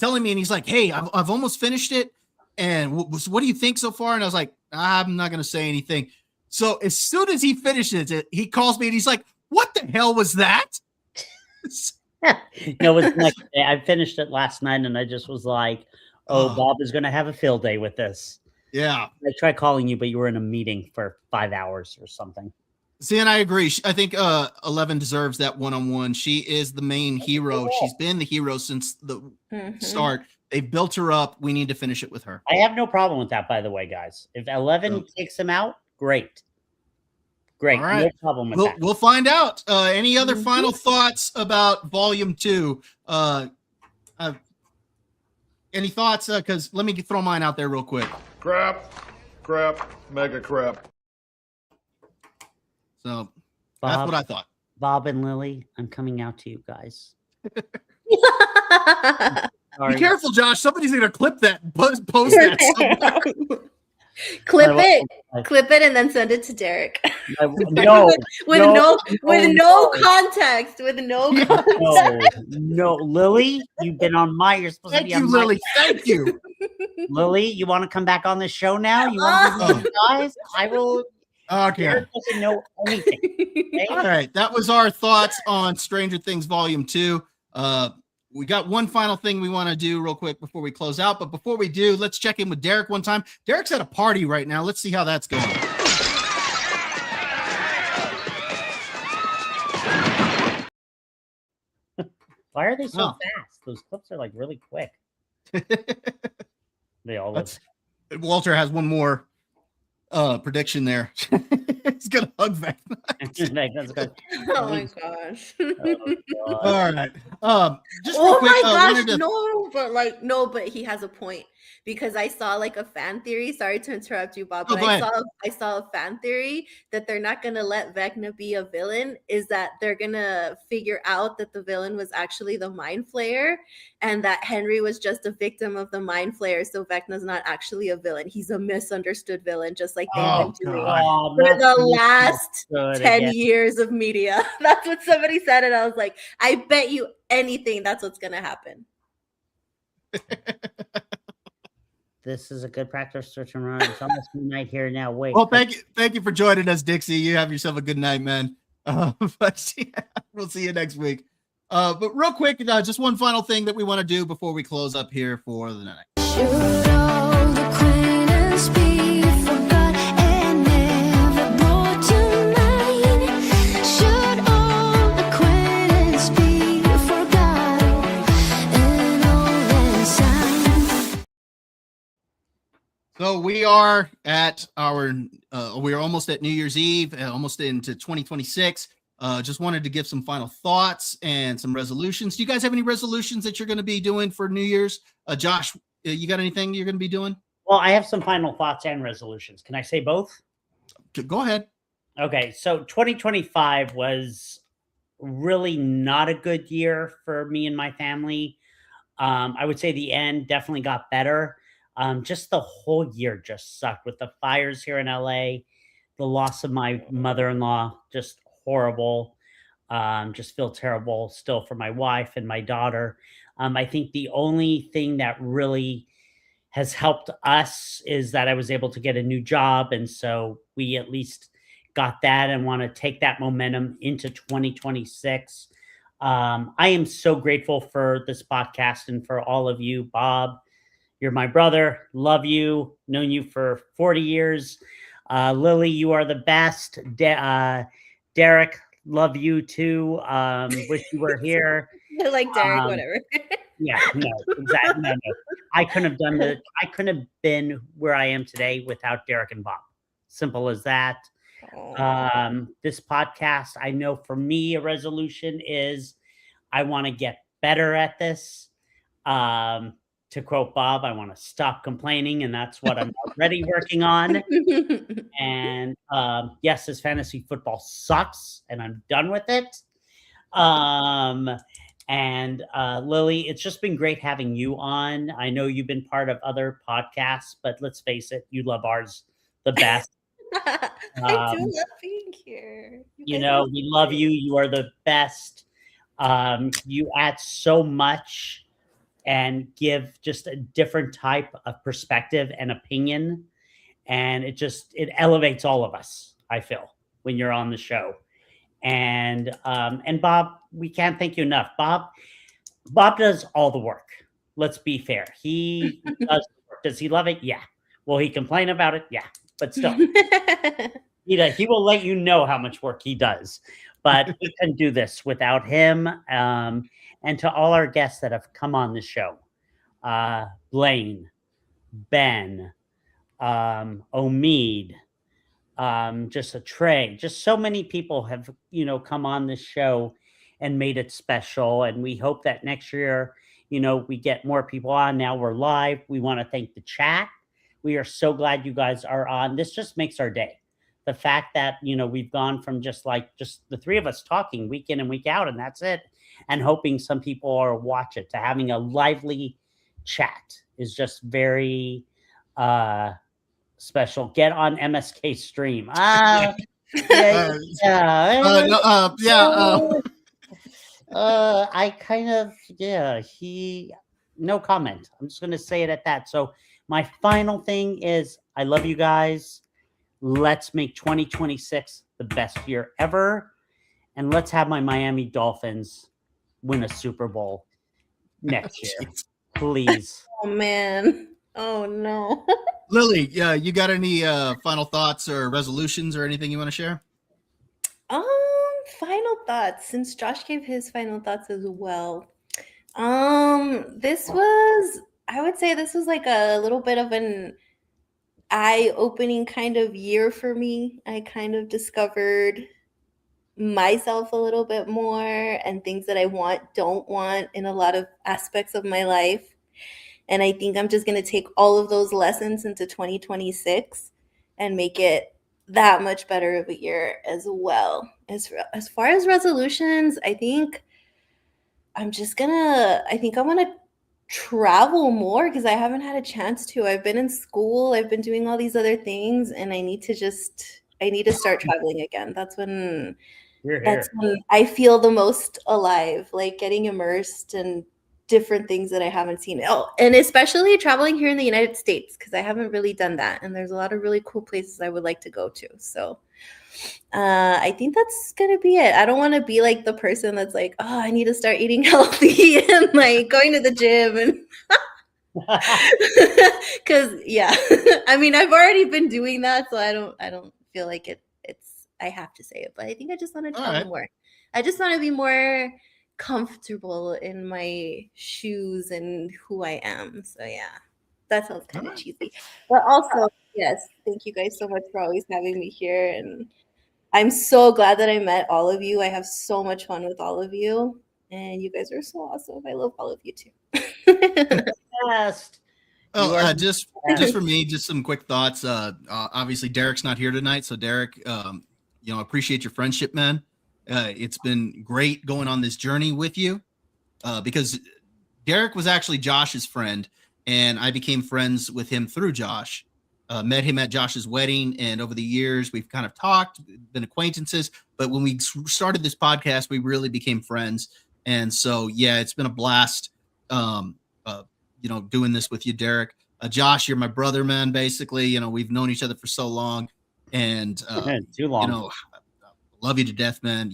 telling me, and he's like, "Hey, I've almost finished it, and what do you think so far?" And I was like, "I'm not gonna say anything." So as soon as he finishes it, he calls me and he's like, "What the hell was that?" No, it was the next day. I finished it last night, and I just was like, "Oh, Bob is going to have a field day with this." Yeah. I tried calling you, but you were in a meeting for 5 hours or something. See, and I agree. I think 11 deserves that one-on-one. She is the main hero. She's been the hero since the start. They built her up. We need to finish it with her. I have no problem with that, by the way, guys. If 11 takes him out, great. Great. All right. No problem with that. We'll find out. Any other final thoughts about Volume 2? Any thoughts? Because let me throw mine out there real quick. Crap, mega crap. So Bob, that's what I thought. Bob and Lily, I'm coming out to you guys. Be careful, Josh. Somebody's going to clip that and post that somewhere. Clip it, and then send it to Derek. No, with no context. No, Lily, you've been on my. You're supposed to be on Lily. my. Thank you, Lily. You want to come back on the show now? You want to be guys? I will. Okay. Derek doesn't know anything. Okay? All right, that was our thoughts on Stranger Things Volume 2. We got one final thing we want to do real quick before we close out. But before we do, let's check in with Derek one time. Derek's at a party right now. Let's see how that's going. Why are they so fast? Those clips are like really quick. They all look. Walter has one more prediction there. He's gonna hug back. Oh my gosh. All right. Just oh quick, my gosh, no, but he has a point, because I saw like a fan theory. Sorry to interrupt you, Bob, but I saw a fan theory that they're not gonna let Vecna be a villain, is that they're gonna figure out that the villain was actually the Mind Flayer, and that Henry was just a victim of the Mind Flayer. So Vecna's not actually a villain. He's a misunderstood villain, just like they've been doing for the last 10 years of media. That's what somebody said, and I was like, I bet you anything that's what's gonna happen. This is a good practice to turn around. It's almost midnight here now. Wait. Well, thank you for joining us, Dixie. You have yourself a good night, man. But yeah, we'll see you next week. But real quick, just one final thing that we want to do before we close up here for the night. Should old acquaintance be forgot and never brought to mind? Should old acquaintance be forgot and all inside? So we are at we are almost at New Year's Eve, almost into 2026. Just wanted to give some final thoughts and some resolutions. Do you guys have any resolutions that you're going to be doing for New Year's? Josh, you got anything you're going to be doing? Well, I have some final thoughts and resolutions. Can I say both? Go ahead. Okay, so 2025 was really not a good year for me and my family. I would say the end definitely got better. Just the whole year just sucked with the fires here in LA, the loss of my mother-in-law, just horrible. Just feel terrible still for my wife and my daughter. I think the only thing that really has helped us is that I was able to get a new job. And so we at least got that and want to take that momentum into 2026. I am so grateful for this podcast and for all of you. Bob, you're my brother. Love you. Known you for 40 years. Lily, you are the best. Derek, love you too. Wish you were here. Like Derek, whatever. Yeah, no, exactly. No. I couldn't have been where I am today without Derek and Bob. Simple as that. This podcast, I know for me, a resolution is I want to get better at this. To quote Bob, I want to stop complaining, and that's what I'm already working on. And yes, this fantasy football sucks, and I'm done with it. And Lily, it's just been great having you on. I know you've been part of other podcasts, but let's face it, you love ours the best. I do love being here. We love you. You are the best. You add so much and give just a different type of perspective and opinion. And it elevates all of us, I feel, when you're on the show. And Bob, we can't thank you enough. Bob does all the work. Let's be fair. He does the work. Does he love it? Yeah. Will he complain about it? Yeah. But still, he will let you know how much work he does. But we couldn't do this without him. And to all our guests that have come on the show, Blaine, Ben, Omid, just a Trey, just so many people have, come on this show and made it special. And we hope that next year, we get more people on. Now we're live. We want to thank the chat. We are so glad you guys are on. This just makes our day. The fact that, we've gone from just the three of us talking week in and week out, and that's it, and hoping some people are watch it, to having a lively chat is just very special. Get on MSK stream. I kind of, no comment. I'm just going to say it at that. So my final thing is, I love you guys. Let's make 2026 the best year ever. And let's have my Miami Dolphins win a Super Bowl next year. Please. Oh, man. Oh, no. Lily, you got any final thoughts or resolutions or anything you want to share? Final thoughts, since Josh gave his final thoughts as well. I would say this was like a little bit of an eye-opening kind of year for me. I kind of discovered myself a little bit more and things that I don't want in a lot of aspects of my life. And I think I'm just going to take all of those lessons into 2026 and make it that much better of a year as well. As far as resolutions, I think I want to travel more because I haven't had a chance to. I've been in school, I've been doing all these other things, and I need to start traveling again. That's when I feel the most alive, like getting immersed in different things that I haven't seen. Oh, and especially traveling here in the United States, because I haven't really done that. And there's a lot of really cool places I would like to go to. So I think that's going to be it. I don't want to be like the person that's like, oh, I need to start eating healthy and like going to the gym. And because, I mean, I've already been doing that. So I don't feel like I have to say it, but I think I just want to travel more. I just want to be more comfortable in my shoes and who I am. So that sounds kind of cheesy, but also yes, thank you guys so much for always having me here, and I'm so glad that I met all of you. I have so much fun with all of you, and you guys are so awesome. I love all of you too. Best. Just for me, just some quick thoughts. Obviously Derek's not here tonight, so Derek, appreciate your friendship, man. It's been great going on this journey with you, because Derek was actually Josh's friend, and I became friends with him through Josh. Met him at Josh's wedding, and over the years we've kind of talked, been acquaintances. But when we started this podcast, we really became friends, and so it's been a blast. Doing this with you, Derek. Josh, you're my brother, man. Basically, we've known each other for so long, and too long. Love you to death, man.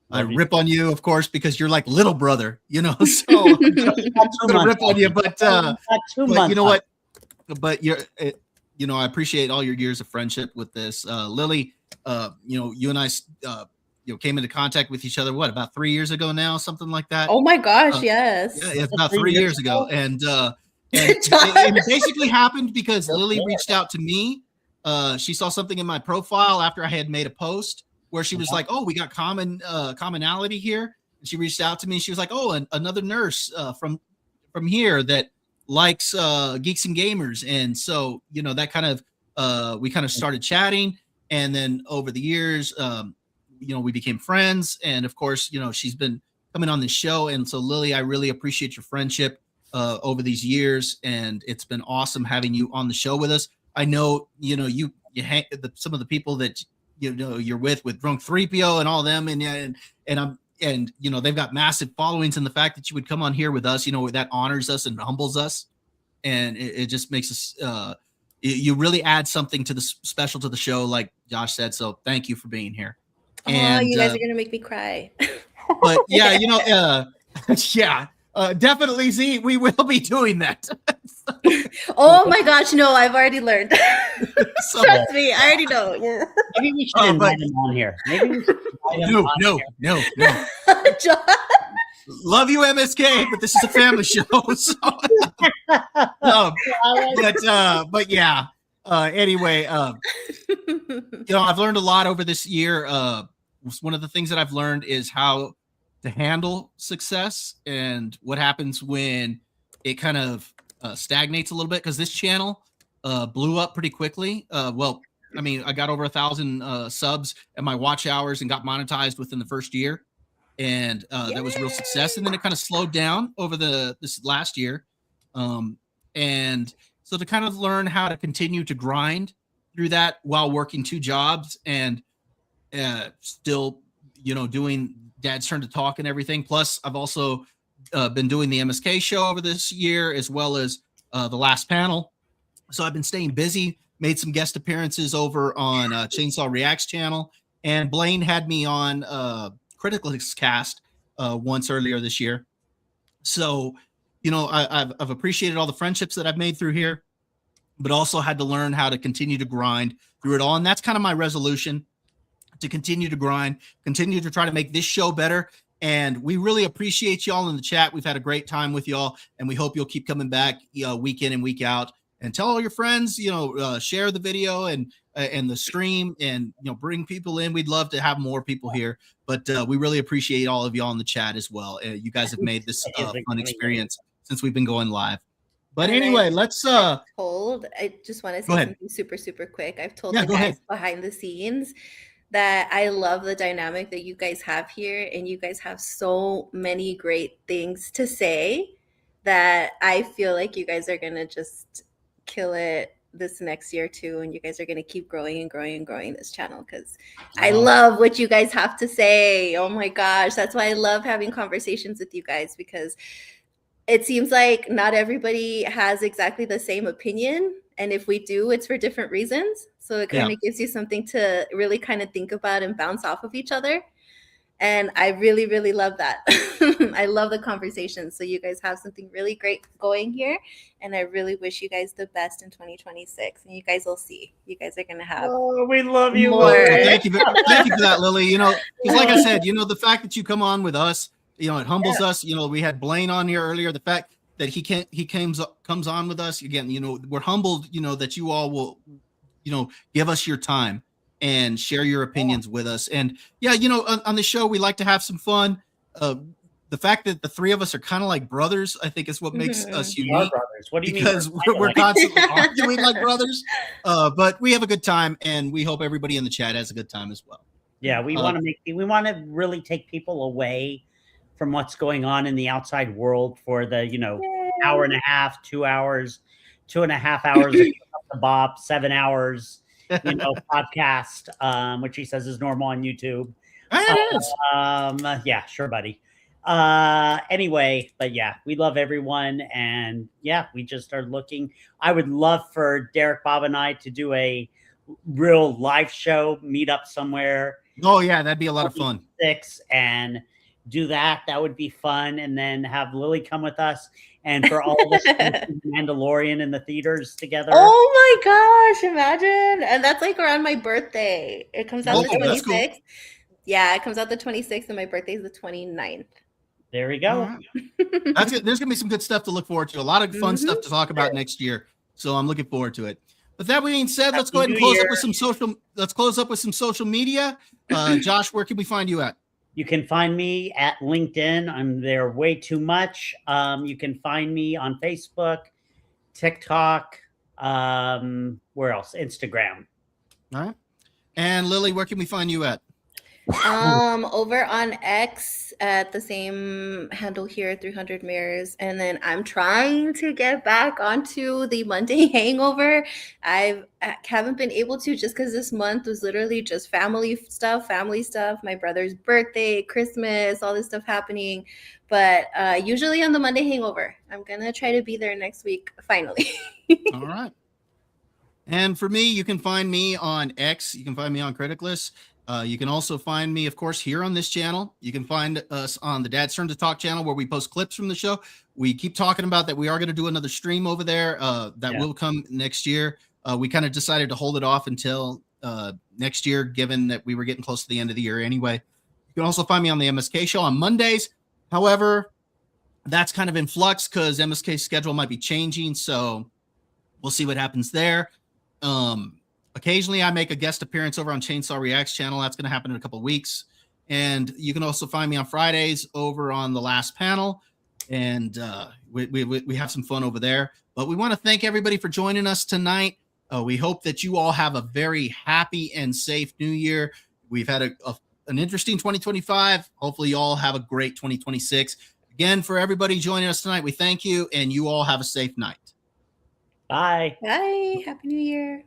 I rip on you, of course, because you're like little brother, so I'm gonna rip on you, but you know what? But I appreciate all your years of friendship with this. Lily, you and I, came into contact with each other, about 3 years ago now, something like that. Oh my gosh, yes. Yeah, it's about 3 years ago. And it basically happened because Lily reached out to me. She saw something in my profile after I had made a post where she was like, oh, we got commonality here. And she reached out to me. She was like, oh, another nurse from here that likes Geeks and Gamers. And so, that kind of, we kind of started chatting. And then over the years, we became friends. And of course, she's been coming on this show. And so Lily, I really appreciate your friendship over these years. And it's been awesome having you on the show with us. I know, you some of the people that, you're with Drunk 3PO and all them. And I'm, and they've got massive followings, and the fact that you would come on here with us, that honors us and humbles us, and it just makes us. You really add something to the special to the show, like Josh said. So thank you for being here. And you guys are gonna make me cry. But yeah, definitely, Z, we will be doing that. Oh my gosh, no, I've already learned. So, Trust me, I already know. Maybe we should invite him on here. Maybe we should invite him on here. No. John. Love you, MSK, but this is a family show. So, but yeah. Anyway, I've learned a lot over this year. One of the things that I've learned is how to handle success and what happens when it kind of stagnates a little bit, because this channel blew up pretty quickly. I got over 1,000 subs and my watch hours and got monetized within the first year. And that was a real success. And then it kind of slowed down over this last year. And so to kind of learn how to continue to grind through that while working 2 jobs and still, doing Dad's Turn to Talk and everything. Plus, I've also been doing the MSK show over this year, as well as the last panel. So I've been staying busy, made some guest appearances over on Chainsaw Reacts channel. And Blaine had me on Critical Cast once earlier this year. So, I've appreciated all the friendships that I've made through here, but also had to learn how to continue to grind through it all. And that's kind of my resolution, to continue to grind, continue to try to make this show better. And we really appreciate y'all in the chat. We've had a great time with y'all, and we hope you'll keep coming back week in and week out. And tell all your friends, share the video and the stream, and bring people in. We'd love to have more people here, but we really appreciate all of y'all in the chat as well. You guys have made this fun experience since we've been going live. But anyway, let's I just want to say something super, super quick. I've told the guys behind the scenes that I love the dynamic that you guys have here, and you guys have so many great things to say that I feel like you guys are gonna just kill it this next year too, and you guys are going to keep growing and growing and growing this channel, because I love what you guys have to say. Oh my gosh, that's why I love having conversations with you guys, because it seems like not everybody has exactly the same opinion, and if we do, it's for different reasons. So it kind of gives you something to really kind of think about and bounce off of each other. And I really, really love that. I love the conversation. So you guys have something really great going here. And I really wish you guys the best in 2026. And you guys will see. You guys are going to have we love you. more. Well, thank you for that, Lily. Because like I said, the fact that you come on with us, it humbles us. We had Blaine on here earlier. The fact that he comes on with us again, we're humbled, that you all will, give us your time and share your opinions with us. And on the show, we like to have some fun. The fact that the 3 of us are kind of like brothers, I think, is what makes us unique. What do you because mean? we're constantly arguing like brothers. But we have a good time, and we hope everybody in the chat has a good time as well. Yeah, we want to really take people away from what's going on in the outside world for the hour and a half, 2 hours, 2.5 hours of Bob, 7 hours. Podcast, which he says is normal on YouTube. It is. Yeah, sure, buddy. Anyway, but yeah, we love everyone, and yeah, we just are looking. I would love for Derek, Bob, and I to do a real live show, meet up somewhere. Oh yeah, that'd be a lot of fun. And do that. That would be fun, and then have Lily come with us. And for all of us, Mandalorian in the theaters together. Oh my gosh, imagine. And that's like around my birthday. It comes out the 26th. Cool. Yeah, it comes out the 26th, and my birthday is the 29th. There we go. That's it. There's gonna be some good stuff to look forward to. A lot of fun stuff to talk about next year. So I'm looking forward to it. But that being said, let's go ahead and close up with some social media. Josh, where can we find you at? You can find me at LinkedIn. I'm there way too much. You can find me on Facebook, TikTok, where else? Instagram. All right. And Lily, where can we find you at? Over on X at the same handle here, 300 mirrors, and then I'm trying to get back onto the Monday Hangover. I haven't been able to just because this month was literally just family stuff, my brother's birthday, Christmas, all this stuff happening. But usually on the Monday Hangover, I'm gonna try to be there next week finally. All right. And for me, you can find me on X. You can find me on Criticless. You can also find me, of course, here on this channel. You can find us on the Dad's Turn to Talk channel where we post clips from the show. We keep talking about that we are going to do another stream over there that will come next year. We kind of decided to hold it off until next year, given that we were getting close to the end of the year anyway. You can also find me on the MSK show on Mondays. However, that's kind of in flux because MSK's schedule might be changing. So we'll see what happens there. Occasionally I make a guest appearance over on Chainsaw Reacts channel. That's going to happen in a couple of weeks. And you can also find me on Fridays over on The Last Panel. And we have some fun over there. But we want to thank everybody for joining us tonight. We hope that you all have a very happy and safe new year. We've had an interesting 2025. Hopefully you all have a great 2026. Again, for everybody joining us tonight, we thank you, and you all have a safe night. Bye. Bye. Happy New Year.